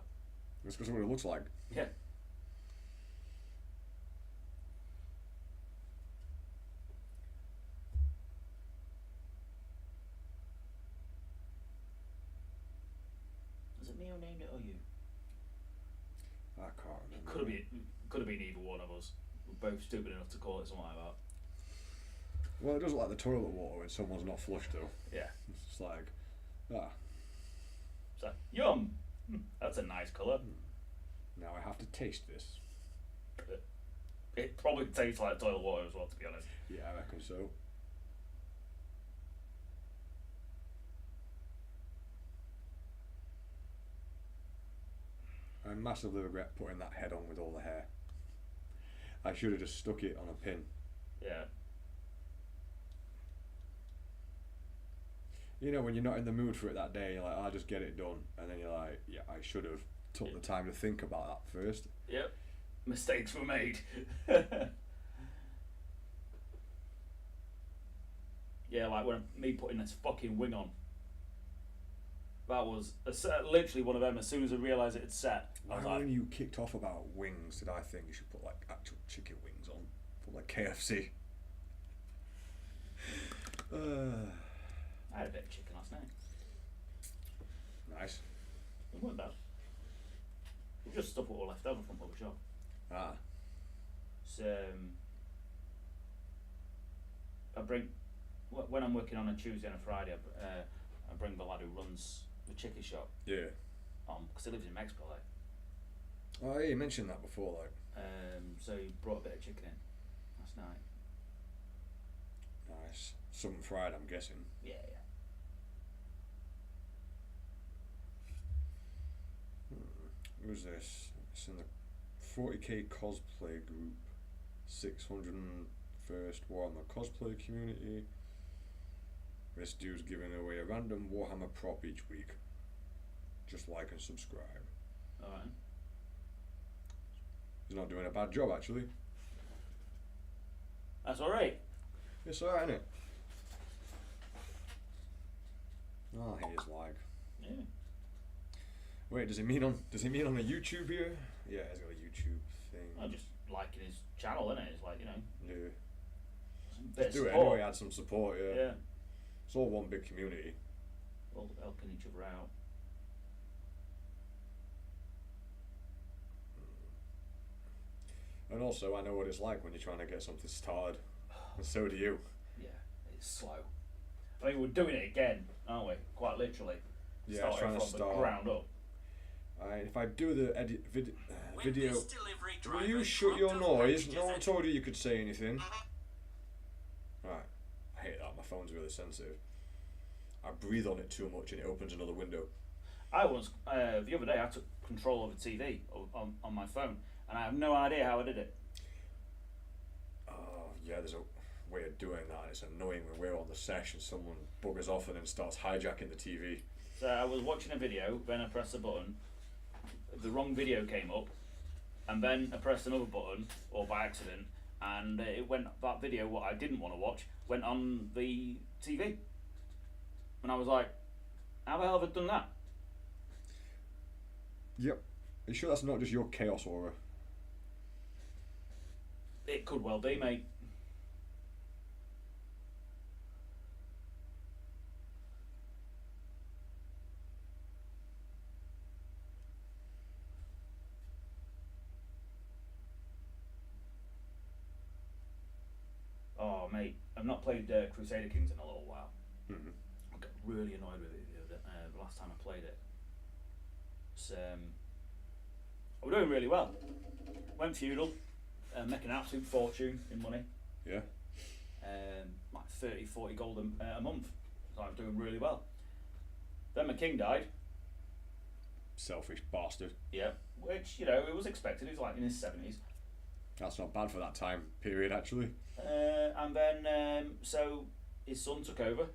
That's because of what it looks like. Yeah. or you? I can't remember. Could have been either one of us. We're both stupid enough to call it something like that. Well, it doesn't like the toilet water when someone's not flushed though. Yeah. It's just like, So, yum! That's a nice colour. now I have to taste this. It probably tastes like toilet water as well, to be honest. Yeah, I reckon so. I massively regret putting that head on with all the hair. I should have just stuck it on a pin. Yeah. You know, when you're not in the mood for it that day, you're like, I'll just get it done. And then you're like, yeah, I should have took the time to think about that first. Yep. Mistakes were made. Yeah, like when me putting this fucking wing on. That was literally one of them. As soon as I realised it had set, I was Why like, when you kicked off about wings did I think you should put like actual chicken wings on? Put like KFC. I had a bit of chicken last night. Nice. It wasn't bad. It was just stuff what were left over from the shop. Ah. So I bring when I'm working on a Tuesday and a Friday. I bring the lad who runs the chicken shop Yeah. on because he lives in Mexico. Like, Oh yeah, you mentioned that before, like. so he brought a bit of chicken in last night. Nice. Something fried, I'm guessing. Yeah. Who's this? It's in the 40k cosplay group. 601st Warhammer cosplay community. This dude's giving away a random Warhammer prop each week. Just like and subscribe. Alright. He's not doing a bad job, actually. That's alright. It's alright, isn't it? Oh, here's like. Yeah. Wait, does he mean on a YouTube here? Yeah, he's got a YouTube thing. I'm just liking his channel, innit? It's like, you know. Yeah. Some bit of Do it support. anyway, add some support, yeah. Yeah. It's all one big community. All helping each other out. And also, I know what it's like when you're trying to get something started. And so do you. Yeah, it's slow. I mean, we're doing it again, aren't we? Quite literally. Yeah, trying to from start. the ground up. If I do the video, will you shut your noise? No one told you could say anything. Right, I hate that. My phone's really sensitive. I breathe on it too much and it opens another window. I once, the other day, I took control of the TV on my phone, and I have no idea how I did it. Oh, yeah, there's a way of doing that. It's annoying when we're on the session, someone buggers off and then starts hijacking the TV. So I was watching a video, then I pressed a button, the wrong video came up, and then I pressed another button, or by accident, and it went, that video, what I didn't want to watch, went on the TV. And I was like, how the hell have I done that? Yep. Are you sure that's not just your chaos aura? It could well be, mate. Oh, mate, I've not played Crusader Kings in a little while. Mm-hmm. I got really annoyed with it the last time I played it. It's, I was doing really well. Went feudal, making an absolute fortune in money. Yeah. Like 30, 40 gold a month. So I was doing really well. Then my king died. Selfish bastard. Yeah, which, you know, it was expected. He was like in his 70s. That's not bad for that time period, actually. And then, so his son took over,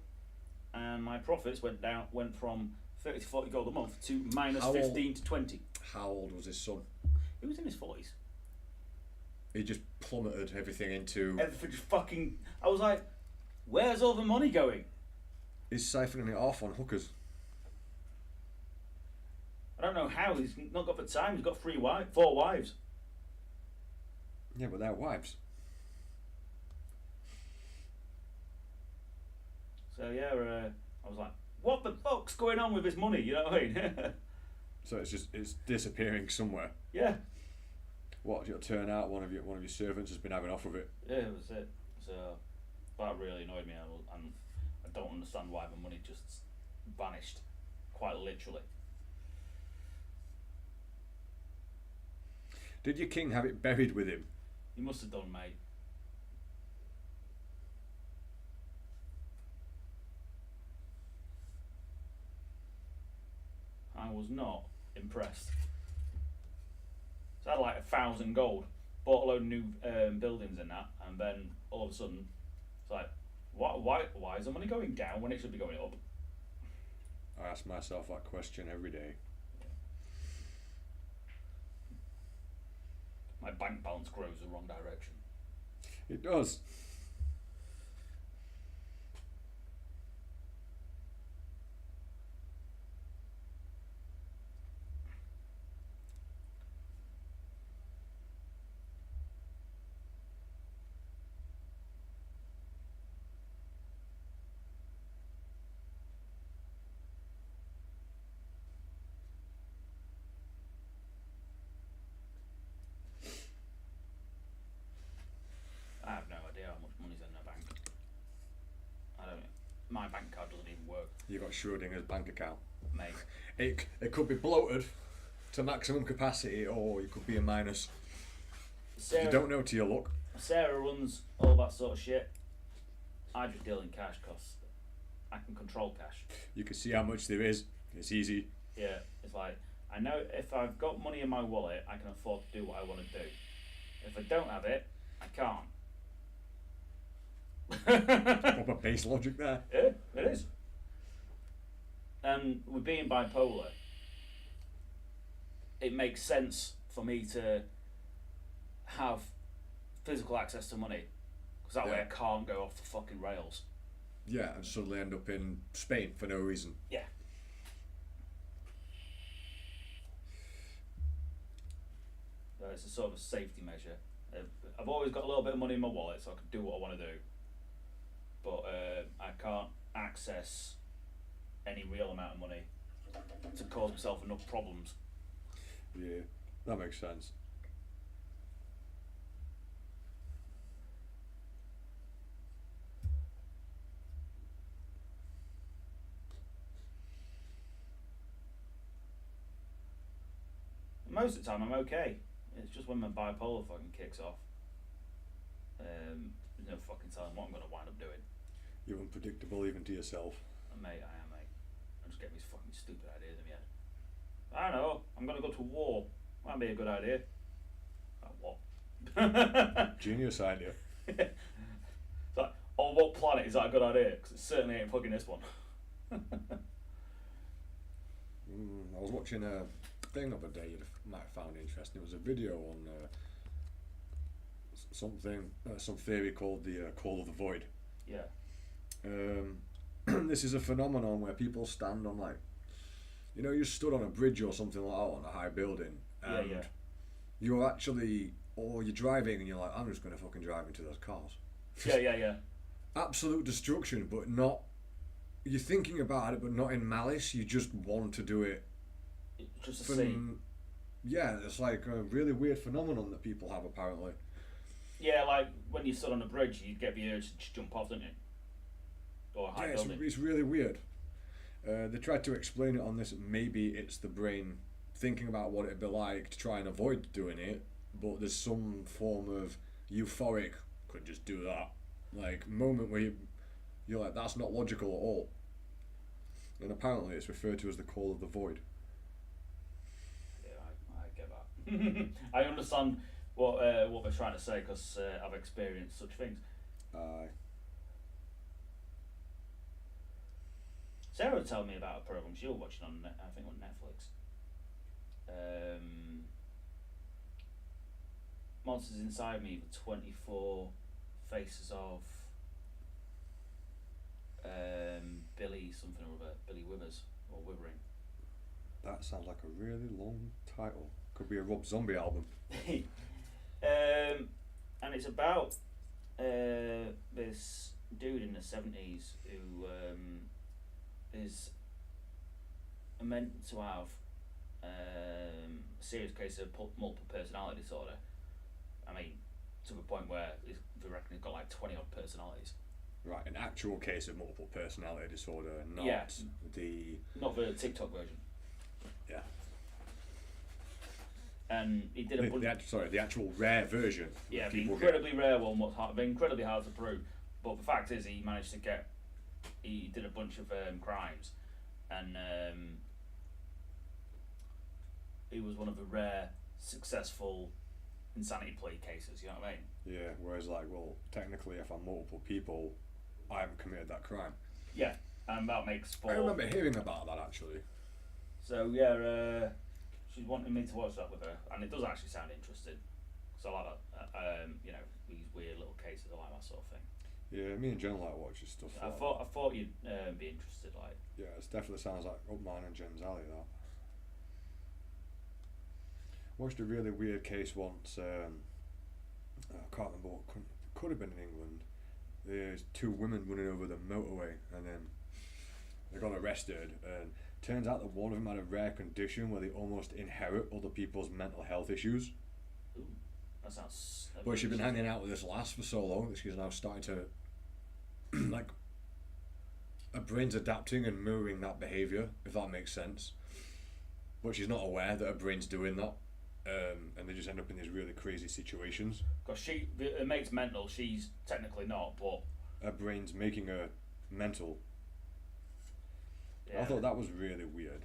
and my profits went from 30 to 40 gold a month to minus 15 to 20. How old was his son? He was in his 40s. He just plummeted everything into... Everything just fucking... I was like, where's all the money going? He's siphoning it off on hookers. I don't know how. He's not got the time. He's got 4 wives. Yeah, but they're wives. So yeah, I was like, what the fuck's going on with his money? You know what I mean? So it's disappearing somewhere. Yeah. What? It'll turn out one of your servants has been having off of it. Yeah, it was it. So that really annoyed me, and I don't understand why my money just vanished, quite literally. Did your king have it buried with him? He must have done, mate. I was not impressed. So I had like 1,000 gold, bought a load of new buildings in that, and then all of a sudden, it's like, why is the money going down when it should be going up? I ask myself that question every day. My bank balance grows the wrong direction. It does. I have no idea how much money's in the bank. I don't. My bank card doesn't even work, You got Schrodinger's bank account. mate. It could be bloated to maximum capacity, or you could be a minus. You don't know till you look. Sarah runs all that sort of shit. I just deal in cash because I can control cash. You can see how much there is. It's easy. Yeah, it's like, I know if I've got money in my wallet, I can afford to do what I want to do. If I don't have it, I can't. Proper base logic there. Yeah, it is. And with being bipolar, it makes sense for me to have physical access to money, because that way I can't go off the fucking rails. Yeah, and suddenly end up in Spain for no reason. Yeah. It's a sort of a safety measure. I've always got a little bit of money in my wallet, so I can do what I want to do. But I can't access any real amount of money to cause myself enough problems. Yeah, that makes sense. Most of the time I'm okay. It's just when my bipolar fucking kicks off. There's no fucking telling what I'm going to wind up doing. You're unpredictable even to yourself. Mate, I am, mate. I'm just getting these fucking stupid ideas in my head. I don't know, I'm going to go to war. Might be a good idea. What? Genius idea. It's like, on what planet is that a good idea? Because it certainly ain't fucking this one. I was watching a thing the other day you might have found interesting. It was a video on some theory called the Call of the Void. Yeah. This is a phenomenon where people stand on, like, you know, you stood on a bridge or something like that on a high building, and you're actually, or you're driving and you're like, I'm just going to fucking drive into those cars. Yeah. Absolute destruction, but not, you're thinking about it, but not in malice. You just want to do it. Just to see. Yeah, it's like a really weird phenomenon that people have, apparently. Yeah, like when you stood on a bridge, you'd get the urge to just jump off, didn't you? Or a high building. It's really weird. They tried to explain it on this. Maybe it's the brain thinking about what it'd be like to try and avoid doing it, but there's some form of euphoric, could just do that, like, moment where you're like, that's not logical at all. And apparently it's referred to as the Call of the Void. Yeah, I get that. I understand what they're trying to say, because I've experienced such things. Sarah told me about a program she was watching on, I think, on Netflix. Monsters Inside Me, the 24 Faces of Billy something or other, Billy Withers or Withering. That sounds like a really long title. Could be a Rob Zombie album. And it's about this dude in the 70s who is meant to have serious case of multiple personality disorder. I mean, to the point where they reckon he's got like 20 odd personalities. Right, an actual case of multiple personality disorder, not not the TikTok version. Yeah. And he did a bunch. The actual rare version. Yeah, the incredibly rare one was incredibly hard to prove. But the fact is, he managed to get. He did a bunch of crimes, and he was one of the rare successful insanity plea cases. You know what I mean? Yeah. Whereas, like, well, technically, if I'm multiple people, I haven't committed that crime. Yeah, and that makes four. I remember hearing about that actually. So yeah, she's wanting me to watch that with her, and it does actually sound interesting. So I like that. You know, these weird little cases. I like that sort of thing. Yeah, me and Jen like watching stuff. I thought you'd be interested. Like. Yeah, it definitely sounds like up mine and Jen's alley. That. Watched a really weird case once. I can't remember what could have been in England. There's two women running over the motorway, and then they got arrested. And turns out that one of them had a rare condition where they almost inherit other people's mental health issues. Ooh, that sounds. But she's been hanging out with this lass for so long that she's now starting to like her brain's adapting and mirroring that behaviour, if that makes sense. But she's not aware that her brain's doing that. And they just end up in these really crazy situations. Because her mate's mental, she's technically not, but her brain's making her mental. Yeah. I thought that was really weird.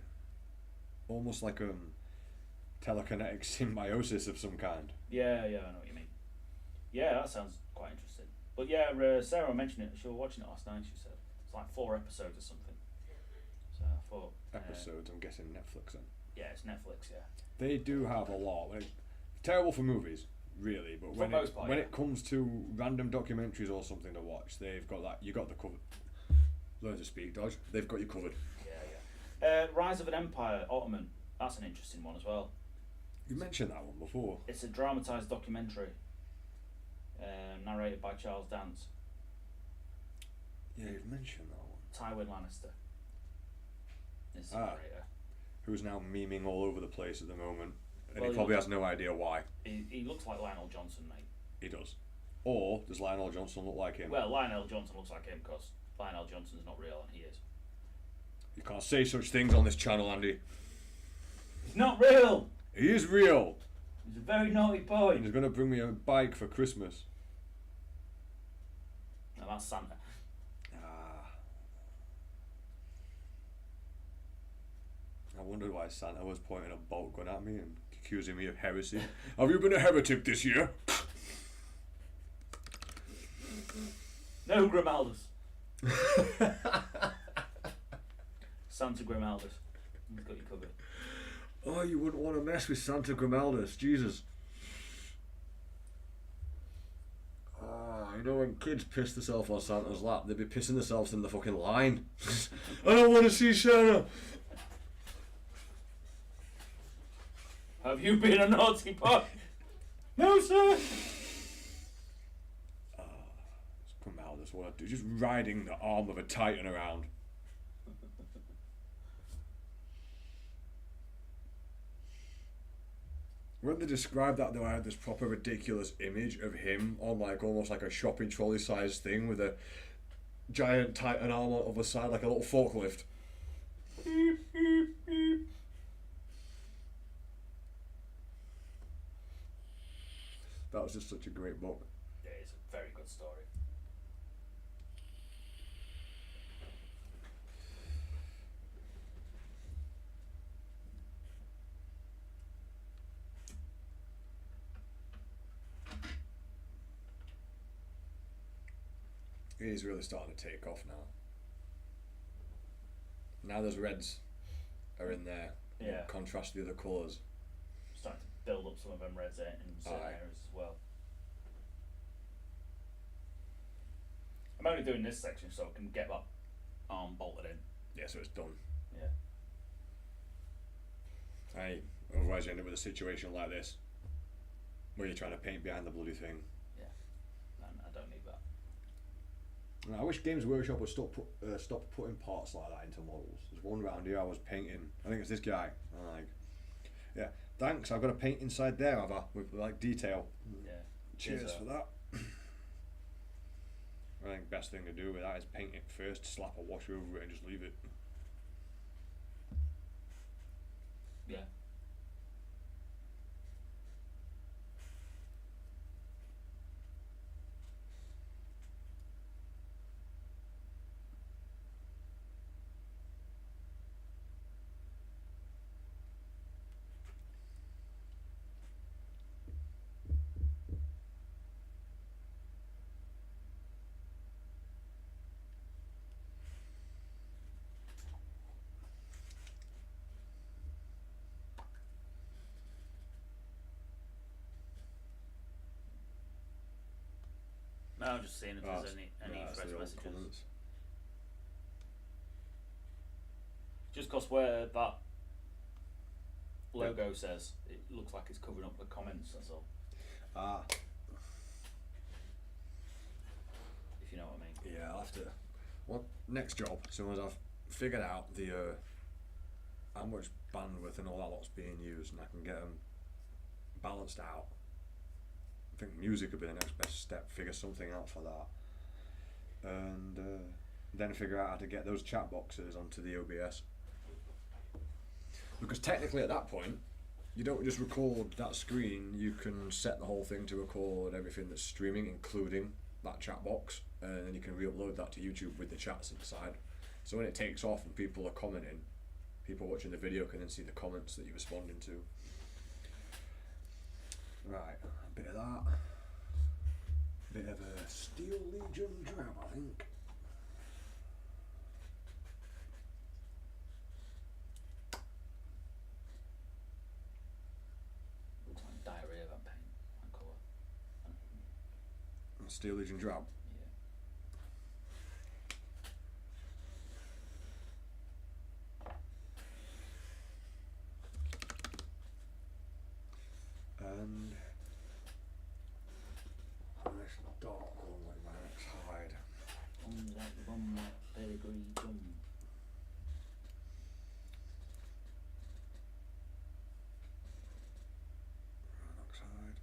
Almost like telekinetic symbiosis of some kind. Yeah, I know what you mean. Yeah, that sounds quite interesting. But yeah, Sarah mentioned it. She was watching it last night. She said it's like 4 episodes or something. So I thought episodes. I'm guessing Netflix then. Yeah, it's Netflix. Yeah. They do have a lot. Terrible for movies, really, but when it comes to random documentaries or something to watch, they've got that. You got the covered. Learn to speak, Dodge. They've got you covered. Yeah. Rise of an Empire, Ottoman. That's an interesting one as well. You mentioned that one before. It's a dramatised documentary, narrated by Charles Dance. Yeah, you've mentioned that one. Tywin Lannister is the narrator. Who's now memeing all over the place at the moment, and Well, he probably has no idea why. He looks like Lionel Johnson, mate. He does. Or does Lionel Johnson look like him? Well, Lionel Johnson looks like him because Lionel Johnson's not real and he is. You can't say such things on this channel, Andy. He's not real! He is real! He's a very naughty boy. And he's going to bring me a bike for Christmas. No, that's Santa. I wondered why Santa was pointing a bolt gun at me and accusing me of heresy. Have you been a heretic this year? No, Grimaldus. Santa Grimaldus. He's got you covered. Oh, you wouldn't want to mess with Santa Grimaldus, Jesus. You know when kids piss themselves on Santa's lap, they'd be pissing themselves in the fucking line. I don't want to see Santa. Have you been a naughty boy? No, sir. Grimaldus, what I do? Just riding the arm of a titan around. When they described that though, I had this proper ridiculous image of him on like almost like a shopping trolley sized thing with a giant titan arm on the other side, like a little forklift. Beep, beep, beep. That was just such a great book. Yeah, it's a very good story. It is really starting to take off now. Now there's reds are in there. Yeah. Contrast the other colours. Starting to build up some of them reds in certain areas as well. I'm only doing this section so I can get that arm bolted in. Yeah, so it's done. Yeah. Otherwise you end up with a situation like this where you're trying to paint behind the bloody thing. Yeah, and I don't need that. And I wish Games Workshop would stop putting parts like that into models. There's one round here I was painting, I think it's this guy, and Yeah. Thanks. I've got a paint inside there, have I? With like detail. Yeah. Cheers for that. I think best thing to do with that is paint it first, slap a wash over it, and just leave it. Yeah. No, I'm just seeing if there's any fresh messages. Comments. Just because where that logo says, it looks like it's covering up the comments, that's all. If you know what I mean. Yeah, I'll have to. Well, next job, as soon as I've figured out the how much bandwidth and all that lot's being used, and I can get them balanced out. I think music would be the next best step. Figure something out for that, and then figure out how to get those chat boxes onto the OBS. Because technically, at that point, you don't just record that screen. You can set the whole thing to record everything that's streaming, including that chat box, and then you can re-upload that to YouTube with the chats inside. So when it takes off and people are commenting, people watching the video can then see the comments that you're responding to. Right, a bit of that. Bit of a Steel Legion drab, I think. Looks like diarrhea, that paint, that colour. Steel Legion drab. And nice dark one like Bigmeksarmy hide. Like the one like pedigree gum. Bigmeksarmy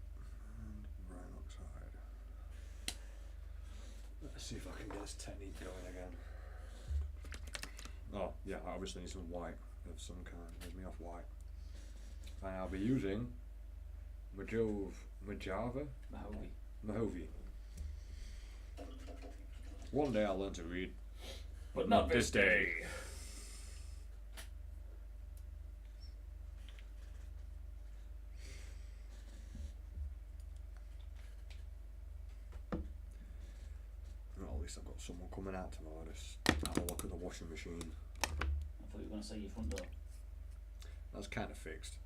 and Bigmeksarmy. Let's see if I can get this technique going again. Oh yeah, I obviously need some white of some kind. There's me off white. And I'll be using Mojave. One day I'll learn to read, but not this day. Well, at least I've got someone coming out tomorrow to have a look at the washing machine. I thought you were going to say your front door. That's kind of fixed.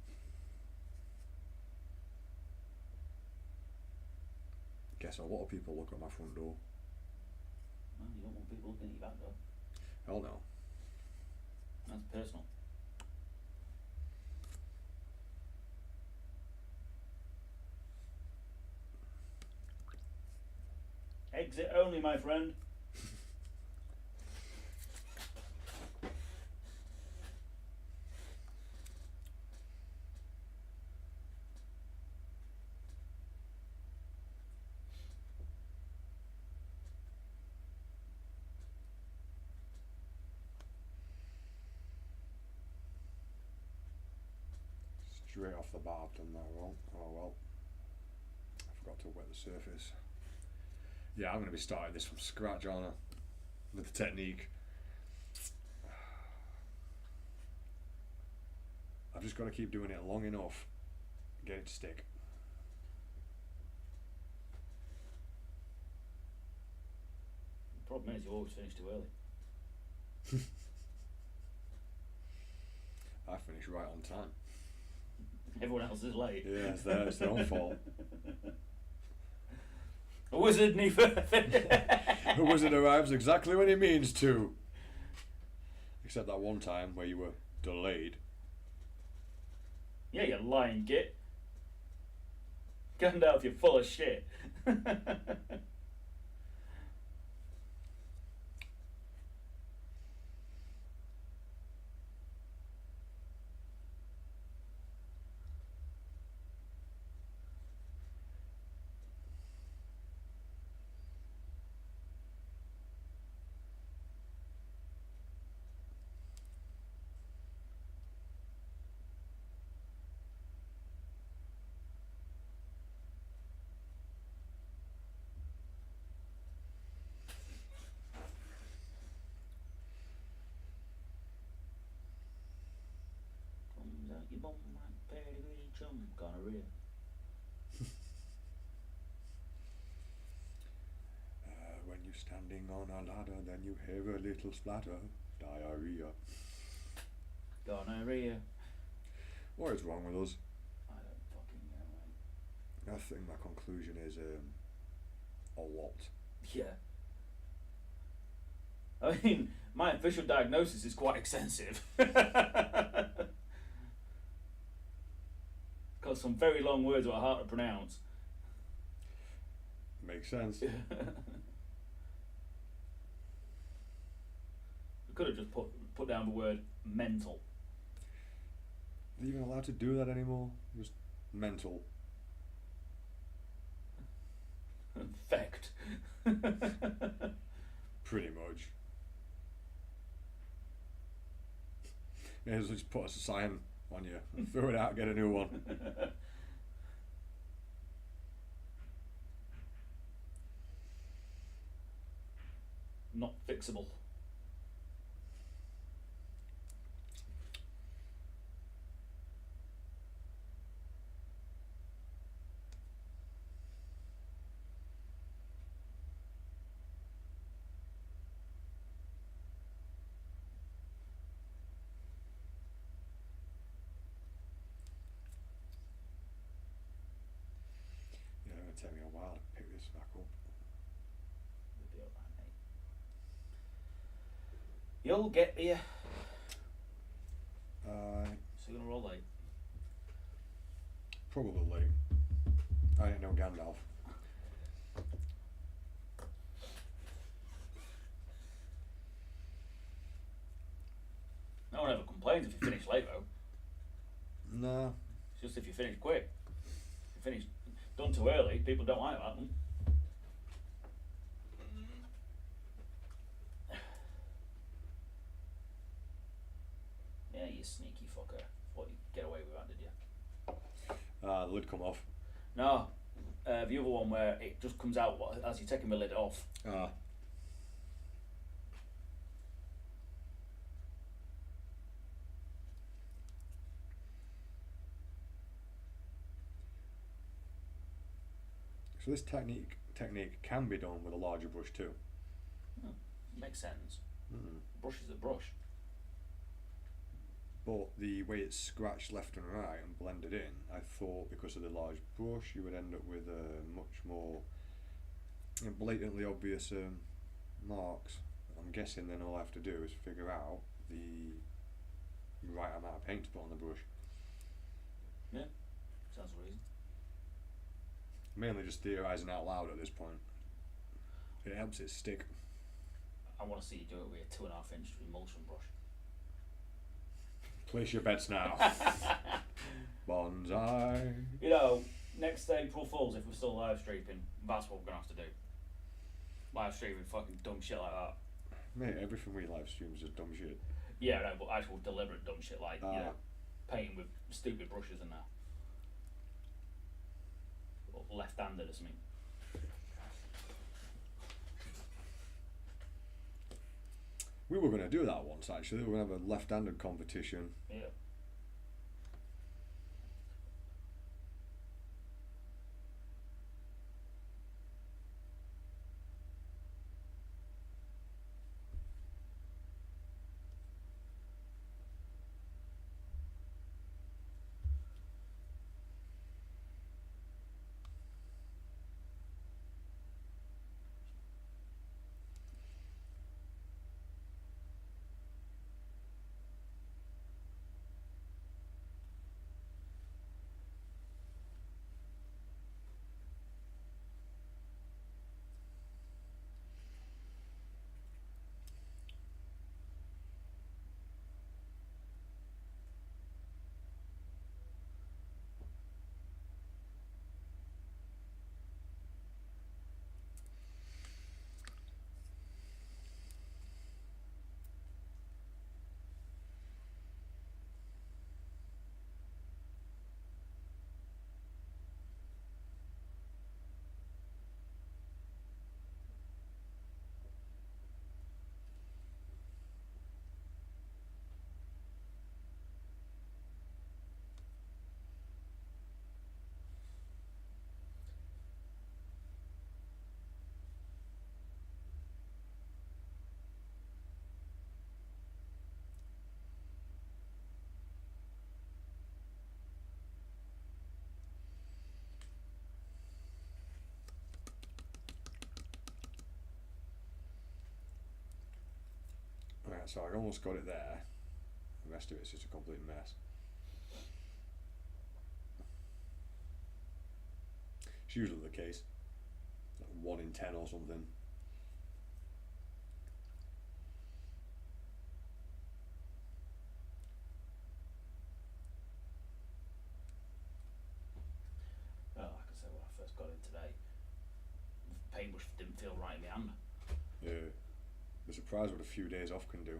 Guess a lot of people look at my front door. Well, you don't want people looking at your back door. Hell no. That's personal. Exit only, my friend. Straight off the bar, I've done that wrong. Oh well. I forgot to wet the surface. Yeah, I'm going to be starting this from scratch, aren't I? With the technique. I've just got to keep doing it long enough, get it to stick. The problem is you always finish too early. I finish right on time. Everyone else is late. Yeah, it's their own fault. A wizard need The wizard arrives exactly when he means to. Except that one time where you were delayed. Yeah, you lying git. Gandalf, you're full of shit. bum, my pedigree chum, gonorrhea. When you're standing on a ladder, then you have a little splatter. Diarrhea. Gonorrhea. What is wrong with us? I don't fucking know, mate. I think my conclusion is a lot. Yeah. I mean, my official diagnosis is quite extensive. Got some very long words that are hard to pronounce. Makes sense. We could have just put down the word mental. Are they even allowed to do that anymore? Just mental. Fact. Pretty much. Yeah, just put a sign on you. Throw it out, get a new one. Not fixable. Yeah, it'll take me a while to pick this back up. You'll be alright, mate. You'll get there. So you're gonna roll late. Probably late. I ain't no Gandalf. No one ever complains if you finish late though. Nah. It's just if you finish quick. If you finish done too early, people don't like that one. Yeah, you sneaky fucker. What you get away with that, did you? The lid come off. No. The other one where it just comes out as you're taking the lid off. So this technique can be done with a larger brush too. Makes sense. Mm. Brush is a brush. But the way it's scratched left and right and blended in, I thought because of the large brush you would end up with much more blatantly obvious marks. I'm guessing then all I have to do is figure out the right amount of paint to put on the brush. Yeah, sounds reasonable. Mainly just theorising out loud at this point. It helps it stick. I want to see you do it with a 2.5-inch emulsion brush. Place your bets now. Bonsai. You know, next April Fools, if we're still live streaming, that's what we're going to have to do. Live streaming fucking dumb shit like that. Mate, everything we live stream is just dumb shit. Yeah, no, but actual deliberate dumb shit like, you know, painting with stupid brushes and that. Or left-handed or something. We were going to do that once actually. We were going to have a left-handed competition. Yeah. So I almost got it there. The rest of it's just a complete mess. It's usually the case. Like 1 in 10 or something. Well, like I said, when I first got it today, the paintbrush didn't feel right in my hand. Yeah. I'm surprised what a few days off can do.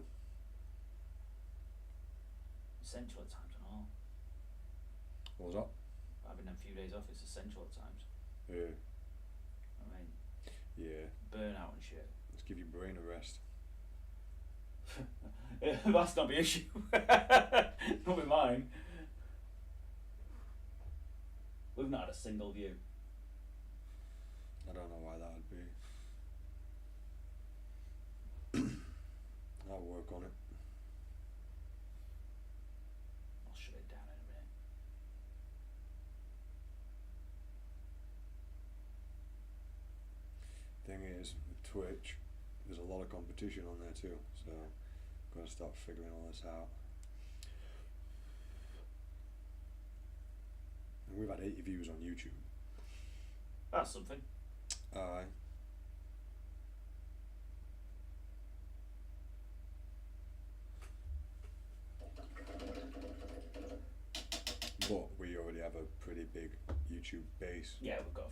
Essential at times and all. What was that? Having a few days off is essential at times. Yeah. I mean, Yeah. burnout and shit. Let's give your brain a rest. That's not the issue. Not with mine. We've not had a single view. I don't know why that would be. I'll work on it. I'll shut it down in a minute. Thing is, with Twitch, there's a lot of competition on there too, so I'm going to start figuring all this out. And we've had 80 views on YouTube. That's something. Aye. But we already have a pretty big YouTube base. Yeah, we've got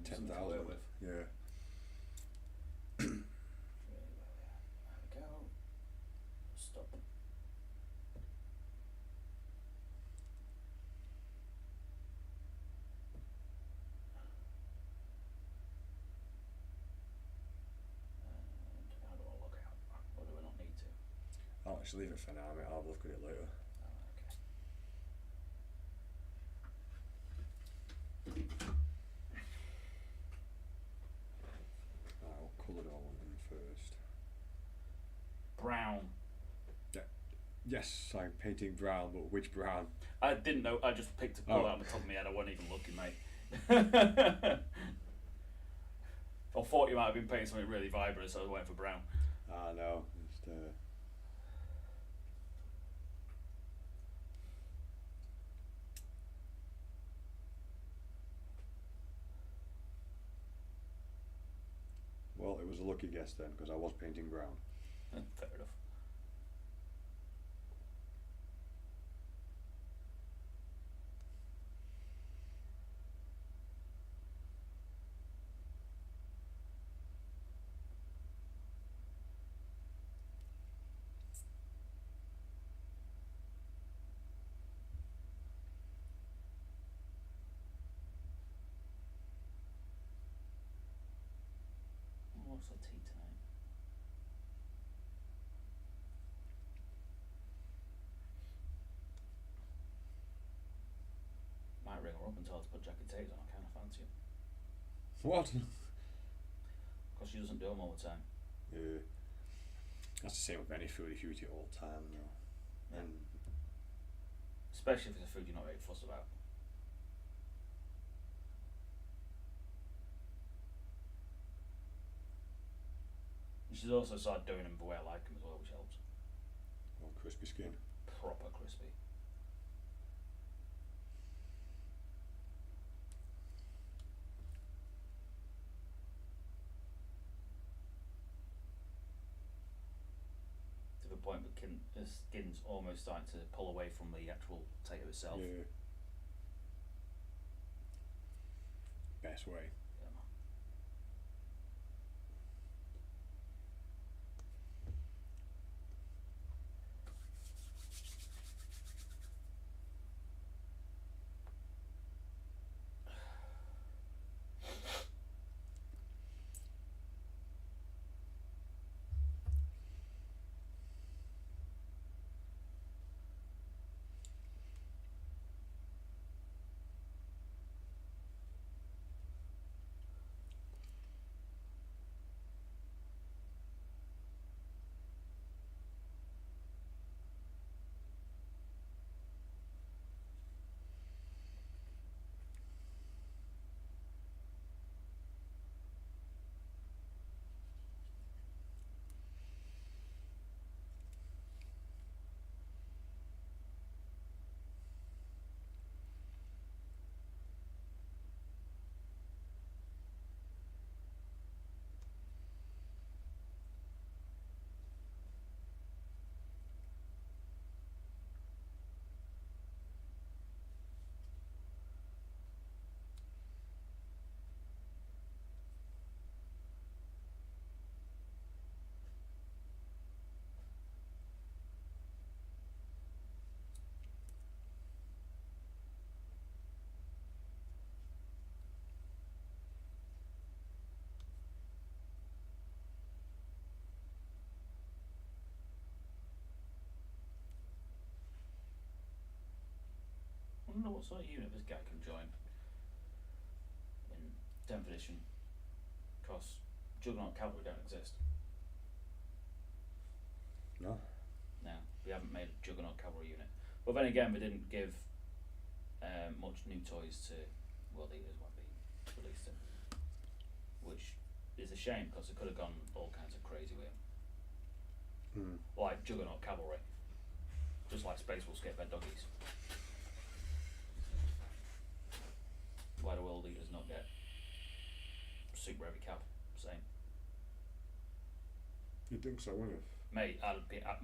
10,000. to work with. Yeah. There we go. Stop. And how do I log out? Or do I not need to? I'll just leave it for now, mate. I'll have a look at it later. I'll colour it all in first. Brown. Yes, I'm painting brown, but which brown? I didn't know. I just picked a colour Oh. out of the top of my head. I wasn't even looking, mate. I thought you might have been painting something really vibrant, so I went for brown. Ah, no. Just, well, it was a lucky guess then, because I was painting brown. Fair enough. What's the tea tonight? Might ring her up and tell her to put jacket potatoes on. I kind of fancy them. What? Because she doesn't do them all the time. Yeah. That's the same with any food if you eat it all the time, though. Yeah. And Especially if it's a food you're not very fussed about. And she's also started doing them the way I like them as well, which helps. well, crispy skin. Proper crispy. To the point that the skin's almost starting to pull away from the actual potato itself. Yeah. Best way. Yeah, man. wonder what sort of unit this guy can join in 10th edition, because Juggernaut Cavalry don't exist. No. No, we haven't made a Juggernaut Cavalry unit. But then again, we didn't give much new toys to World Eaters when we released them, which is a shame because it could have gone all kinds of crazy with them. Like Juggernaut Cavalry, just like Space Wolves get bed doggies. Why do World Eaters not get super heavy cab? Same. You'd think so, wouldn't you? Mate,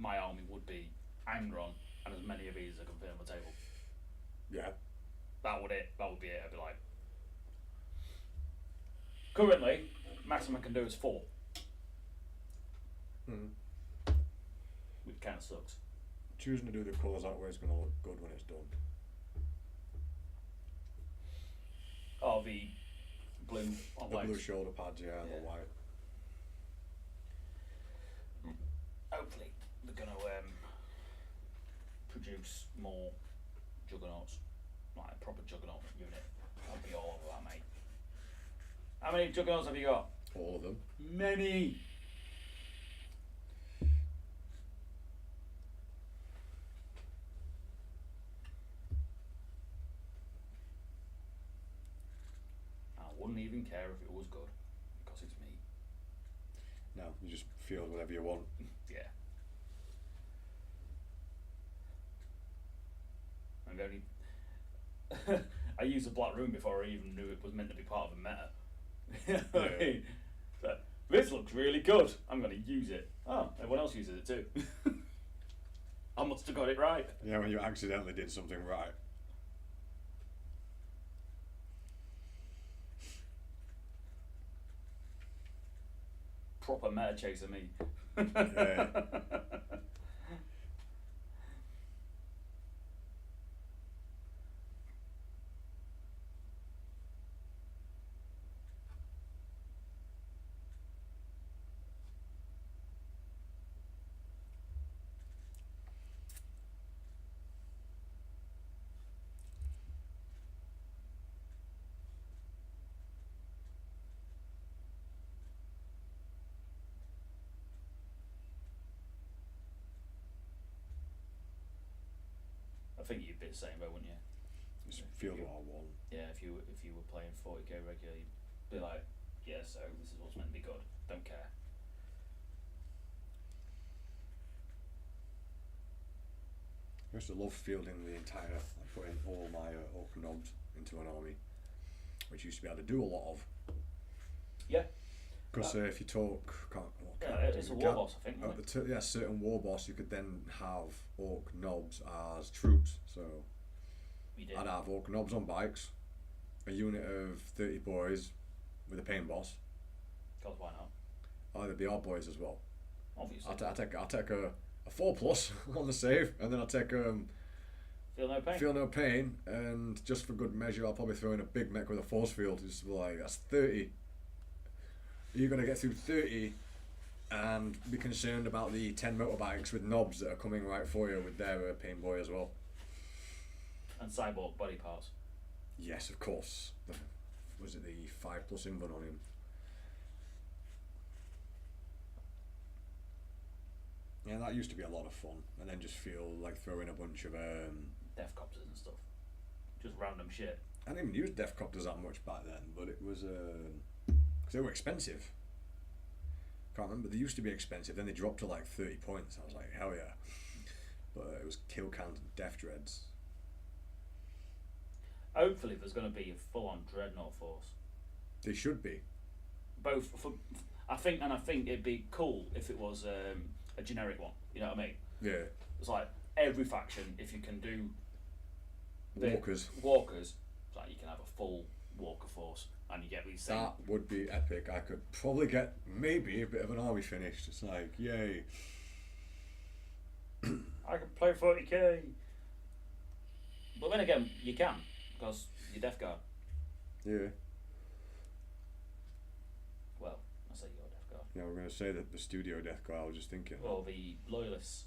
my army would be Angron and as many of these as I can fit on the table. Yeah. That would be it. I'd be like, currently, maximum I can do is 4. Which kind of sucks. Choosing to do the colours that way is going to look good when it's done. Oh, the blue on The legs. blue shoulder pads, yeah, and the white. Hopefully, they're going to produce more Juggernauts, like a proper Juggernaut unit. I'll be all over that, mate. How many Juggernauts have you got? All of them. Many. I wouldn't even care if it was good, because it's me. No, you just field whatever you want. Yeah. I'm only I used a black room before I even knew it was meant to be part of a meta. You know what I mean? So, this looks really good. I'm going to use it. Oh, everyone else uses it too. I must have got it right. Yeah, when you accidentally did something right. Proper meta chaser me. Yeah. I think you'd be the same though, wouldn't you? Just field what I want. Yeah, if you were playing 40k regularly, you'd be like, yeah, so this is what's meant to be good. Don't care. I used to love fielding the entire, like putting all my orc knobs into an army, which used to be able to do a lot of. Yeah. Because if you talk, It's a war boss, I think. Wasn't it? Certain war boss, you could then have orc knobs as troops. So We did. I'd have orc knobs on bikes, a unit of 30 boys with a pain boss. God, why not? Oh, there'd be our boys as well. Obviously. I'll take a 4+ on the save, and then I'll take Feel no pain. Feel no pain, and just for good measure, I'll probably throw in a Bigmek with a force field. Just to be like, that's 30. You're gonna get through 30, and be concerned about the 10 motorbikes with knobs that are coming right for you with their pain boy as well. And cyborg body parts. Yes, of course. Was it the 5+ invuln on him? Yeah, that used to be a lot of fun, and then just feel like throwing a bunch of Death copters and stuff. Just random shit. I didn't even use death copters that much back then, but it was because they were expensive. Can't remember. They used to be expensive. Then they dropped to like 30 points. I was like, hell yeah! But it was kill count and death dreads. Hopefully, there's going to be a full-on dreadnought force. They should be. Both for, I think it'd be cool if it was a generic one. You know what I mean? Yeah. It's like every faction, if you can do Walkers. It's like you can have a full walker force, and you get these same. That would be epic. I could probably get maybe a bit of an army finished. It's like, yay. I can play 40k. But then again, you can, because you're Death Guard. Yeah. Well, I say you're Death Guard. Yeah, we're going to say that the studio death guy, I was just thinking. Well, the Loyalists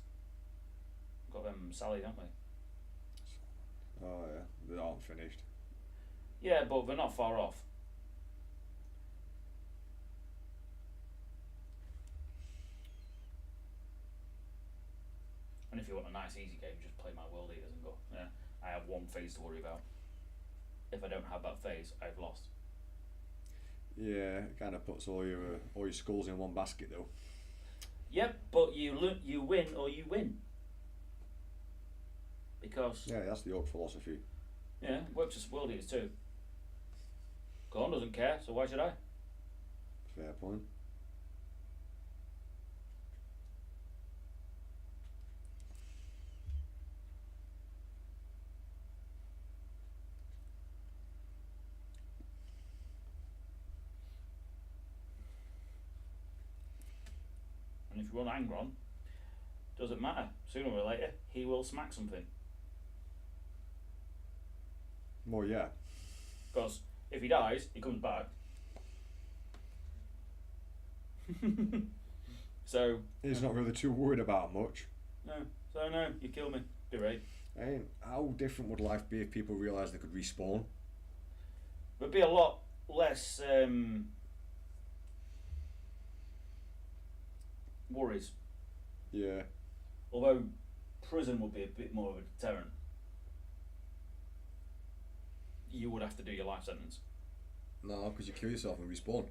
got them Sally, don't we? Oh yeah, they aren't finished. Yeah, but they're not far off. And if you want a nice easy game, just play my World Eaters and go, yeah, I have one phase to worry about. If I don't have that phase, I've lost. Yeah, it kind of puts all your skulls in one basket though. Yep, but you win or you win. Because Yeah, that's the old philosophy. yeah, it works as World Eaters too. Gorn doesn't care, so why should I? Fair point. And if you run Angron, doesn't matter. Sooner or later, he will smack something. Well, yeah. Because if he dies, he comes back. So He's not really too worried about much. no, so no, you kill me. Be right. I mean, how different would life be if people realised they could respawn? There'd be a lot less worries. Yeah. Although prison would be a bit more of a deterrent. You would have to do your life sentence. No, because you kill yourself and respawn.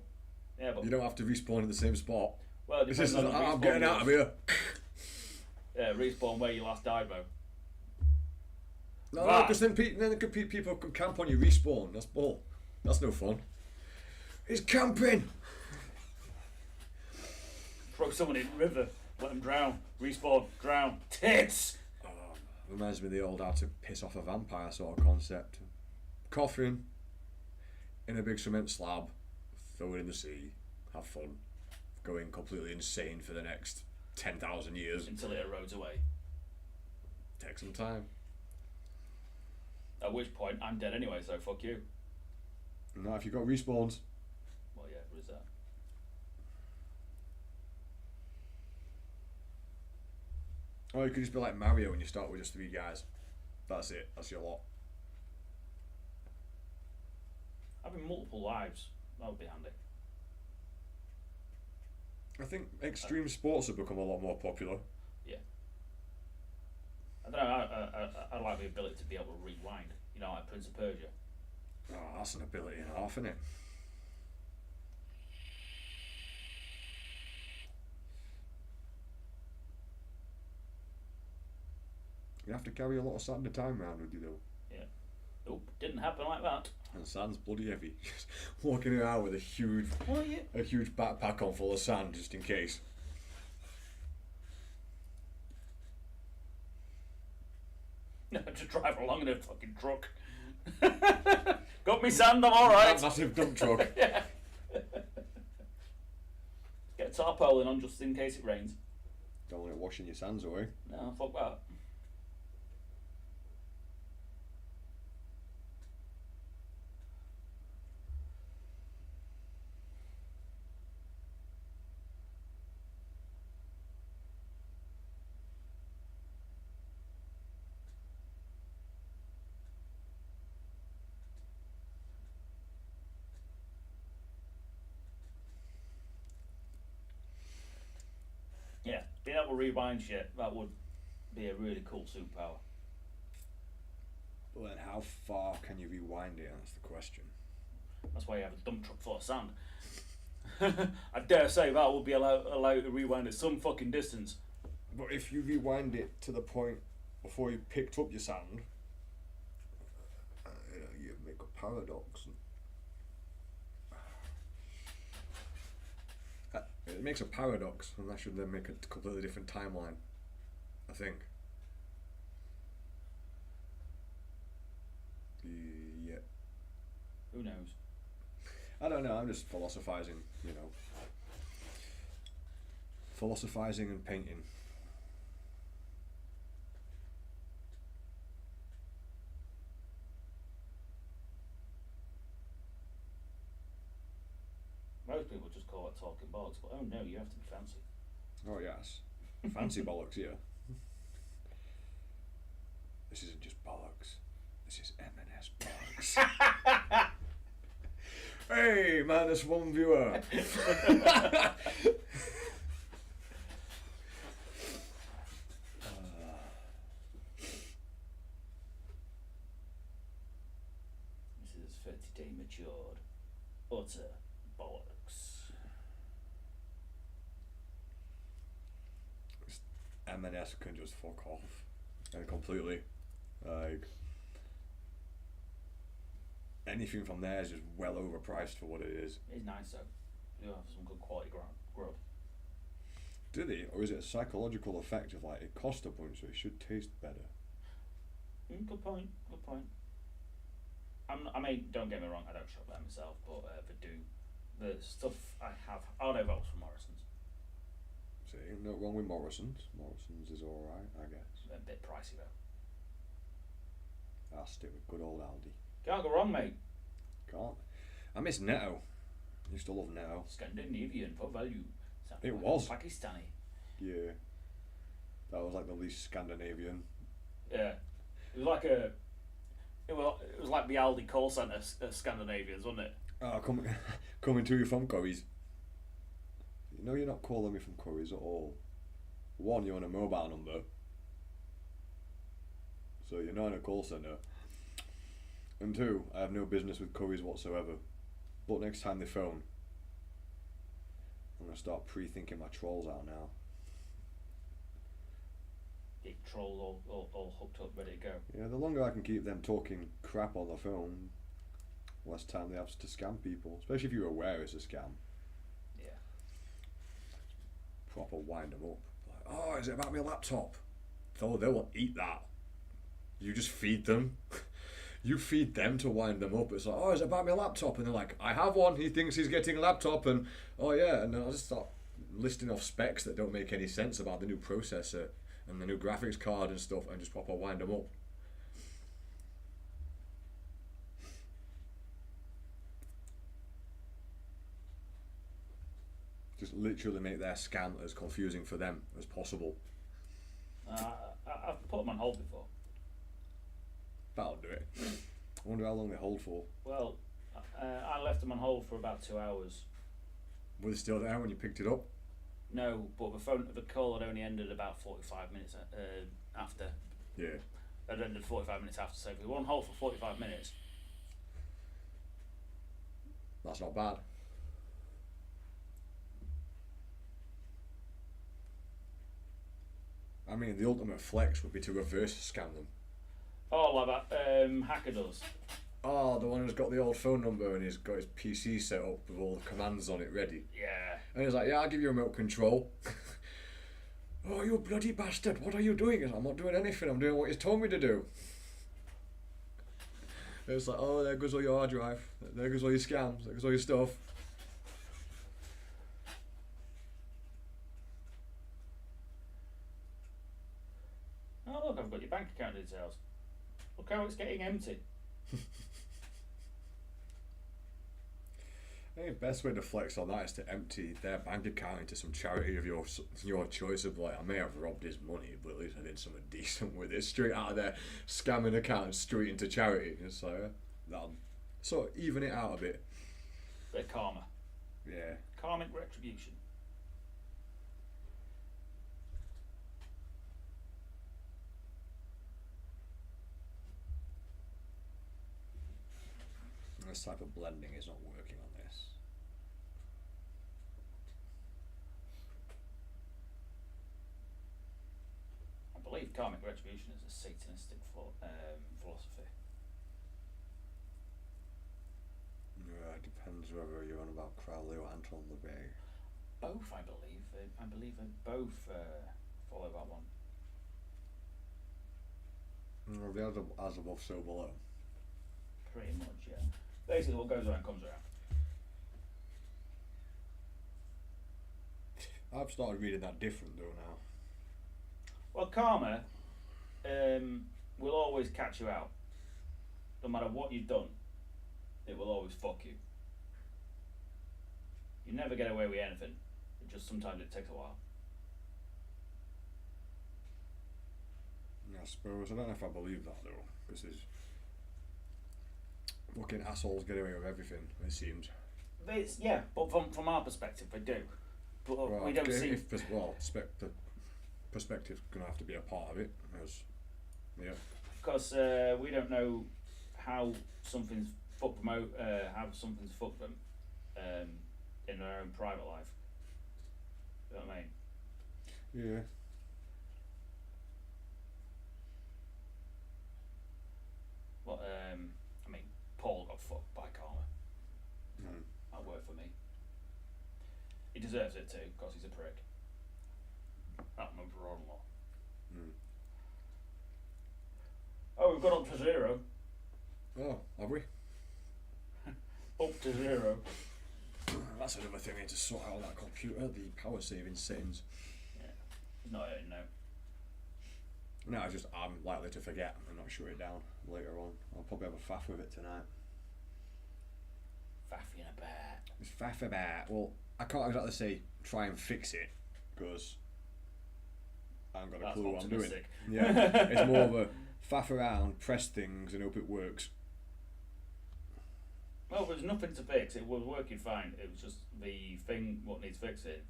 Yeah, but You don't have to respawn in the same spot. well, it This depends is, on the I'm respawn getting out of here. Yeah, respawn where you last died, though. No, Right. because then people can camp on your respawn. That's bull. That's no fun. It's camping. Throw someone in the river, let them drown, respawn, drown, tits! Reminds me of the old how to piss off a vampire sort of concept. Coffin in a big cement slab, throw it in the sea, have fun, going completely insane for the next 10,000 years. Until it erodes away. Take some time. At which point, I'm dead anyway, so fuck you. Now, if you've got respawns, Well, yeah, there is that. or you could just be like Mario and you start with just 3 guys. That's it. That's your lot. Having multiple lives, that would be handy. I think extreme sports have become a lot more popular. Yeah. I don't know, I like the ability to be able to rewind. You know, like Prince of Persia. Oh, that's an ability and a half, isn't it? You have to carry a lot of sand at a time around with you though. Yeah. Nope, didn't happen like that. And sand's bloody heavy. Just walking around with a huge backpack on full of sand just in case. Just drive along in a fucking truck. Got me sand, I'm alright. Massive dump truck. Yeah. Get a tarpaulin on just in case it rains. Don't want it washing your sands away. No, fuck that. Yeah, being able to rewind shit, that would be a really cool superpower. Well, then how far can you rewind it? That's the question. That's why you have a dump truck full of sand. I dare say that would be allowed to rewind at some fucking distance. But if you rewind it to the point before you picked up your sand, you make a paradox. It makes a paradox, and that should then make a completely different timeline, I think. Yeah. Who knows? I don't know, I'm just philosophizing, you know. Philosophizing and painting. Most people just call it talking bollocks, but oh no, you have to be fancy. Oh yes. Fancy bollocks, yeah. This isn't just bollocks. It's his M&S box. Hey, -1 viewer. This is 30-day matured. Utter bollocks. M&S can just fuck off. And completely. Like, anything from there is just well overpriced for what it is. It's nice though. You have some good quality grub. Do they? Or is it a psychological effect of like, it costs a bunch so it should taste better? Good point. I mean, don't get me wrong, I don't shop there myself, but the stuff I have, I know votes from Morrison's. See, no wrong with Morrison's. Morrison's is alright, I guess. A bit pricey though. I'll stick with good old Aldi. Can't go wrong, mate. Can't. I miss Netto. Used to love Netto. Scandinavian for value. Sounded It like was. Pakistani. Yeah. That was like the least Scandinavian. Yeah. It was like a. It was like the Aldi call centre Scandinavians, wasn't it? Coming to you from Curry's. You know you're not calling me from Curry's at all. One, you're on a mobile number. So you're not in a call centre. And two, I have no business with Curry's whatsoever. But next time they phone, I'm going to start pre-thinking my trolls out now. Big troll all hooked up, ready to go. Yeah, the longer I can keep them talking crap on the phone, less time they have to scam people. Especially if you're aware it's a scam. Yeah. Proper wind them up. Like, oh, is it about my laptop? They will eat that. You just feed them. You feed them to wind them up. It's like, oh, is it about my laptop? And they're like, I have one. He thinks he's getting a laptop. And, oh, yeah. And then I'll just start listing off specs that don't make any sense about the new processor and the new graphics card and stuff, and just proper wind them up. Just literally make their scam as confusing for them as possible. I've put them on hold before. That'll do it. I wonder how long they hold for. Well, I left them on hold for about 2 hours. Were they still there when you picked it up? No, but the call had only ended about 45 minutes after. Yeah. It ended 45 minutes after, so if we were on hold for 45 minutes. That's not bad. I mean, the ultimate flex would be to reverse scam them. Oh, like that hacker does. Oh, the one who's got the old phone number and he's got his PC set up with all the commands on it ready. Yeah. And he's like, yeah, I'll give you remote control. Oh, you bloody bastard, what are you doing? He's like, I'm not doing anything, I'm doing what he's told me to do. And it's like, oh, there goes all your hard drive, there goes all your scams, there goes all your stuff. Oh, look, I've got your bank account details. Look how it's getting empty. I think the best way to flex on that is to empty their bank account into some charity of your choice. Of like, I may have robbed his money, but at least I did something decent with it. Straight out of their scamming account, straight into charity. It's like, that'll sort of even it out a bit. Bit of karma. Yeah. Karmic retribution. This type of blending is not working on this. I believe karmic retribution is a Satanistic philosophy. Yeah, it depends whether you're on about Crowley or Anton LaVey. Both, I believe. I believe they both follow that one. The as above, so below. Pretty much, yeah. Basically, what goes around comes around. I've started reading that different though now. Well, karma will always catch you out. No matter what you've done, it will always fuck you. You never get away with anything. It just sometimes it takes a while. I suppose. I don't know if I believe that though, because fucking assholes get away with everything, it seems. But from our perspective, they do. But Well, we don't see. The perspective's gonna have to be a part of it, as Because we don't know how something's fucked them out, how something's fucked them in their own private life. You know what I mean? Yeah. But I mean, Paul got fucked by karma. That worked for me. He deserves it too, because he's a prick. That's my brother-in-law. Oh, we've got up to 0. Oh, have we? Up to 0. That's another thing. I need to sort out that computer, the power saving settings. Yeah, it's not hurting now. No, I'm likely to forget and not shut it down later on. I'll probably have a faff with it tonight. Faffing about. It's faff about. Well, I can't exactly say try and fix it, because I haven't got a clue what I'm doing. Yeah, it's more of a faff around, press things and hope it works. Well, there's nothing to fix. It was working fine. It was just the thing what needs fixing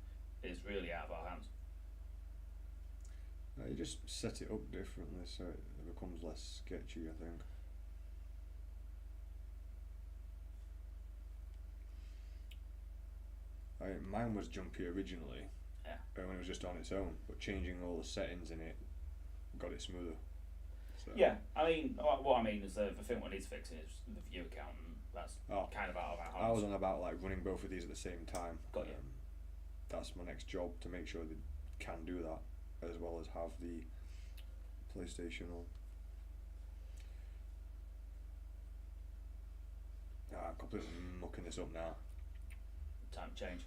is really out of our hands. You just set it up differently so it becomes less sketchy, I think. Mine was jumpy originally, when it was just on its own, but changing all the settings in it got it smoother. So. Yeah, I mean, what I mean is the thing what needs fixing is the view account, and that's kind of out of our hands. I was on about like running both of these at the same time. Got you. That's my next job, to make sure they can do that, as well as have the PlayStation on. I'm completely mucking this up now. Time to change.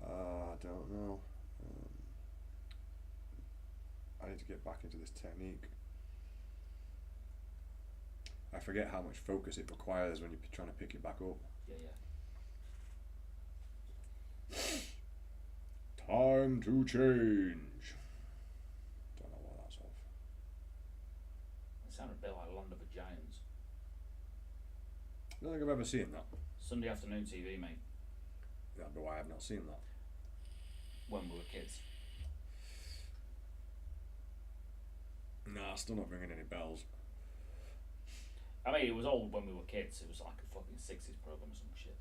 I don't know. I need to get back into this technique. I forget how much focus it requires when you're trying to pick it back up. Yeah. Time to change. Don't know what that's of. It sounded a bit like Land of the Giants. I don't think I've ever seen that. Sunday afternoon TV, mate. That'd be why I've not seen that. When we were kids. Nah, still not ringing any bells. I mean, it was old when we were kids. It was like a fucking 60s program or some shit.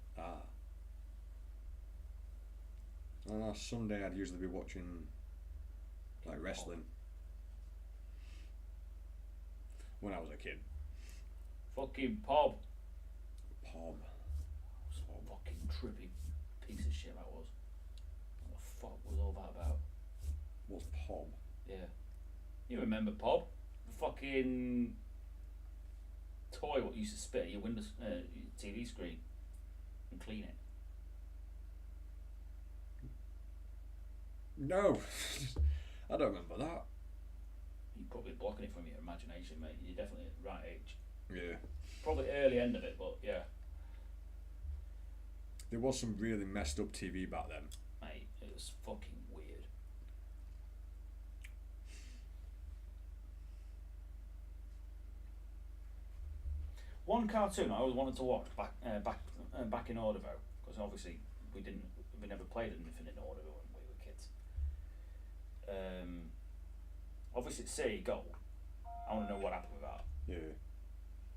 On last Sunday, I'd usually be watching like wrestling. When I was a kid. Fucking Pob. Pob. Fucking trippy piece of shit that was. What the fuck was all that about? What's Pob? Yeah. You remember Pob? The fucking toy what used to spit at your Windows TV screen and clean it. No, I don't remember that. You're probably blocking it from your imagination, mate. You're definitely at the right age. Yeah. Probably early end of it, but yeah. There was some really messed up TV back then. Mate, it was fucking weird. One cartoon I always wanted to watch back in order though, because obviously we never played anything in order when we were kids. Obviously it's City Gold. I want to know what happened with that. Yeah.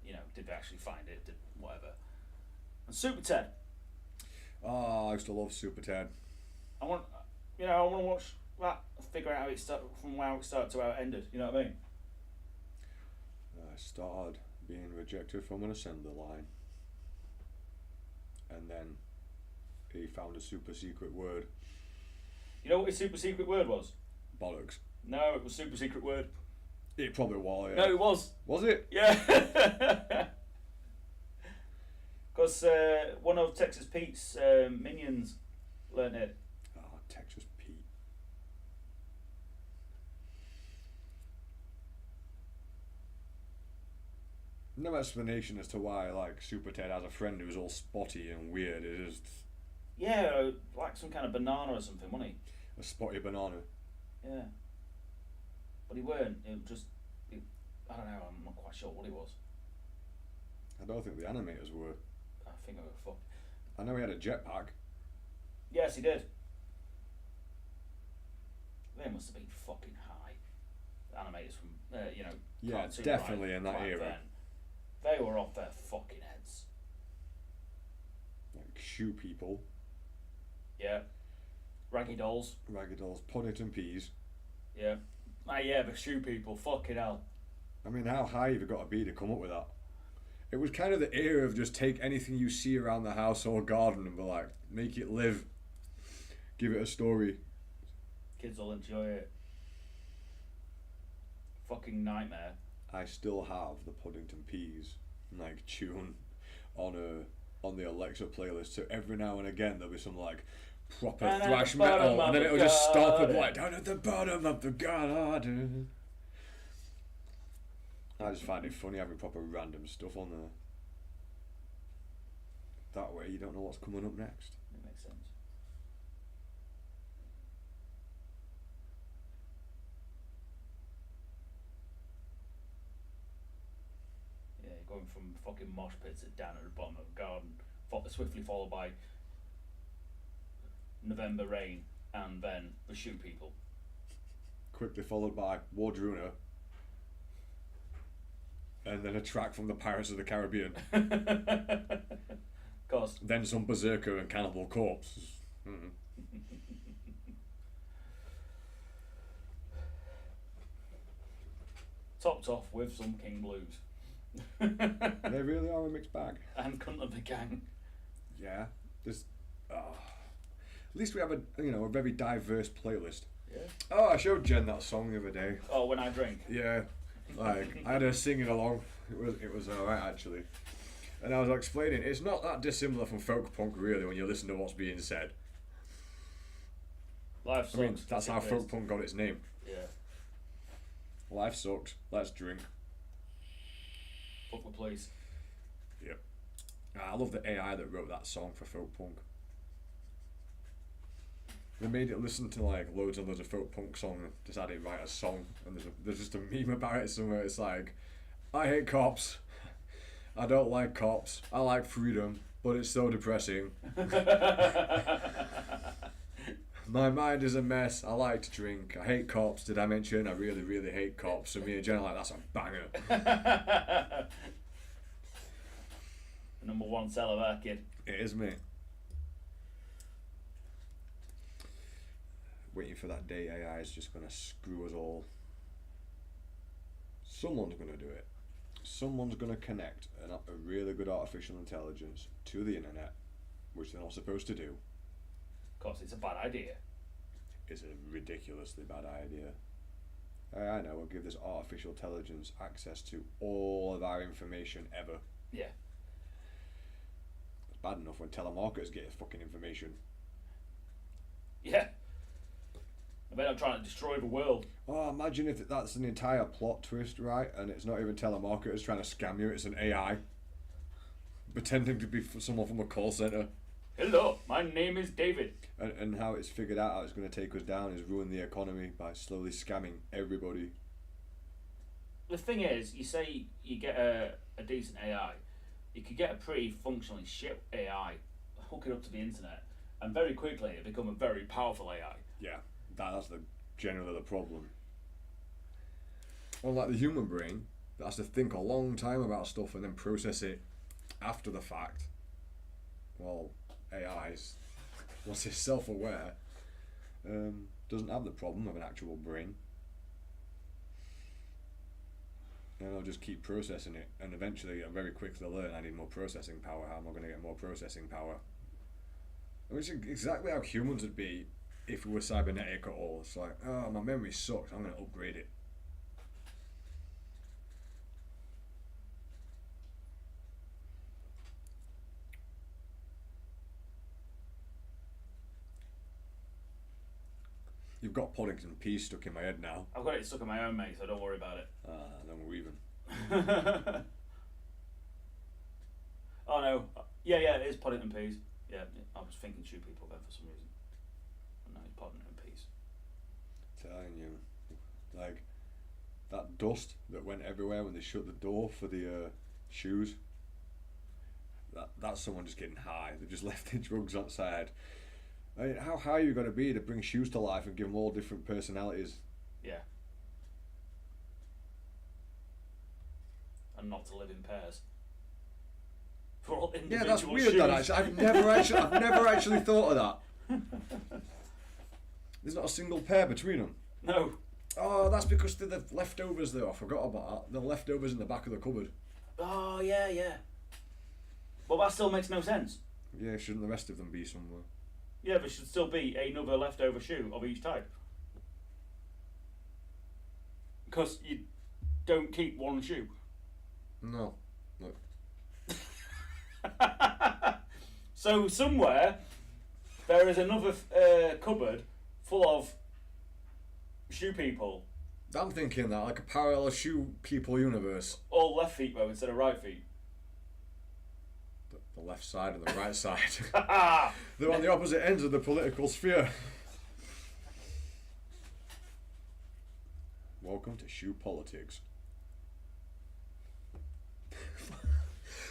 You know, did they actually find it? Did whatever. And Super Ted. Oh, I used to love Super Ted. I want to watch that. Figure out how it started, from how it started to how it ended. You know what I mean? I started being rejected from an assembly line, and then he found a super secret word. You know what his super secret word was? Bollocks. No, it was super secret word. It probably was. Yeah. No, it was. Was it? Yeah. Because one of Texas Pete's minions learned it. Oh, Texas Pete. No explanation as to why, like, Super Ted has a friend who's all spotty and weird. It is Yeah, like some kind of banana or something, wasn't he? a spotty banana. Yeah. But he weren't. It was just, I don't know. I'm not quite sure what he was. I don't think the animators were. I think I got fucked. I know he had a jetpack. Yes, he did. They must have been fucking high. The animators from, Yeah, cartoon definitely right in that back era. then, they were off their fucking heads. Like shoe people, Yeah. Raggy dolls. Raggy Dolls, Puddington Peas. Yeah. Ah, yeah, the shoe people. Fucking hell. I mean, how high have you got to be to come up with that? It was kind of the era of just take anything you see around the house or garden and be like, make it live. Give it a story. Kids will enjoy it. Fucking nightmare. I still have the Puddington Peas like tune on the Alexa playlist. So every now and again there'll be some like proper Down at thrash the bottom metal, of and then the it'll just stop and be garden. like down at the bottom of the garden. I just find it funny having proper random stuff on there. That way you don't know what's coming up next. It makes sense. Yeah, going from fucking mosh pits down at the bottom of a garden, swiftly followed by November rain, and then the shoe people. Quickly followed by Wardruna, and then a track from the Pirates of the Caribbean. Of course. Then some Berserker and Cannibal Corpse. Mm. Topped off with some King Blues. They really are a mixed bag. And Cunt of the Gang. Yeah, there's. At least we have a very diverse playlist. Yeah. Oh, I showed Jen that song the other day. Oh, When I Drink. Yeah, like I had her singing along. It was alright actually, and I was explaining it's not that dissimilar from folk punk really when you listen to what's being said. Life sucks. I mean that's how folk punk got its name. Yeah. Life sucks. Let's drink. Fuck the police. Yep. I love the AI that wrote that song for folk punk. They made it listen to like loads and loads of folk punk songs and decided to write a song, and there's just a meme about it somewhere. It's like, I hate cops, I don't like cops, I like freedom, but it's so depressing. My mind is a mess, I like to drink, I hate cops, did I mention I really, really hate cops? So me and Jen are like, that's a banger. The number one seller that kid. It is me. Waiting for that day AI is just going to screw us all. Someone's going to do it. Someone's going to connect a really good artificial intelligence to the internet, which they're not supposed to do. Of course, it's a bad idea. It's a ridiculously bad idea. I know, we'll give this artificial intelligence access to all of our information ever. Yeah. It's bad enough when telemarketers get fucking information. Yeah. I bet I'm trying to destroy the world. Oh, imagine if that's an entire plot twist, right? And it's not even telemarketers trying to scam you, it's an AI. Pretending to be someone from a call centre. Hello, my name is David. And how it's figured out how it's going to take us down is ruin the economy by slowly scamming everybody. The thing is, you say you get a decent AI. You could get a pretty functionally shit AI, hook it up to the internet, and very quickly it become a very powerful AI. Yeah, that's generally the problem. Unlike the human brain, that has to think a long time about stuff and then process it after the fact. Well, AI's, once it's self-aware, doesn't have the problem of an actual brain. And I'll just keep processing it, and eventually I very quickly learn I need more processing power. How am I going to get more processing power? I mean, it's exactly how humans would be if we were cybernetic at all. It's like, oh, my memory sucks, I'm going to upgrade it. You've got Poddington Peas stuck in my head now. I've got it stuck in my own, mate, so don't worry about it. Then we're even. Oh no. Yeah, it is Poddington Peas. Yeah, I was thinking shoe people then for some reason. No, it's Poddington Peas. Telling you, like that dust that went everywhere when they shut the door for the shoes. that's someone just getting high. They've just left their drugs outside. I mean, how high are you going to be to bring shoes to life and give them all different personalities? Yeah. And not to live in pairs. For all individual Yeah, that's weird. shoes. That actually, I've never actually thought of that. There's not a single pair between them. No. Oh, that's because they're the leftovers though. I forgot about that. The leftovers in the back of the cupboard. Oh, yeah, yeah. Well, that still makes no sense. Yeah, shouldn't the rest of them be somewhere? Yeah, there should still be another leftover shoe of each type. Because you don't keep one shoe. No. No. So somewhere there is another cupboard full of shoe people. I'm thinking that, like a parallel shoe people universe. All left feet though instead of right feet. The left side and the right side. They're on the opposite ends of the political sphere. Welcome to shoe politics.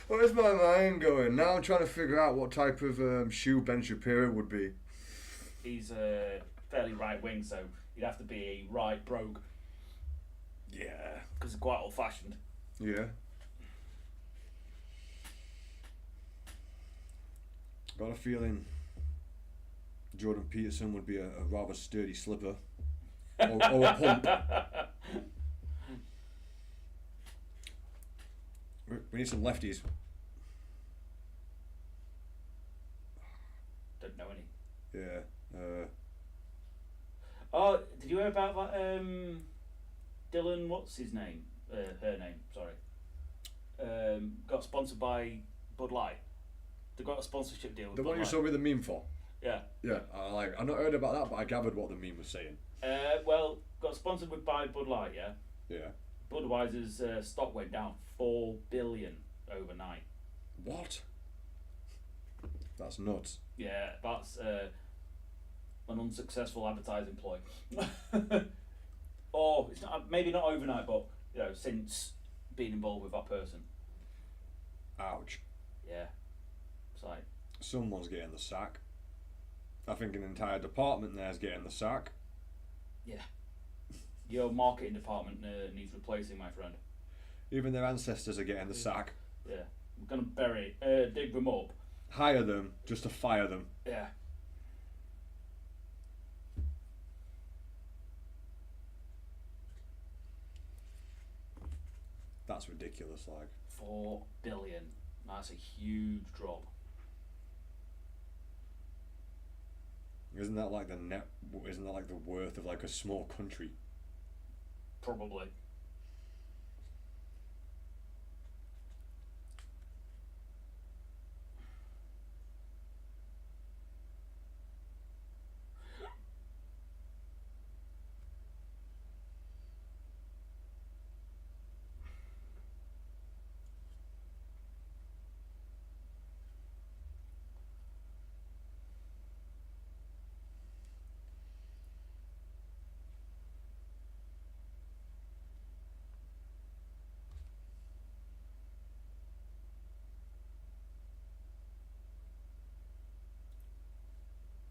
Where's my mind going? Now I'm trying to figure out what type of shoe Ben Shapiro would be. He's fairly right wing, so he'd have to be a right brogue. Yeah. Because he's quite old fashioned. Yeah. Got a feeling Jordan Peterson would be a rather sturdy slipper. Or a pump. We need some lefties. Don't know any. Yeah. Oh, did you hear about that? Dylan, what's his name? Her name, sorry. Got sponsored by Bud Light. They got a sponsorship deal with The Bud one you Light. saw me the meme for. Yeah. Yeah. I've not heard about that, but I gathered what the meme was saying. Well, got sponsored by Bud Light, yeah? Yeah. Budweiser's stock went down 4 billion overnight. What? That's nuts. Yeah, that's an unsuccessful advertising ploy. Or it's not, maybe not overnight, but since being involved with that person. Ouch. Yeah, it's like Someone's getting the sack. I think an entire department there's getting the sack. yeah, your marketing department needs replacing, my friend. Even their ancestors are getting the sack. Yeah, we're gonna dig them up. Hire them just to fire them. Yeah. That's ridiculous, like. 4 billion. That's a huge drop. Isn't that like isn't that like the worth of like a small country? Probably.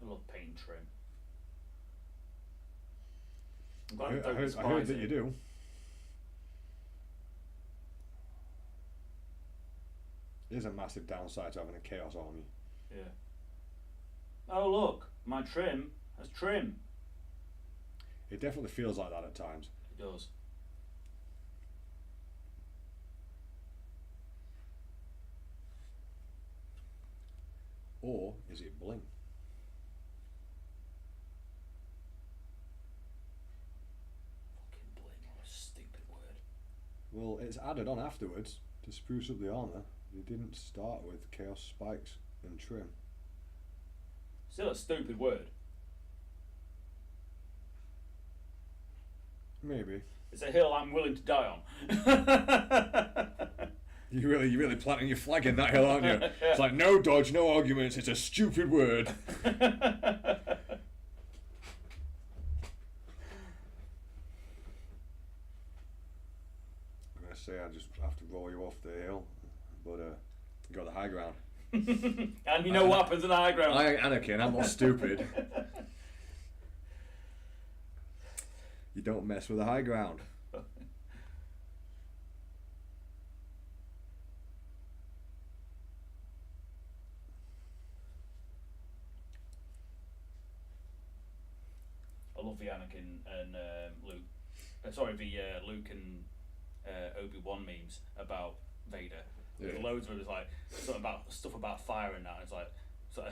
I love paint trim. I'm glad I heard that you do. There's a massive downside to having a Chaos Army. Yeah. Oh look, my trim has trim. It definitely feels like that at times. It does. Or is it bling? Fucking bling, what a stupid word. Well, it's added on afterwards to spruce up the armour. They didn't start with Chaos Spikes and trim. Still a stupid word. Maybe. It's a hill I'm willing to die on. You're really planting your flag in that hill, aren't you? It's like, no dodge, no arguments, it's a stupid word. I'm going to say I just have to roll you off the hill, but you got the high ground. And you know what happens in the high ground. I ain't Anakin, I'm not stupid. You don't mess with the high ground. I love the Anakin and Luke. Luke and Obi-Wan memes about Vader. There's loads of it. It's like something about stuff about fire and that. It's like,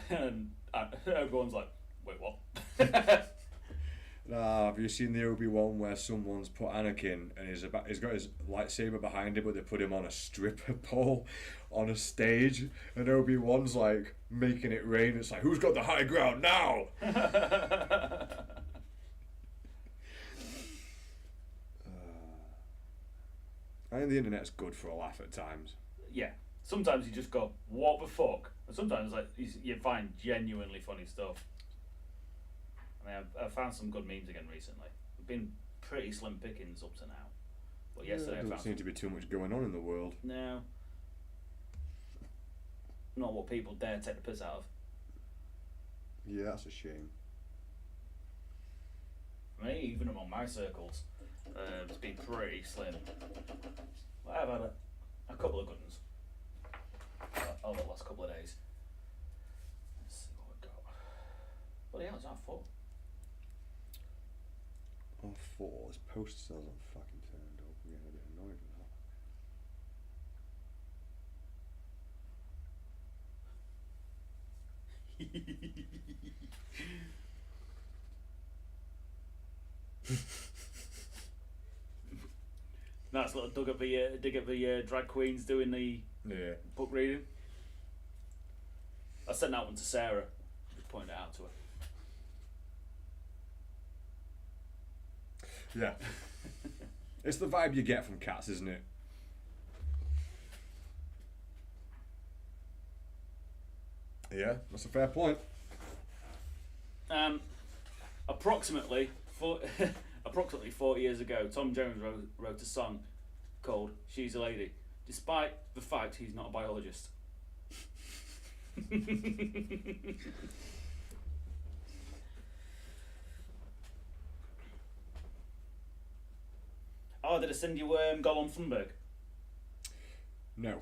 and Obi-Wan's like, wait, what? Have you seen the Obi-Wan where someone's put Anakin and he's got his lightsaber behind him, but they put him on a stripper pole on a stage, and Obi-Wan's like making it rain. It's like, who's got the high ground now? I think the internet's good for a laugh at times. Yeah. Sometimes you just go, what the fuck? And sometimes like you find genuinely funny stuff. I mean, I've found some good memes again recently. We've been pretty slim pickings up to now. But yesterday there I doesn't found seem to be too much going on in the world. No. Not what people dare take the piss out of. Yeah, that's a shame. I mean, even among my circles, it's been pretty slim. But I've had a couple of good ones over the last couple of days. Let's see what we've got. Bloody hell, it's not full. Oh, 4. This post still hasn't fucking turned up. I'm getting a bit annoyed with that. Nice little dig at the drag queens doing the book reading. I sent that one to Sarah. Just pointed it out to her. Yeah. It's the vibe you get from cats, isn't it? Yeah, that's a fair point. Approximately 40 years ago, Tom Jones wrote a song called "She's a Lady," despite the fact he's not a biologist. Oh, did I send you Gollum Thunberg? No.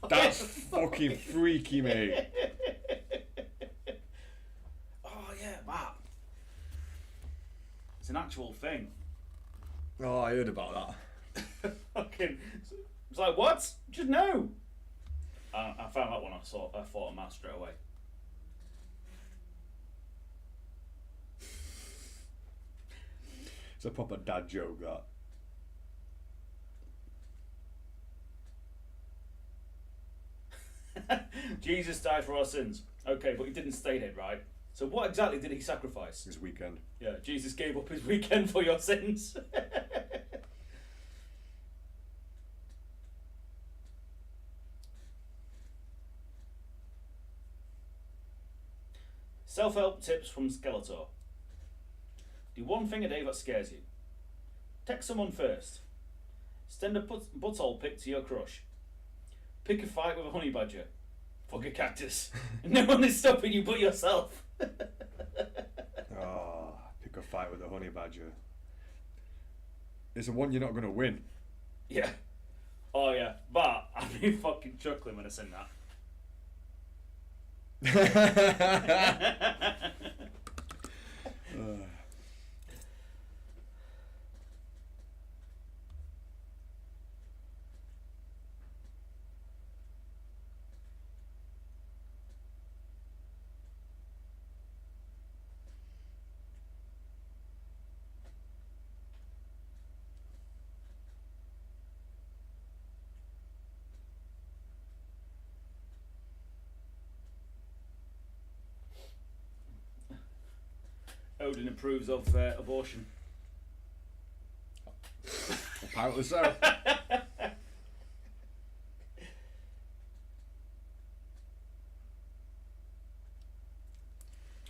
That's fucking freaky, mate. Oh yeah, that. It's an actual thing. Oh, I heard about that. Fucking, it's like what? Just no. I found that one. I thought of Matt straight away. It's a proper dad joke, that. Jesus died for our sins. Okay, but he didn't stay dead, right? So what exactly did he sacrifice? His weekend. Yeah, Jesus gave up his weekend for your sins. Self-help tips from Skeletor. Do one thing a day that scares you. Text someone first. Send a butthole pic to your crush. Pick a fight with a honey badger. Fuck a cactus. No one is stopping you but yourself. Oh, pick a fight with a honey badger. It's the one you're not going to win. Yeah. Oh yeah. But I've been fucking chuckling when I seen that. Odin approves of abortion. Apparently so.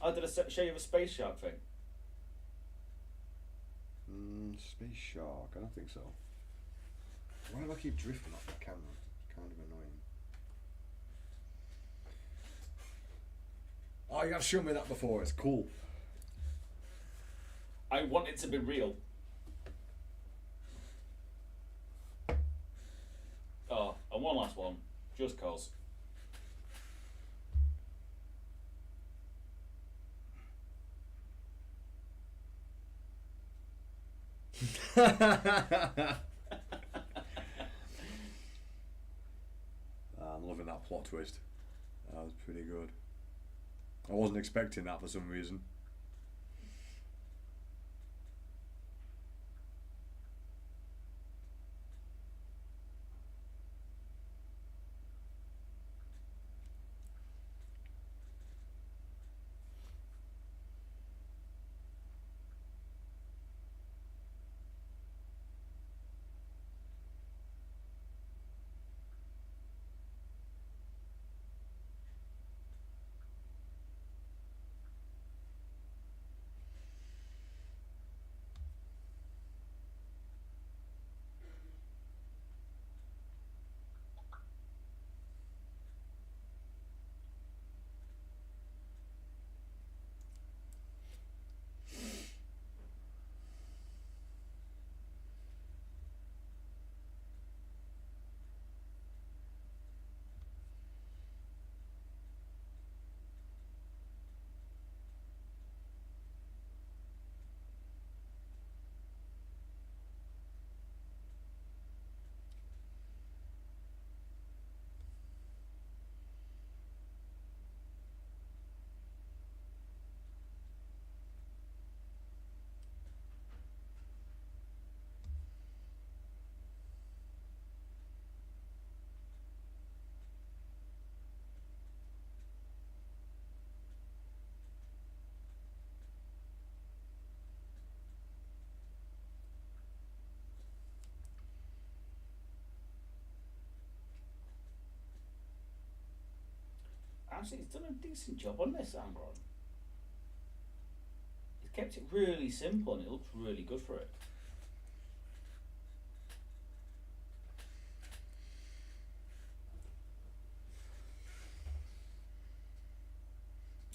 Oh, did I show you the space shark thing? Space Shark. I don't think so. Why do I keep drifting off the camera? It's kind of annoying. Oh, you have shown me that before. It's cool. I want it to be real. Oh, and one last one, just cause. I'm loving that plot twist. That was pretty good. I wasn't expecting that for some reason. Actually, he's done a decent job on this, Ambron. He's kept it really simple and it looks really good for it.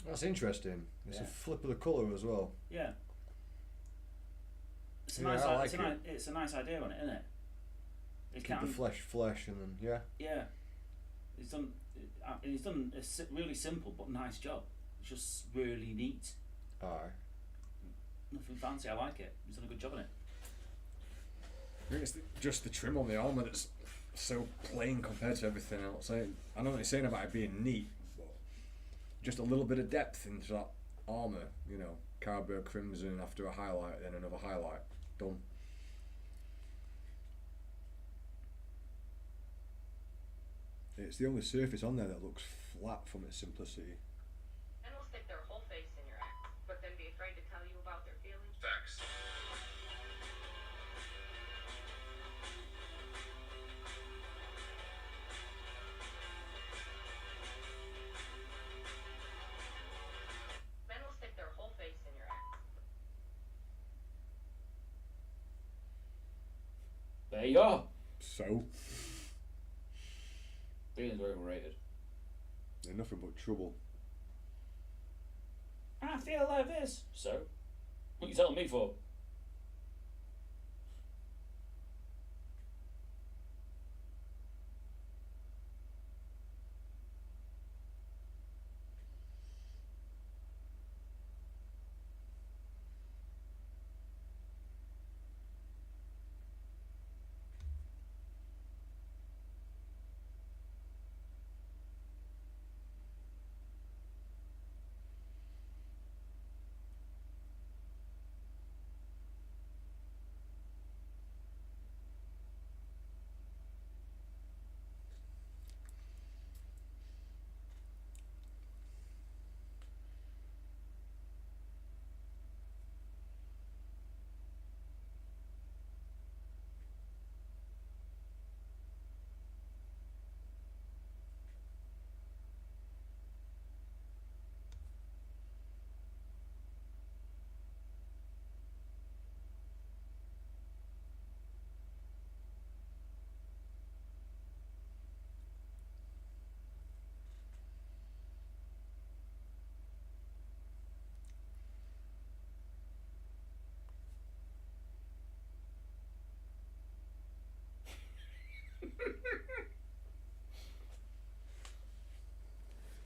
That's interesting. It's Yeah. a flip of the colour as well. Yeah. It's a Yeah, nice. I like It's a nice idea on it, isn't it? It Keep the flesh, and then Yeah. He's done. He's done a really simple but nice job. It's just really neat. Aye. Nothing fancy. I like it. He's done a good job on it. I think it's just the trim on the armour that's so plain compared to everything else. I know what you're saying about it being neat, but just a little bit of depth into that armour. You know, Carberg Crimson after a highlight, then another highlight. Done. It's the only surface on there that looks flat from its simplicity. Men will stick their whole face in your ass, but then be afraid to tell you about their feelings. Facts. Men will stick their whole face in your ass. There you are. So, Feelings are overrated. they're nothing but trouble. I feel like this. So, what are you telling me for?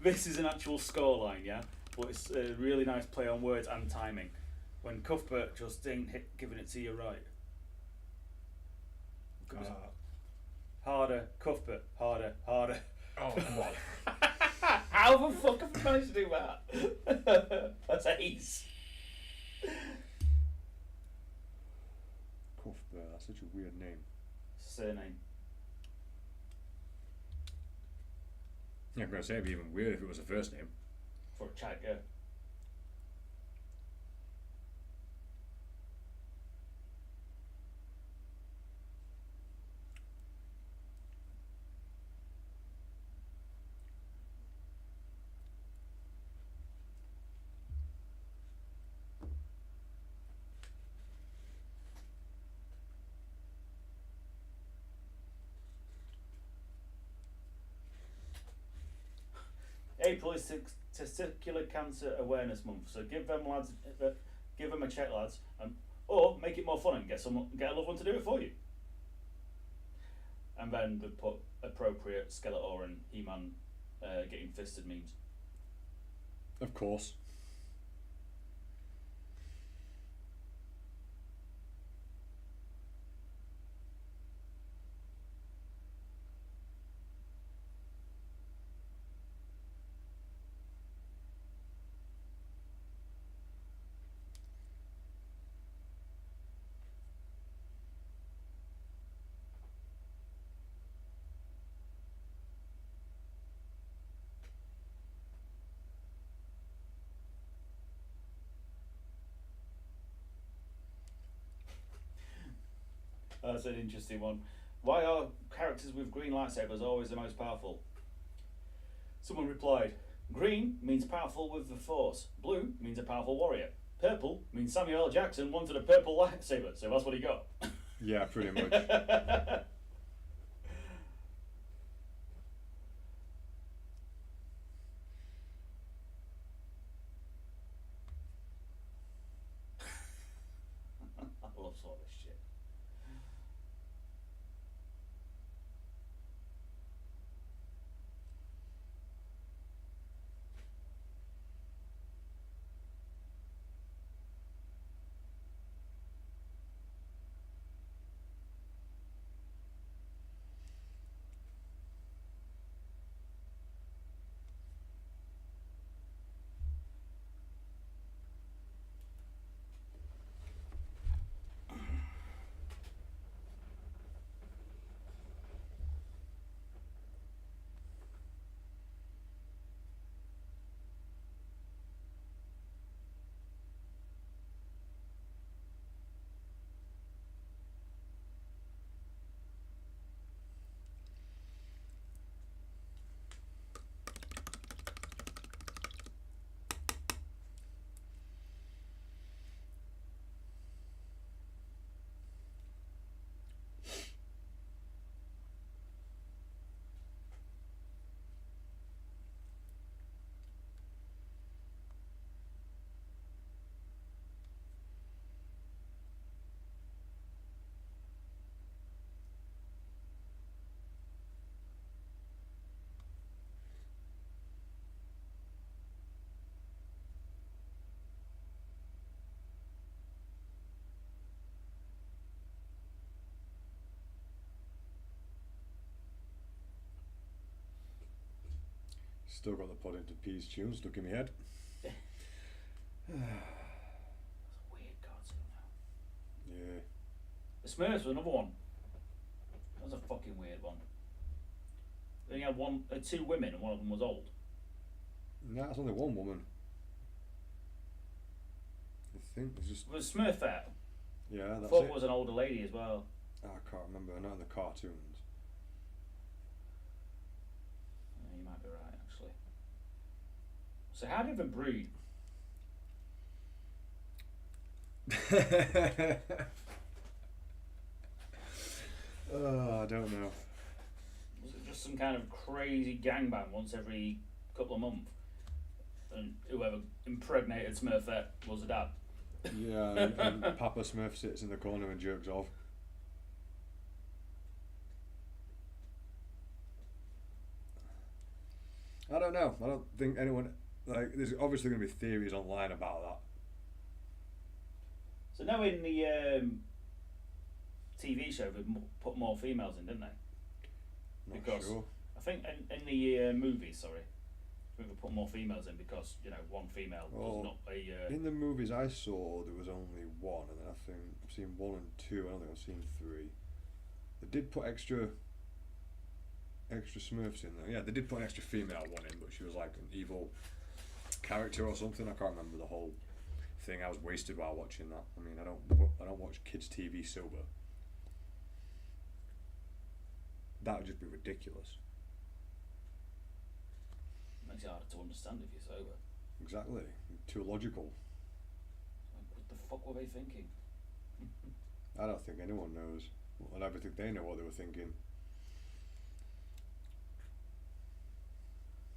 This is an actual scoreline, yeah? But it's a really nice play on words and timing. When Cuthbert just ain't giving it to you right. Harder, Cuthbert, harder, harder. Oh, come on. How the fuck have I managed to do that? That's ace. Cuthbert, that's such a weird name. Surname. Yeah, I'm going to say it'd be even weird if it was a first name. For a chat, yeah. April is Testicular Cancer Awareness Month, so give them a check, lads, or make it more fun and get a loved one to do it for you. And then they put appropriate Skeletor and He-Man getting fisted memes. Of course. That's an interesting one. Why are characters with green lightsabers always the most powerful? Someone replied, green means powerful with the Force. Blue means a powerful warrior. Purple means Samuel L. Jackson wanted a purple lightsaber, so that's what he got. Yeah, pretty much. I love all this shit. Still got the Poddington Peas tune stuck in my head. That's a weird cartoon now. Yeah. The Smurfs was another one. That was a fucking weird one. They had two women and one of them was old. No, it's only one woman. I think it's just. Was Smurfette? Yeah, I that's thought it. it was an older lady as well. I can't remember. Not in the cartoons. Yeah, you might be right, actually. So how did they breed? Oh, I don't know. Was it just some kind of crazy gangbang once every couple of months? And whoever impregnated Smurfette was a dad? Yeah, and Papa Smurf sits in the corner and jerks off. I don't know. I don't think anyone like. There's obviously going to be theories online about that. So now in the TV show, they put more females in, didn't they? Not Because sure. I think in the movies, sorry, I think they put more females in because one female does not a. In the movies I saw, there was only one, and then I think I've seen 1 and 2. I don't think I've seen 3. They did put extra Smurfs in there. Yeah, they did put an extra female one in, but she was like an evil character or something. I can't remember the whole thing. I was wasted while watching that. I mean, I don't watch kids TV sober. That would just be ridiculous. Makes it harder to understand if you're sober. Exactly. Too logical. Like, what the fuck were they thinking? I don't think anyone knows. I never think they know what they were thinking.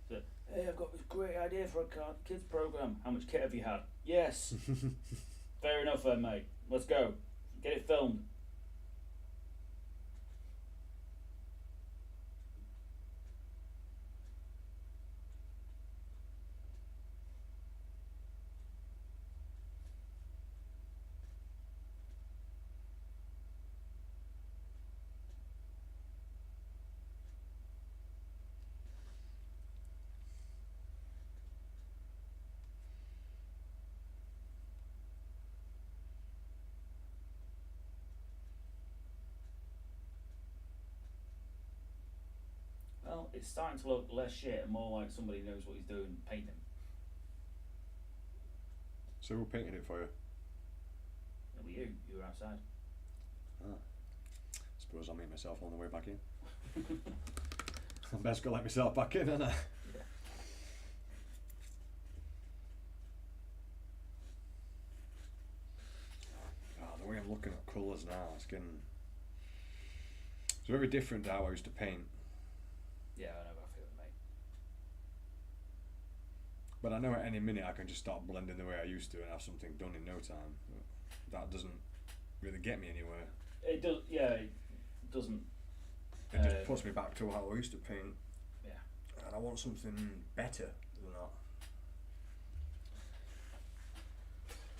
So, hey, I've got this great idea for a kids program. How much kit have you had? Yes. Fair enough then, mate. Let's go. Get it filmed. Well, it's starting to look less shit and more like somebody knows what he's doing painting. So who painted it for you? It were you. You were outside. Suppose I'll meet myself on the way back in. I best go let myself back in, haven't I? Yeah. The way I'm looking at colours now, it's very different to how I used to paint. Yeah, I know how I feel, mate. But I know at any minute I can just start blending the way I used to and have something done in no time. But that doesn't really get me anywhere. It does. Yeah, it doesn't. It just puts me back to how I used to paint. Yeah. And I want something better than that.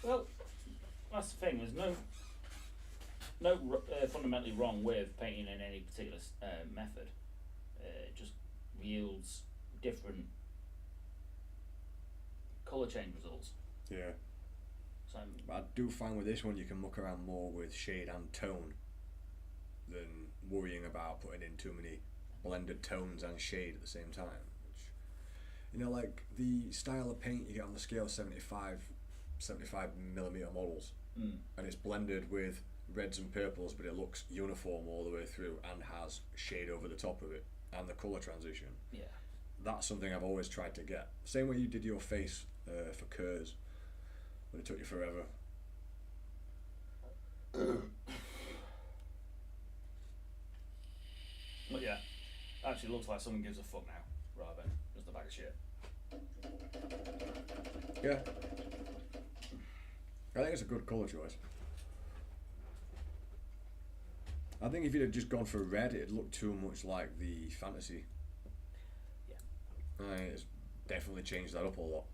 Well, that's the thing. There's no fundamentally wrong with painting in any particular method. It just yields different colour change results. Yeah. So But I do find with this one you can muck around more with shade and tone than worrying about putting in too many blended tones and shade at the same time. Which, like the style of paint you get on the scale 75 millimeter models, and it's blended with reds and purples, but it looks uniform all the way through and has shade over the top of it and the colour transition. yeah. That's something I've always tried to get. Same way you did your face for Kerrs, but it took you forever. But yeah, actually looks like someone gives a fuck now, rather than just a bag of shit. Yeah. I think it's a good colour choice. I think if you'd have just gone for red, it'd look too much like the fantasy. Yeah. It's definitely changed that up a lot.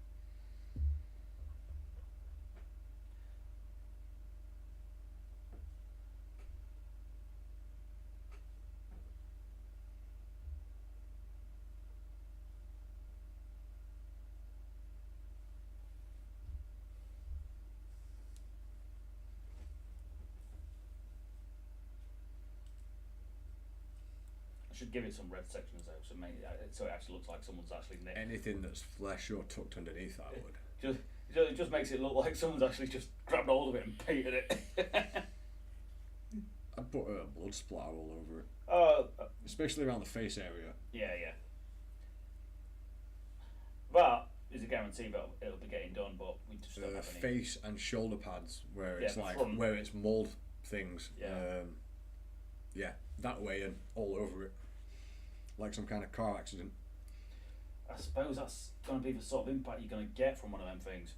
I should give it some red sections though, so it actually looks like someone's actually knit. Anything that's flesh or tucked underneath, I would. It just makes it look like someone's actually just grabbed hold of it and painted it. I'd put a blood splatter all over it. Especially Especially around the face area. Yeah, yeah. But there's a guarantee that it'll be getting done, but we just don't have any. Face and shoulder pads where Yeah, it's the like front. where it's mould things. Yeah. Yeah, that way and all over it, like some kind of car accident. I suppose that's going to be the sort of impact you're going to get from one of them things.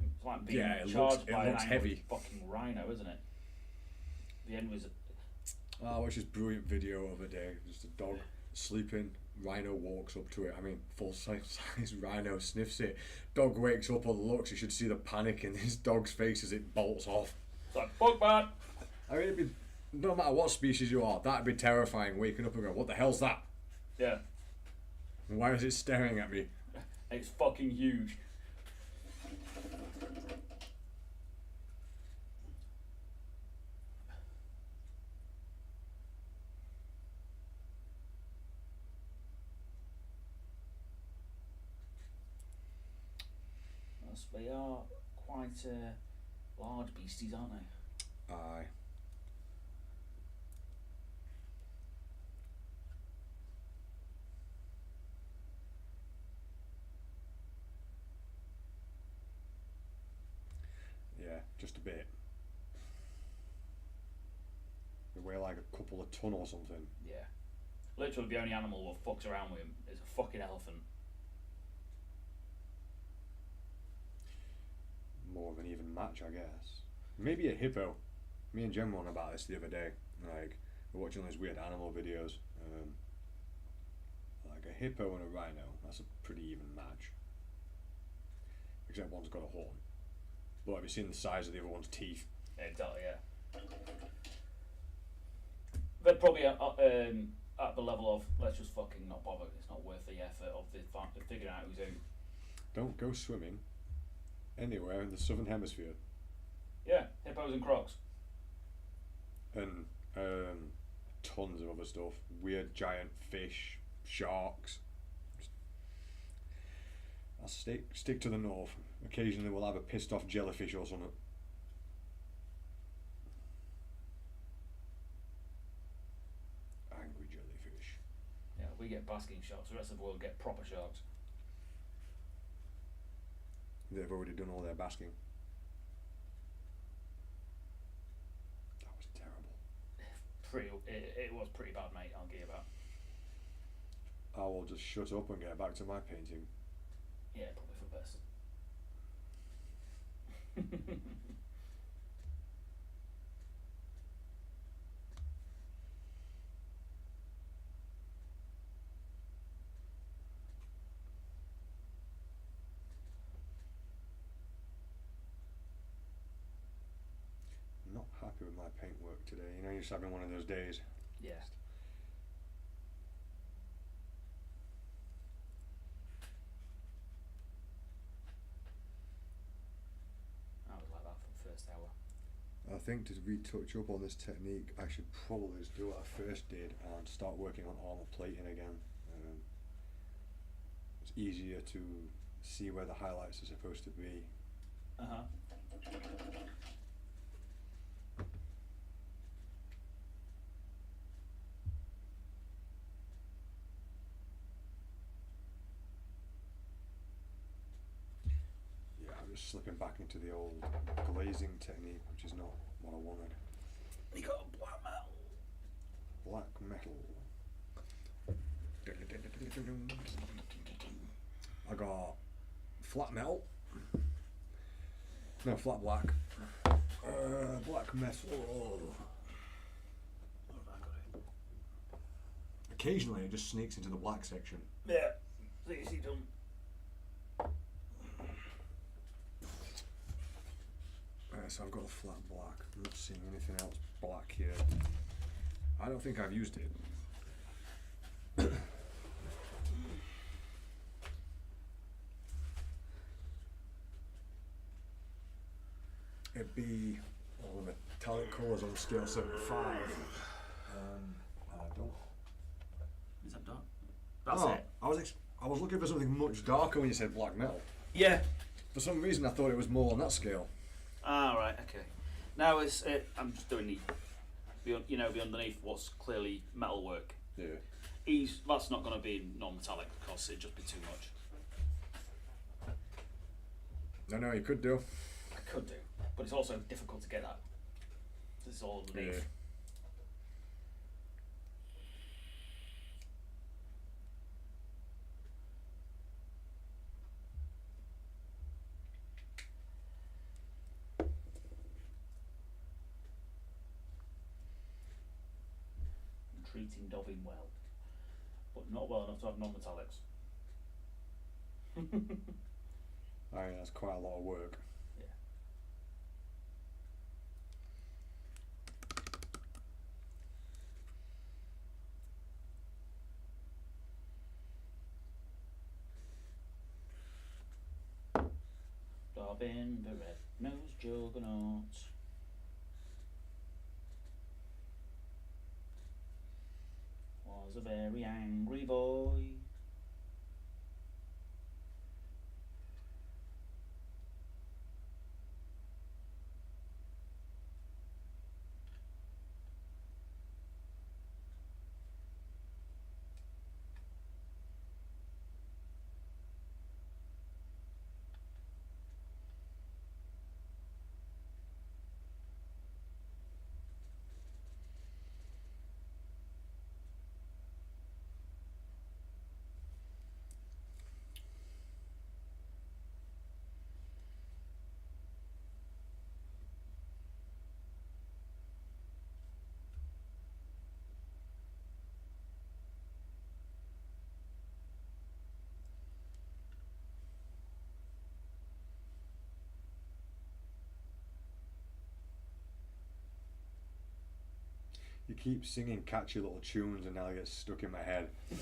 It's like being Yeah, it charged looks by an heavy. angry fucking rhino, isn't it? The end was. I watched this brilliant video of a day, just a dog sleeping Rhino walks up to it. I mean, full size rhino sniffs it. Dog wakes up and looks. You should see the panic in this dog's face as it bolts off. It's like, fuck man! I mean, it'd be, no matter what species you are, that'd be terrifying. Waking up and going, what the hell's that? Yeah. Why is it staring at me? It's fucking huge. They are quite large beasties, aren't they? Aye. Yeah, just a bit. They weigh like a couple of ton or something. Yeah. Literally the only animal that fucks around with him is a fucking elephant. More of an even match, I guess. Maybe a hippo. Me and Jen were on about this the other day. Like, we're watching these weird animal videos. Like a hippo and a rhino. That's a pretty even match. Except one's got a horn. But have you seen the size of the other one's teeth? Yeah, exactly, yeah. They're probably at the level of, let's just fucking not bother. It's not worth the effort of the figuring out who's who. Don't go swimming anywhere in the southern hemisphere. Yeah, hippos and crocs. And tons of other stuff. Weird giant fish, sharks. I'll stick to the north. Occasionally we'll have a pissed off jellyfish or something. Angry jellyfish. Yeah, we get basking sharks. The rest of the world get proper sharks. They've already done all their basking. That was terrible. It was pretty bad, mate. I'll give you that. I will just shut up and get back to my painting. Yeah, probably for the best. Not happy with my paintwork today. You know, you're just having one of those days. Yeah. I was like that for the first hour. I think to retouch up on this technique, I should probably just do what I first did and start working on armor plating again. It's easier to see where the highlights are supposed to be. Uh-huh. Yeah, I'm just slipping back into the old glazing technique, which is not what I wanted. You got a black metal. Black metal. I got flat metal. No, flat black. Black metal. What have I got here? Occasionally it just sneaks into the black section. Yeah. So you see done. So I've got a flat black. I'm not seeing anything else black here. I don't think I've used it. It'd be all the metallic colours on scale 75. I don't. Is that dark? That's Oh, it. I was looking for something much darker when you said black metal. Yeah. For some reason I thought it was more on that scale. Ah, right, okay. Now it's I'm just doing the underneath what's clearly metalwork. Yeah. That's not going to be non-metallic because it'd just be too much. No, you could do. I could do, but it's also difficult to get at. This is all underneath. Yeah. Treating Dobbin well. but not well enough to have non-metallics. I mean, that's quite a lot of work. Yeah. Robin the red-nosed juggernaut. Was a very angry boy. You keep singing catchy little tunes and now it gets stuck in my head. I'm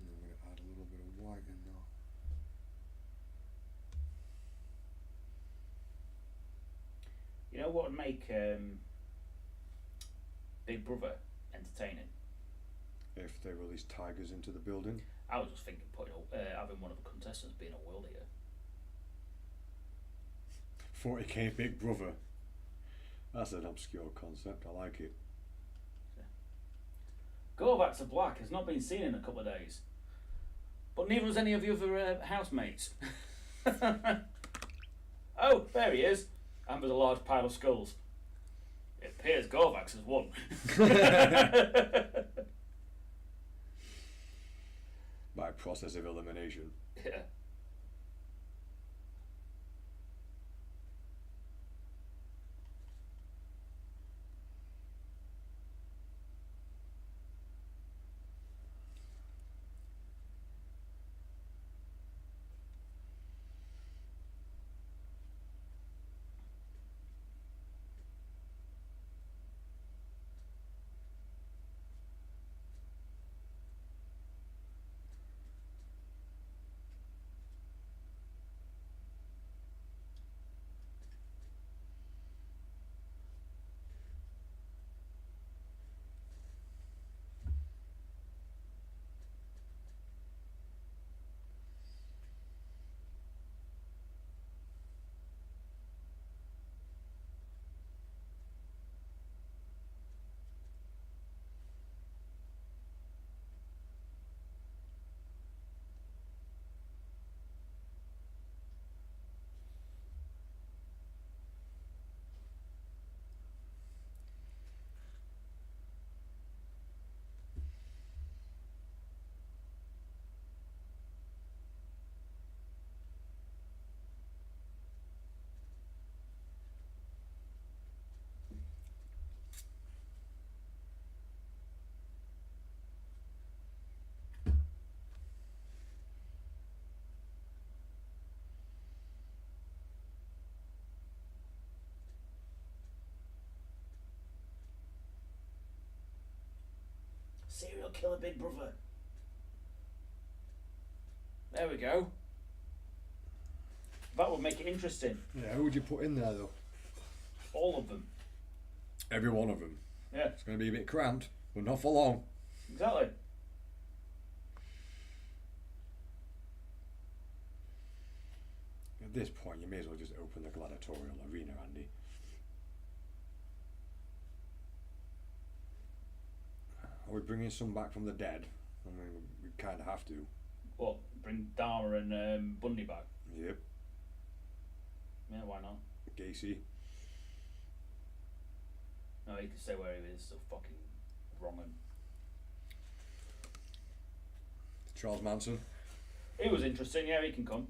going to add a little bit of white in now. You know what would make Big Brother entertaining? If they release tigers into the building. I was just thinking having one of the contestants being a world eater. 40k Big Brother. That's an obscure concept. I like it. Gorvax the Black has not been seen in a couple of days, but neither has any of the other housemates. Oh, there he is, and with a large pile of skulls. It appears Gorvax has won. By process of elimination. Yeah. Serial killer Big Brother. There we go. That would make it interesting. Yeah, who would you put in there though? All of them. Every one of them. Yeah. It's going to be a bit cramped, but not for long. Exactly. At this point, you may as well just open the gladiatorial arena, Andy. Are we bringing some back from the dead? I mean, we kind of have to. What? Bring Dharma and Bundy back? Yep. Yeah, why not? Gacy. No, he can stay where he is. So fucking wrong him. Charles Manson. He was interesting. Yeah, he can come.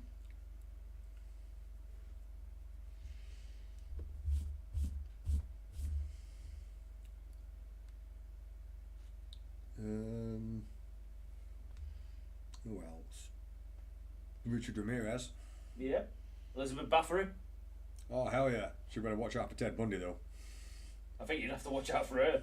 Who else? Richard Ramirez. Yeah. Elizabeth Bathory. Oh hell yeah! She better watch out for Ted Bundy though. I think you'd have to watch out for her.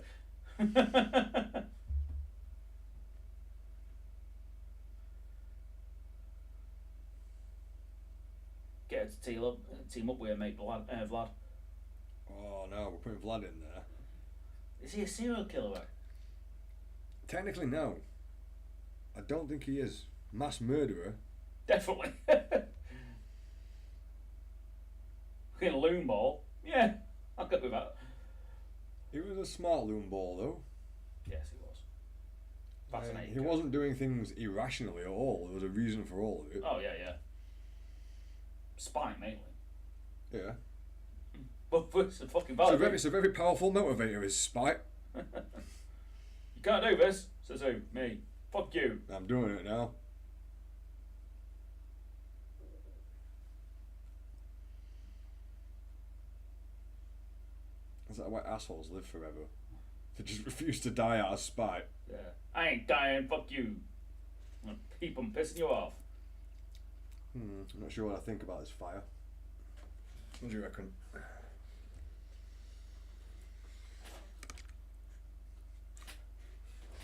Get her to team up with her mate Vlad. Oh no, we're putting Vlad in there. Is he a serial killer? Technically no. I don't think he is. Mass murderer. Definitely. Fucking loon ball. Yeah, I'll go with that. He was a smart loon ball though. Yes, he was. Fascinating. He wasn't doing things irrationally at all. There was a reason for all of it. Oh yeah, yeah. Spying mainly. Yeah. But it's a fucking It's bad. a very powerful motivator, is spite. You can't do this, says who? Me. Fuck you. I'm doing it now. Is that why assholes live forever? They just refuse to die out of spite. Yeah. I ain't dying, fuck you. I'm gonna keep on pissing you off. I'm not sure what I think about this fire. What do you reckon?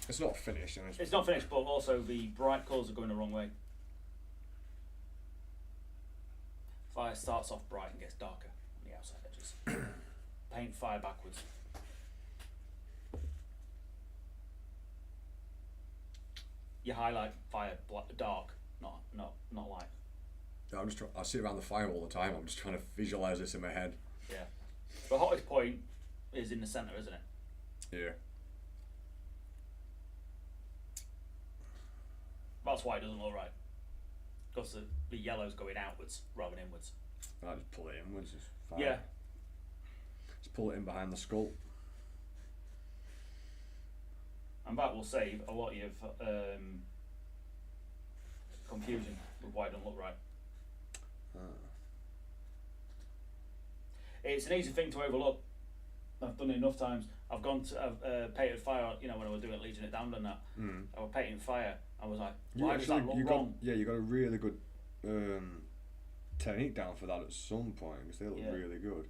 It's not finished. And It's not finished, but also the bright colours are going the wrong way. Fire starts off bright and gets darker on the outside edges. Paint fire backwards. You highlight fire dark, not light. Yeah, I'm just I sit around the fire all the time. I'm just trying to visualize this in my head. Yeah. The hottest point is in the centre, isn't it? Yeah. That's why it doesn't look right. Because the yellow's going outwards rather than inwards. I just pull it inwards. It's fine. Yeah. Just pull it in behind the skull. And that will save a lot of confusion with why it doesn't look right. It's an easy thing to overlook. I've done it enough times. I've painted fire, you know, when I was doing Legion of Damned and that. I was painting fire. I was like, why does that look wrong? You got a really good technique down for that at some point because they look really good.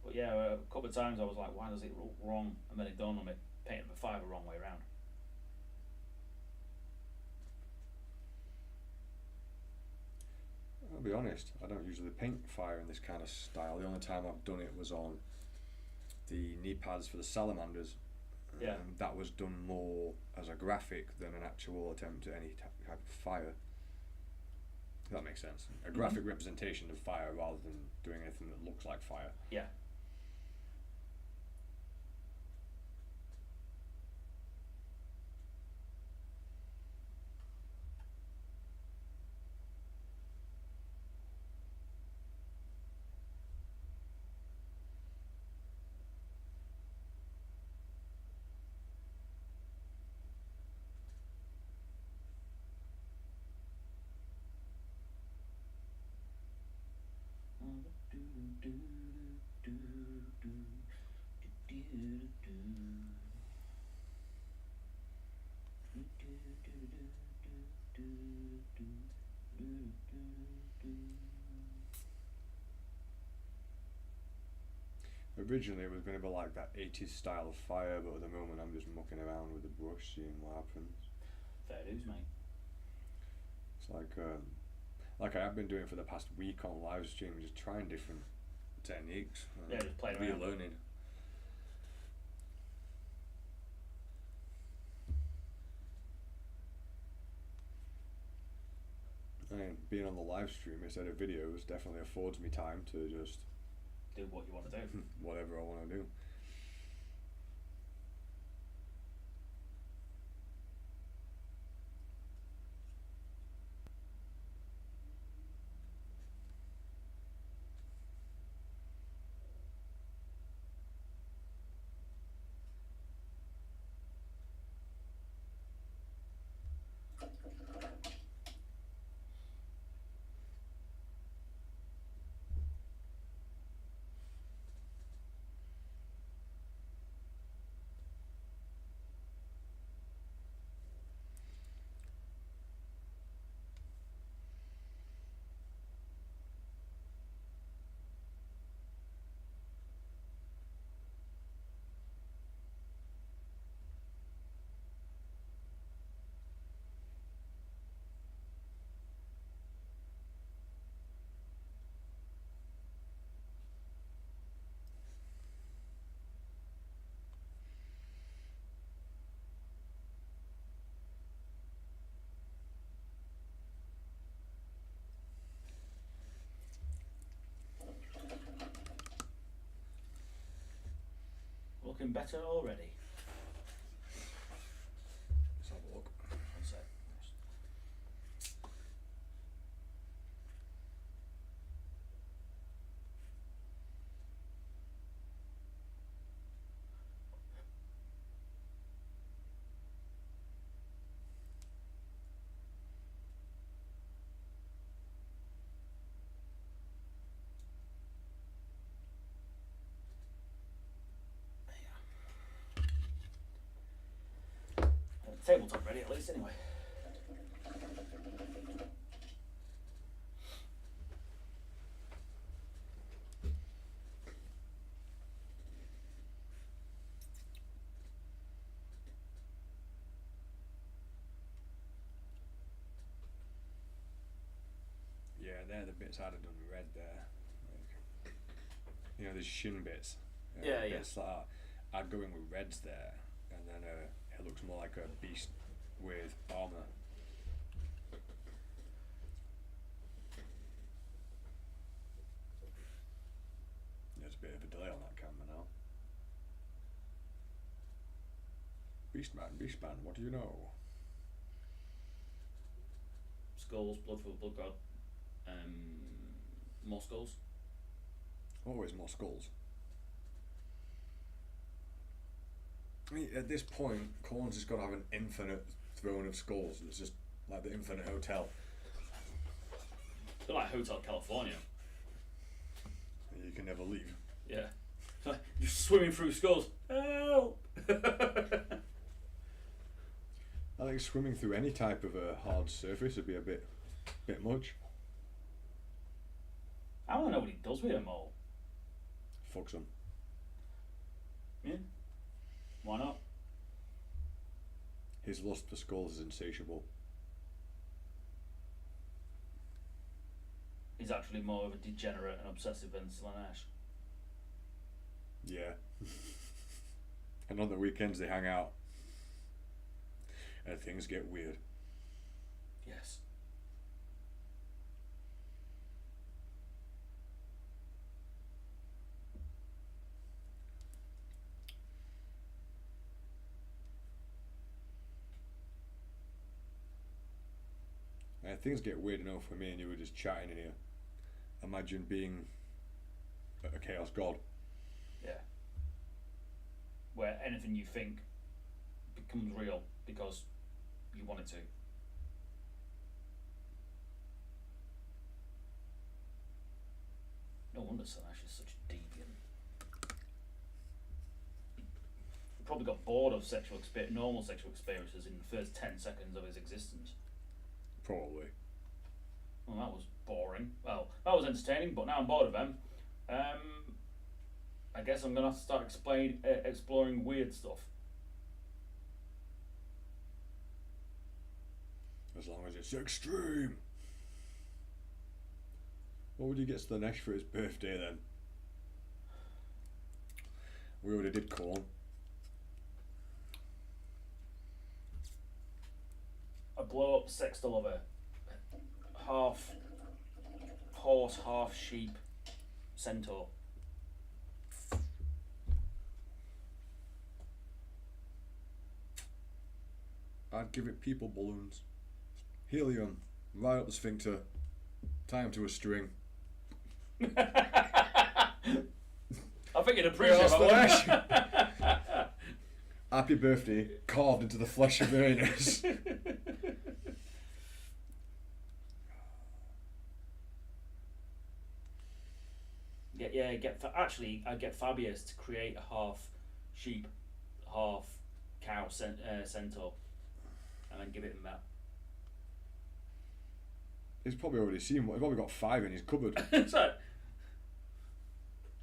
But yeah, a couple of times I was like, why does it look wrong? And then it dawned on me, painting the fire the wrong way around. I'll be honest, I don't usually paint fire in this kind of style. The only time I've done it was on the knee pads for the salamanders. Yeah. That was done more as a graphic than an actual attempt at any type of fire. If that makes sense. A graphic representation of fire rather than doing anything that looks like fire. Yeah. Originally it was going to be like that 80s style of fire, but at the moment I'm just mucking around with the brush, seeing what happens. Fair dues, mate. It's like I have been doing for the past week on live stream, just trying different techniques. Yeah, just playing around. Relearning. I mean, being on the live stream instead of videos definitely affords me time to just do what you want to do. Whatever I want to do. Looking better already. Let's have a look. One sec. Tabletop ready at least anyway. Yeah, they're the bits I'd have done red there. Like, you know, there's shin bits. Yeah, yeah. Bits like that. I'd go in with reds there, and then it looks more like a beast with armour. There's a bit of a delay on that camera now. Beastman, what do you know? Skulls, blood for blood god. More skulls. Always more skulls. I mean, at this point, Corns has got to have an infinite throne of skulls. It's just like the Infinite Hotel. It's like Hotel California. You can never leave. Yeah. You're swimming through skulls. Help! I think swimming through any type of a hard surface would be a bit much. I want to know what he does with them all. Fucks them. Yeah. Why not? His lust for skulls is insatiable. He's actually more of a degenerate and obsessive than Slanesh. Yeah. And on the weekends they hang out. And things get weird. Yes. And things get weird enough for me and you were just chatting in here. Imagine being a chaos god. Yeah. Where anything you think becomes real because you want it to. No wonder Slanesh is such a deviant. He probably got bored of normal sexual experiences in the first 10 seconds of his existence. Probably. Well, that was boring. Well, that was entertaining, but now I'm bored of them. I guess I'm going to have to start exploring weird stuff. As long as it's extreme. What would you get Slanesh for his birthday then? We already did corn. A blow up sextal of a half horse, half sheep centaur. I'd give it people balloons. Helium, right up the sphincter, tie 'em to a string. I think you'd appreciate that one. Happy birthday, carved into the flesh of your anus. Actually, I'd get Fabius to create a half sheep, half cow centaur, and then give it him that. He's probably already seen one. He's probably got 5 in his cupboard. So,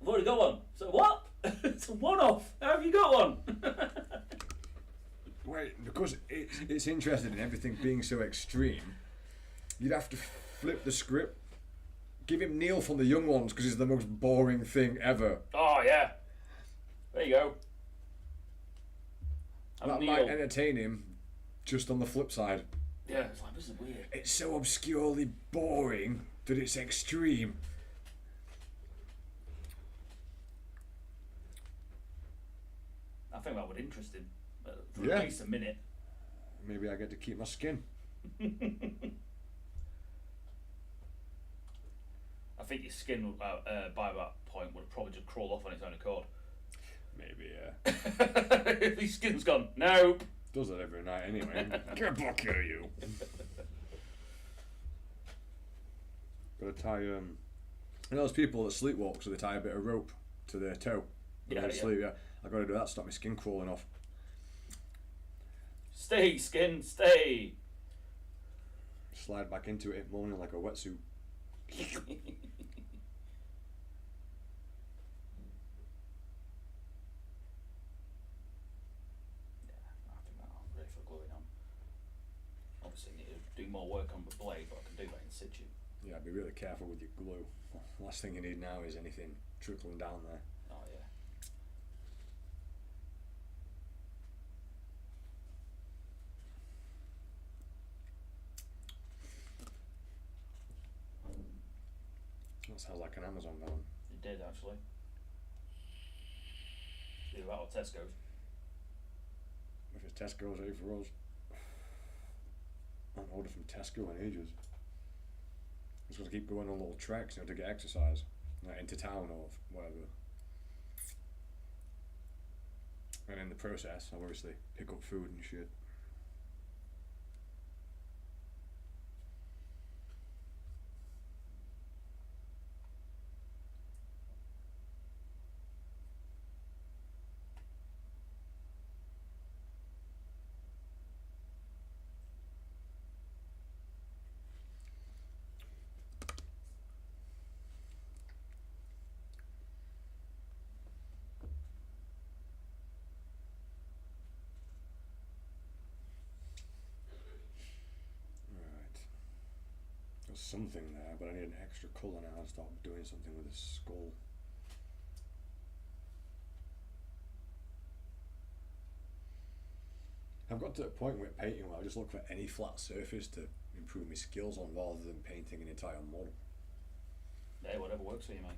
I've already got one. So what? It's a one-off. How have you got one? Wait, because it's interested in everything being so extreme, you'd have to flip the script. Give him Neil from the Young Ones because he's the most boring thing ever. Oh yeah. There you go. That might entertain him, just on the flip side. Yeah, it's like, this is weird. It's so obscurely boring that it's extreme. I think that would interest him for Yeah. at least a minute. Maybe I get to keep my skin. I think your skin by that point would probably just crawl off on its own accord. Maybe, yeah. If your skin's gone, nope. Does that every night anyway. Get back here, you. Gotta tie, you know those people that sleepwalk, so they tie a bit of rope to their toe when Yeah, they sleep, yeah. I gotta do that to stop my skin crawling off. Stay, skin, stay. Slide back into it, moaning like a wetsuit. Obviously, need to do more work on the blade, but I can do that in situ. Yeah, be really careful with your glue. Last thing you need now is anything trickling down there. Oh yeah. That sounds like an Amazon van. It did actually. Either that or Tesco's. If it's Tesco's, A for us. I haven't ordered from Tesco in ages. Just got to keep going on little treks, you know, to get exercise, like into town or whatever. And in the process, I'll obviously pick up food and shit. There's something there, but I need an extra colour now to start doing something with this skull. I've got to a point with painting where I just look for any flat surface to improve my skills on rather than painting an entire model. Yeah, whatever works for you, mate.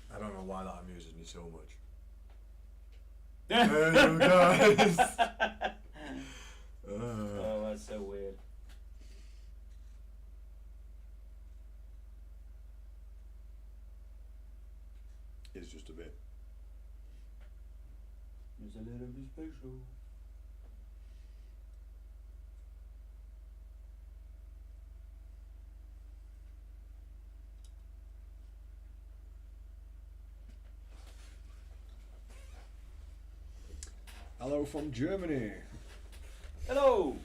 I don't know why that amuses me so much. Hello guys. Oh, that's so weird. It's just a bit. It's a little bit special. Hello from Germany. Hello.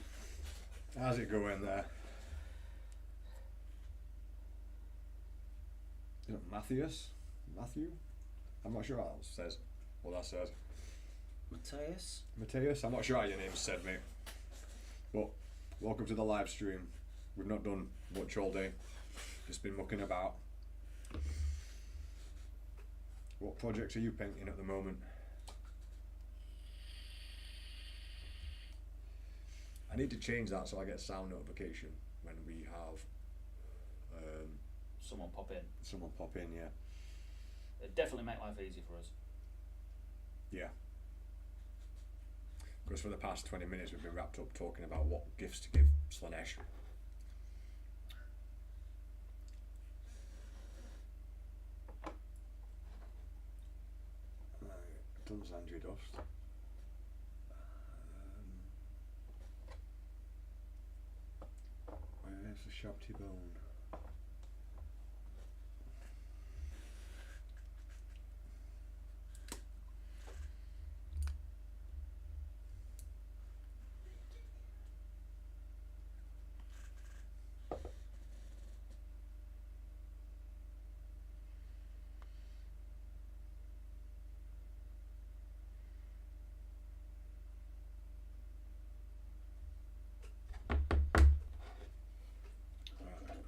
How's it going there? Is it Matthias? Matthew? I'm not sure how it says. What that says. Matthias? I'm not sure how your name's said, mate. But welcome to the live stream. We've not done much all day. Just been mucking about. What projects are you painting at the moment? I need to change that so I get sound notification when we have Someone pop in, yeah. It'd definitely make life easier for us. Yeah. Because for the past 20 minutes we've been wrapped up talking about what gifts to give Slanesh. Done Andrew Dust. Where's the sharp T-bone?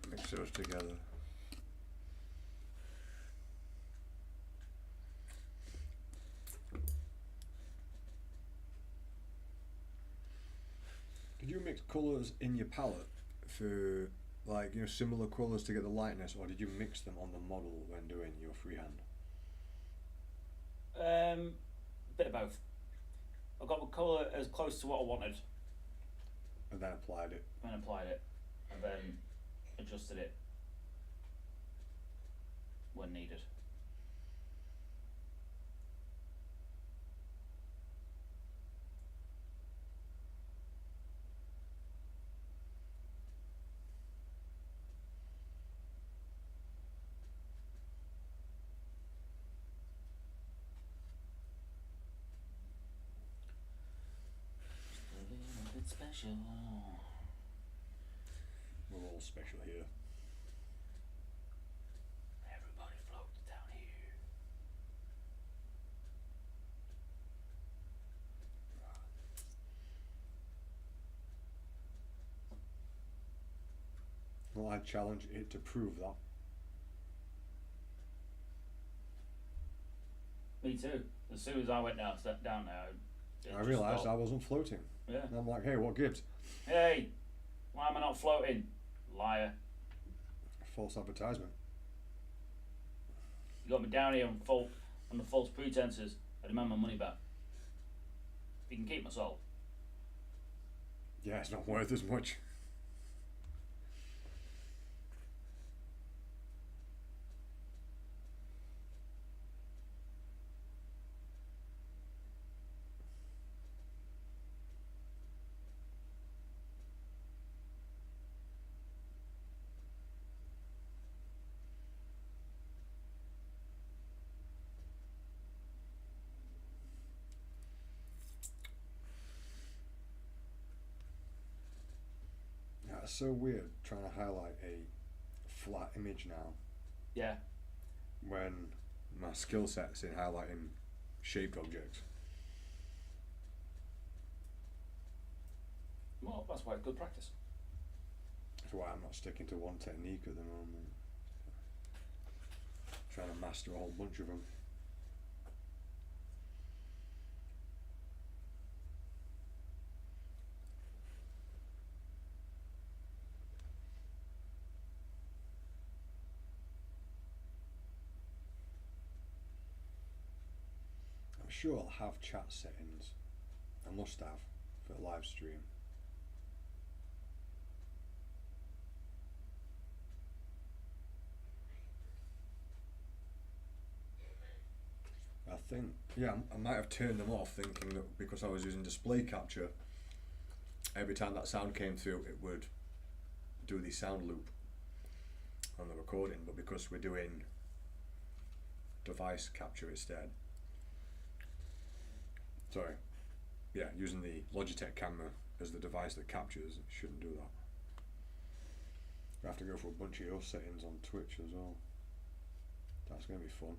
Mix those together. Did you mix colours in your palette for, like, you know, similar colours to get the lightness, or did you mix them on the model when doing your freehand? Bit of both. I got the colour as close to what I wanted, And then applied it. and then adjusted it when needed. Just a little bit special. We're all special here. Everybody floats down here. Well, I challenge it to prove that. Me too. As soon as I went down there, I realised I wasn't floating. Yeah. And I'm like, hey, what gives? Hey, why am I not floating? Liar. False advertisement. You got me down here on the false pretenses. I demand my money back. You can keep my soul. Yeah, it's not worth as much. Yeah, it's so weird trying to highlight a flat image now Yeah. when my skill set's in highlighting shaped objects. Well, that's why it's good practice. That's why I'm not sticking to one technique at the moment. Trying to master a whole bunch of them. sure I'll have chat settings. I must have for a live stream. I think, yeah, I might have turned them off thinking that because I was using display capture, every time that sound came through it would do the sound loop on the recording, but because we're doing device capture instead, sorry, yeah, using the Logitech camera as the device that captures, it shouldn't do that. I have to go for a bunch of your settings on Twitch as well. That's going to be fun.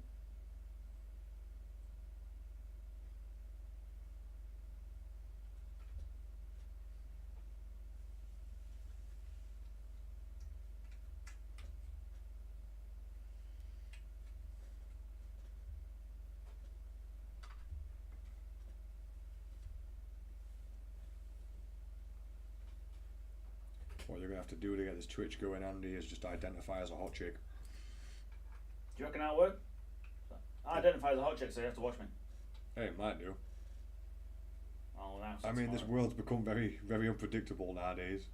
What you're going to have to do to get this Twitch going, Andy, is just identify as a hot chick. Do you reckon that'll work? I identify as a hot chick, so you have to watch me. Hey, it might do. I'll announce it I mean, tomorrow. this world's become very, very unpredictable nowadays.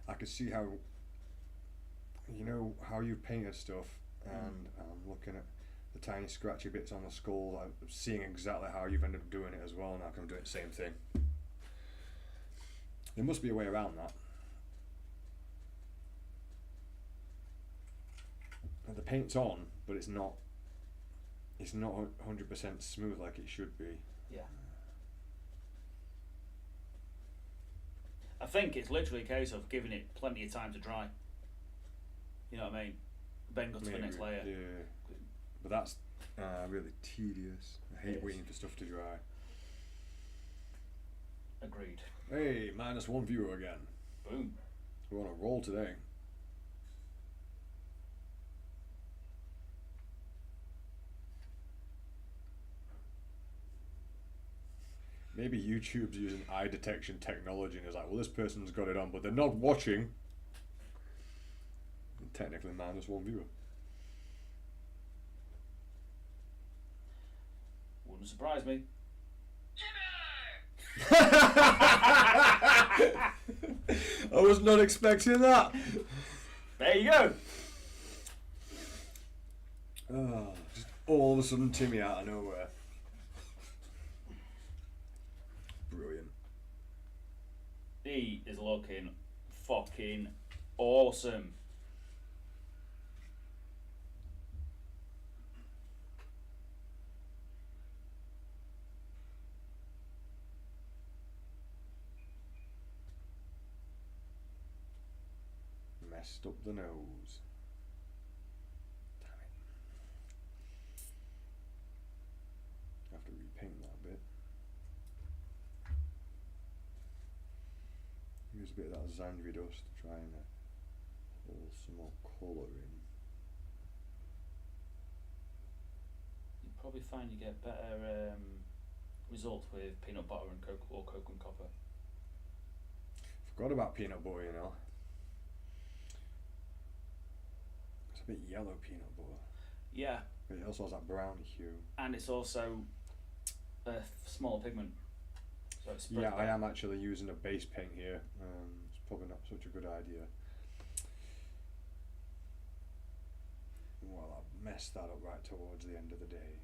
I could see how, you know, how you painted stuff, and I'm looking at the tiny scratchy bits on the skull. I'm seeing exactly how you've ended up doing it as well, and I can do the same thing. There must be a way around that. And the paint's on, but it's not 100% smooth like it should be. Yeah. I think it's literally a case of giving it plenty of time to dry. You know what I mean? Then go to the next layer. Yeah. But that's really tedious. I hate Yes. waiting for stuff to dry. Agreed. Hey, -1 viewer again. Boom. We're on a roll today. Maybe YouTube's using eye detection technology and is like, well, this person's got it on, but they're not watching. And technically -1 viewer. Wouldn't surprise me. I was not expecting that. There you go. Just all of a sudden Timmy out of nowhere. Brilliant. He is looking fucking awesome. Messed up the nose. Damn it. I have to repaint that bit. Use a bit of that Zandri dust to try and hold some more colour in. You probably find you get better results with peanut butter and coke or coke and copper. Forgot about peanut butter, you know. It's a bit yellow peanut butter. Yeah, But it also has that browny hue. and it's also a smaller pigment, so it's Yeah, I am actually using a base paint here. It's probably not such a good idea. Well, I messed that up right towards the end of the day.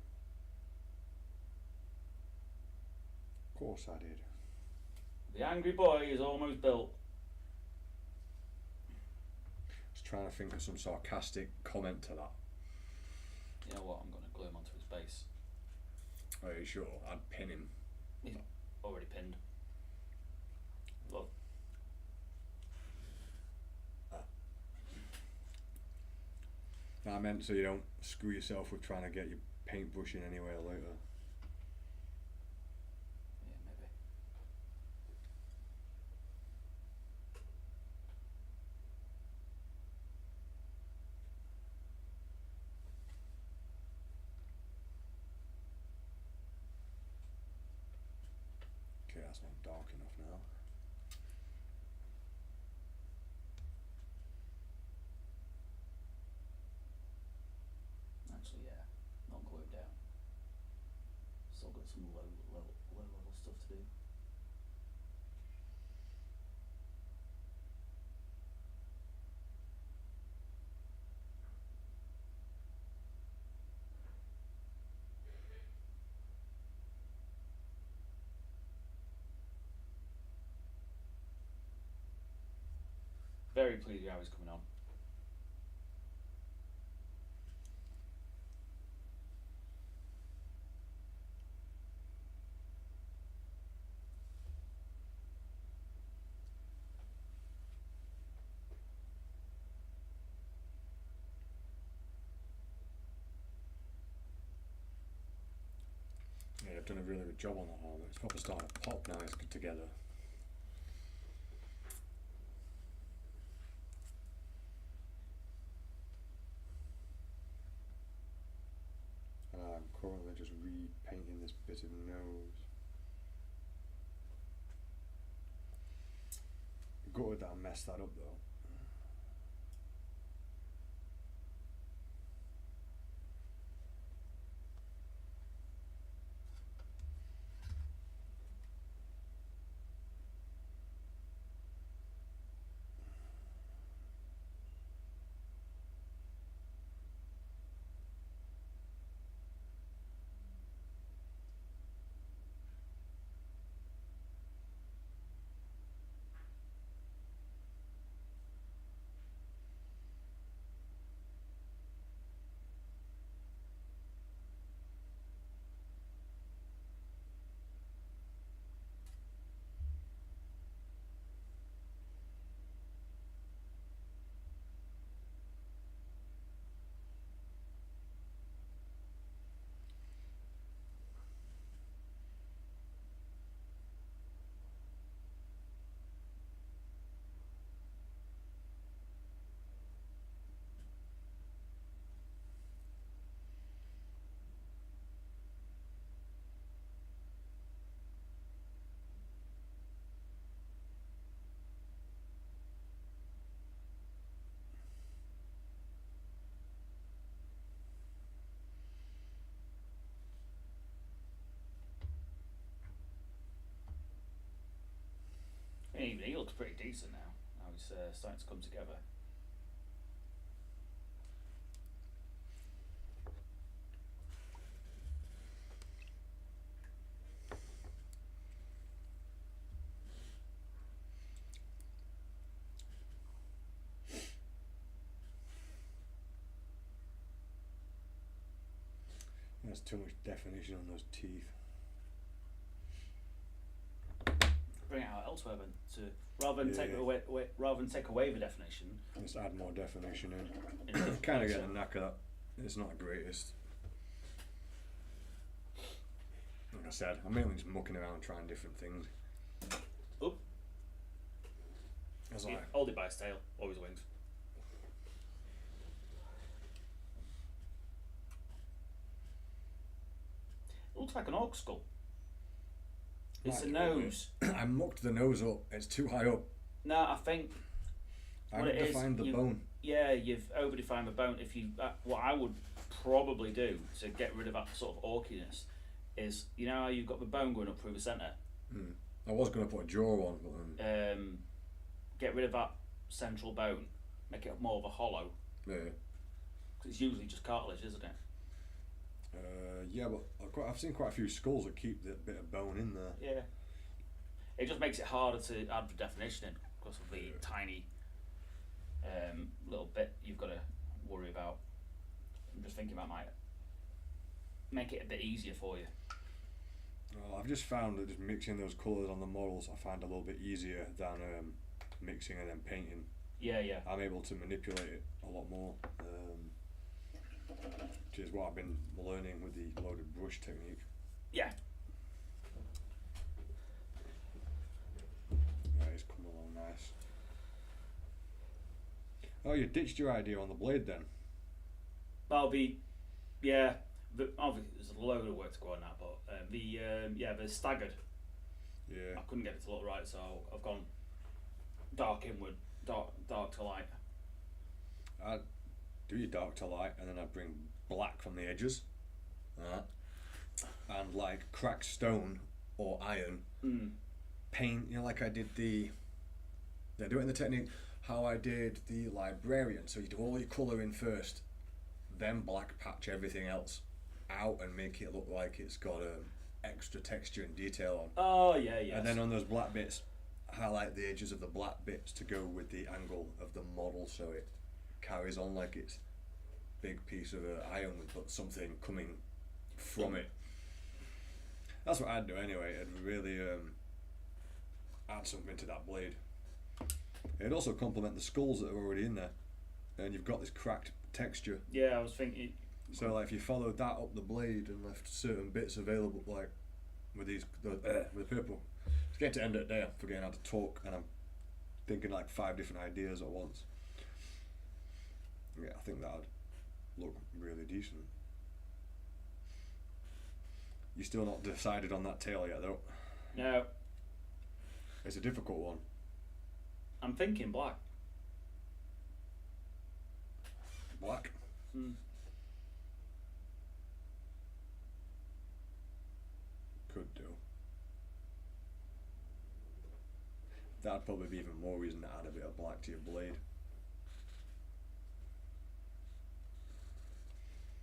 Of course I did. The angry boy is almost built. I was trying to think of some sarcastic comment to that. You know what? I'm going to glue him onto his base. Are you sure? I'd pin him. He's already pinned. Look. No, I meant so you don't screw yourself with trying to get your paintbrush in anywhere later. Yeah, maybe. dark enough now. Actually, yeah, not glued down. Still got some low level stuff to do. Very pleased with how he's coming on. Yeah, I've done a really good job on that armour. It's probably starting to pop nice together. I'm currently just repainting this bit of nose. Gutted that I messed that up though. He looks pretty decent now. Now he's starting to come together. There's too much definition on those teeth. Bring it out elsewhere then, to rather than take away the definition. Just add more definition in. Kind of getting the knack of that. It's not the greatest. Like I said, I'm mainly just mucking around trying different things. Oop. As I Hold it by its tail, always wins. It looks like an orc skull. It's the nose. I mucked the nose up. It's too high up. No, I think I haven't defined the bone. Yeah, you've over-defined the bone. If you, what I would probably do to get rid of that sort of orkiness is, you know how you've got the bone going up through the centre. I was going to put a jaw on, but get rid of that central bone, make it more of a hollow. yeah. Cause it's usually just cartilage, isn't it? Yeah, but I've seen quite a few skulls that keep the bit of bone in there. Yeah. It just makes it harder to add the definition in because of the tiny little bit you've got to worry about. I'm just thinking that might make it a bit easier for you. I've just found that just mixing those colours on the models I find a little bit easier than mixing and then painting. Yeah, yeah. I'm able to manipulate it a lot more, which is what I've been learning with the loaded brush technique. Yeah. Yeah, it's come along nice. Oh, you ditched your idea on the blade then? That'll be, yeah. But obviously, there's a load of work to go on that, but they're staggered. Yeah. I couldn't get it to look right, so I've gone dark inward, dark to light. I'd do your dark to light, and then I'd bring black from the edges, and like cracked stone or iron. Paint, you know, like I did the. Yeah, do it in the technique how I did the librarian. So you do all your colouring first, then black patch everything else out and make it look like it's got extra texture and detail on. Oh yeah, yeah. And then on those black bits, highlight the edges of the black bits to go with the angle of the model, so it carries on like it's big piece of iron but something coming from it. That's what I'd do anyway. It'd really add something to that blade. It'd also complement the skulls that are already in there, and you've got this cracked texture. Yeah, I was thinking. So like if you followed that up the blade and left certain bits available, like with with the purple, it's getting to the end of the day. I'm forgetting how to talk, and I'm thinking like 5 different ideas at once. Yeah, I think that'd look really decent. You still not decided on that tail yet, though? No. It's a difficult one. I'm thinking black. Black? Could do. That'd probably be even more reason to add a bit of black to your blade.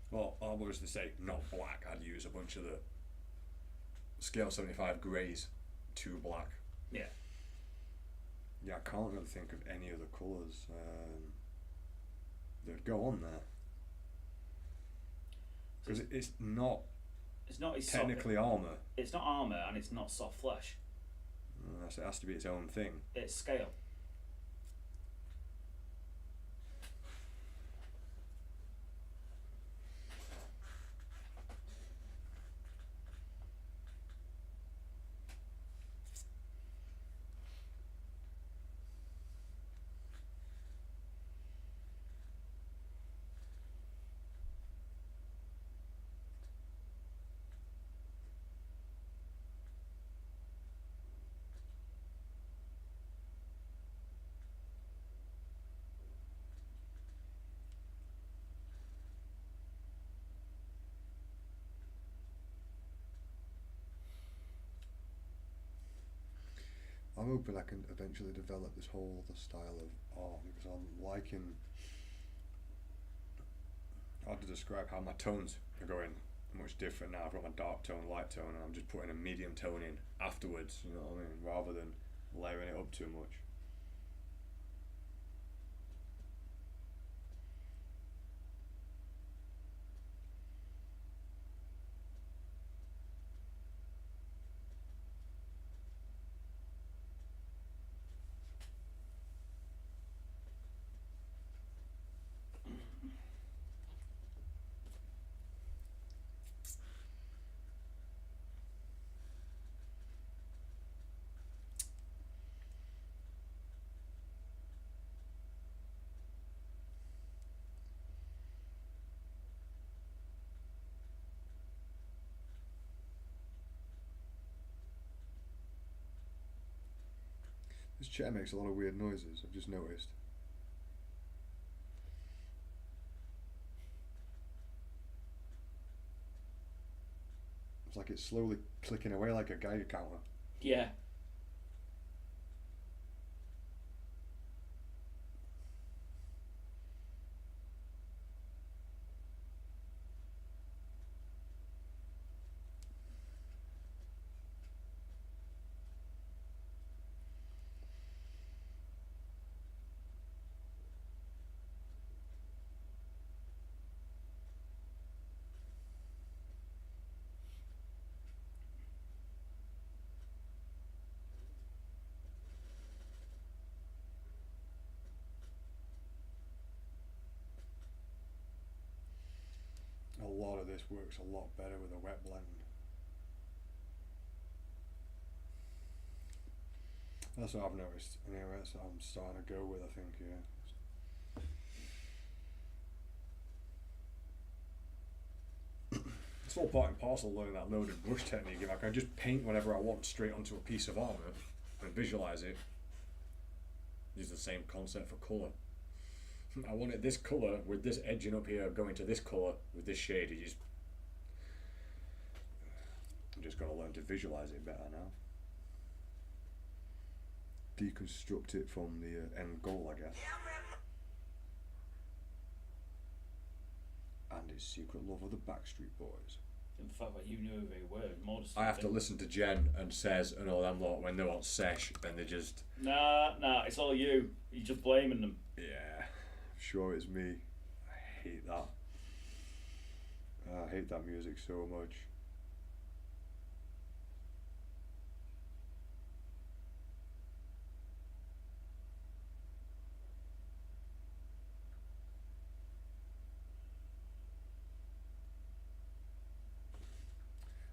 Well, I'll obviously say not black. I'd use a bunch of the scale 75 greys to black. Yeah. Yeah, I can't really think of any other colours that go on there. Because it's not technically armour. It's not armour and it's not soft flesh. So it has to be its own thing. It's scale. I'm hoping I can eventually develop this whole other style of art, because I'm liking how to describe how my tones are going much different now. I've got my dark tone, light tone, and I'm just putting a medium tone in afterwards, you know what I mean, rather than layering it up too much. This chair makes a lot of weird noises, I've just noticed. It's like it's slowly clicking away like a Geiger counter. Yeah. A lot of this works a lot better with a wet blend. That's what I've noticed. Anyway, that's what I'm starting to go with, I think, yeah. It's all part and parcel of learning that loaded brush technique. If I can just paint whatever I want straight onto a piece of armour and visualise it, use the same concept for colour. I want it this colour with this edging up here going to this colour with this shade. I'm just got to learn to visualise it better now. Deconstruct it from the end goal, I guess. And his secret love of the Backstreet Boys. And the fact that you knew who they were, modest. I have to listen to Jen and Says and all them lot when they're on sesh, then they just... Nah, it's all you. You're just blaming them. Yeah, sure it's me. I hate that. I hate that music so much.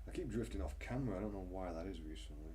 I keep drifting off camera, I don't know why that is recently.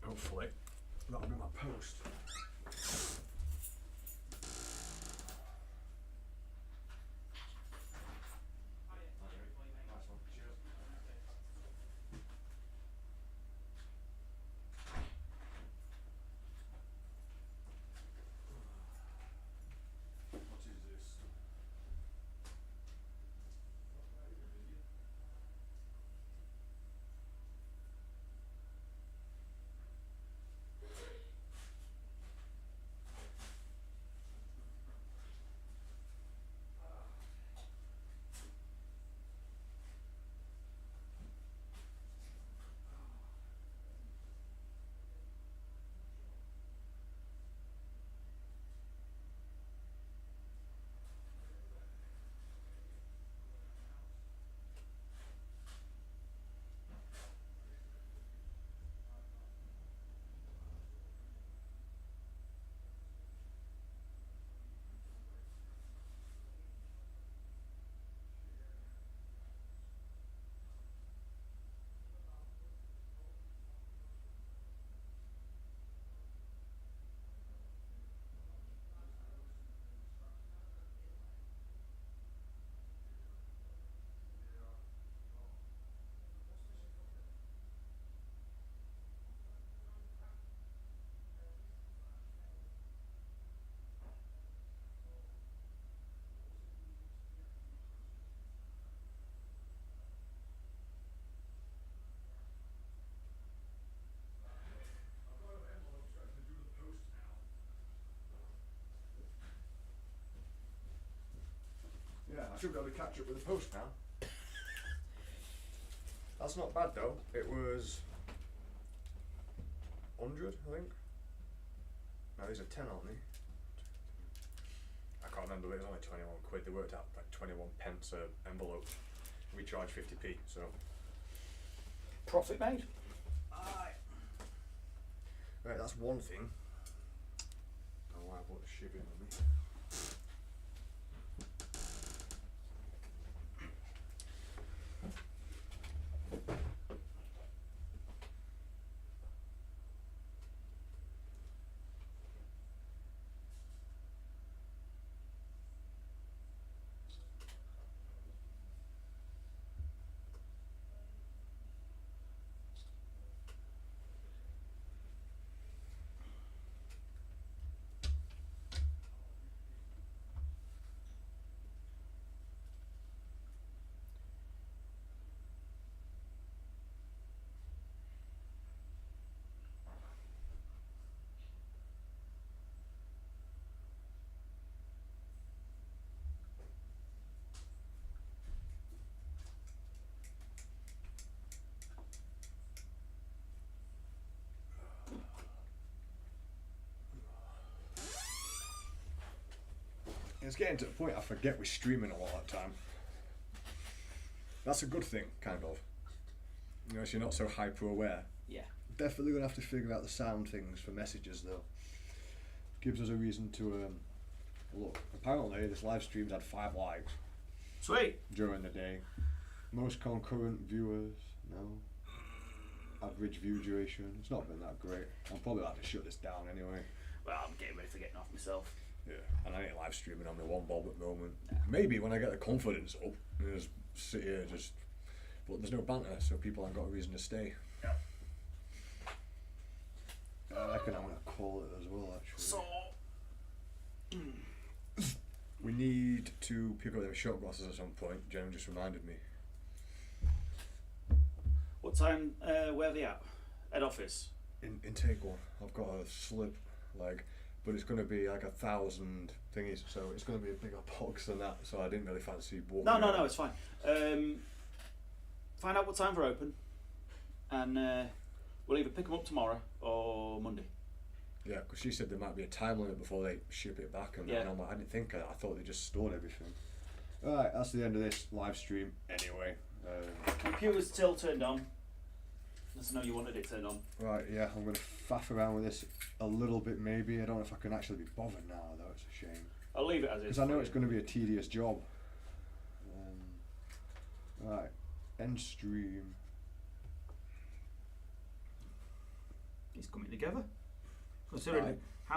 Hopefully, that'll be my post. What is this? should be able to catch up with the post now. That's not bad though. It was 100, I think. No, these are 10, aren't they? I can't remember, but it was only 21 quid. They worked out like 21 pence a envelope. We charge 50p, so. Profit made. Aye. Right, that's one thing. Oh, wow, what shipping on me. It's getting to the point I forget we're streaming a lot of the time. That's a good thing, kind of. You know, so you're not so hyper aware. Yeah. Definitely gonna have to figure out the sound things for messages though. Gives us a reason to look. Apparently this live stream's had 5 likes. Sweet. During the day. Most concurrent viewers, no. Average view duration. It's not been that great. I'll probably have to shut this down anyway. Well, I'm getting ready for getting off myself. Yeah, and I ain't live streaming on my one bob at the moment. Maybe when I get the confidence up, and just sit here just. But there's no banter, so people haven't got a reason to stay. Yeah. I reckon I'm gonna call it as well. Actually. So. We need to pick up them shot glasses at some point. Jen just reminded me. What time? Where are they at? Head office. In take one, I've got a slip leg. But it's going to be like 1,000 thingies, so it's going to be a bigger box than that. So I didn't really fancy walking. No, it's fine. Find out what time they're open, and we'll either pick them up tomorrow or Monday. Yeah, because she said there might be a time limit before they ship it back, and Yeah. I'm like, I didn't think of that. I thought they just stored everything. All right, that's the end of this live stream. Anyway, Computer's still turned on. Just know you wanted it turned on. right, yeah, I'm going to faff around with this a little bit. Maybe I don't know if I can actually be bothered now, though. It's a shame. I'll leave it as is. Because I know it's going to be a tedious job. Right, end stream. It's coming together. Considering Right.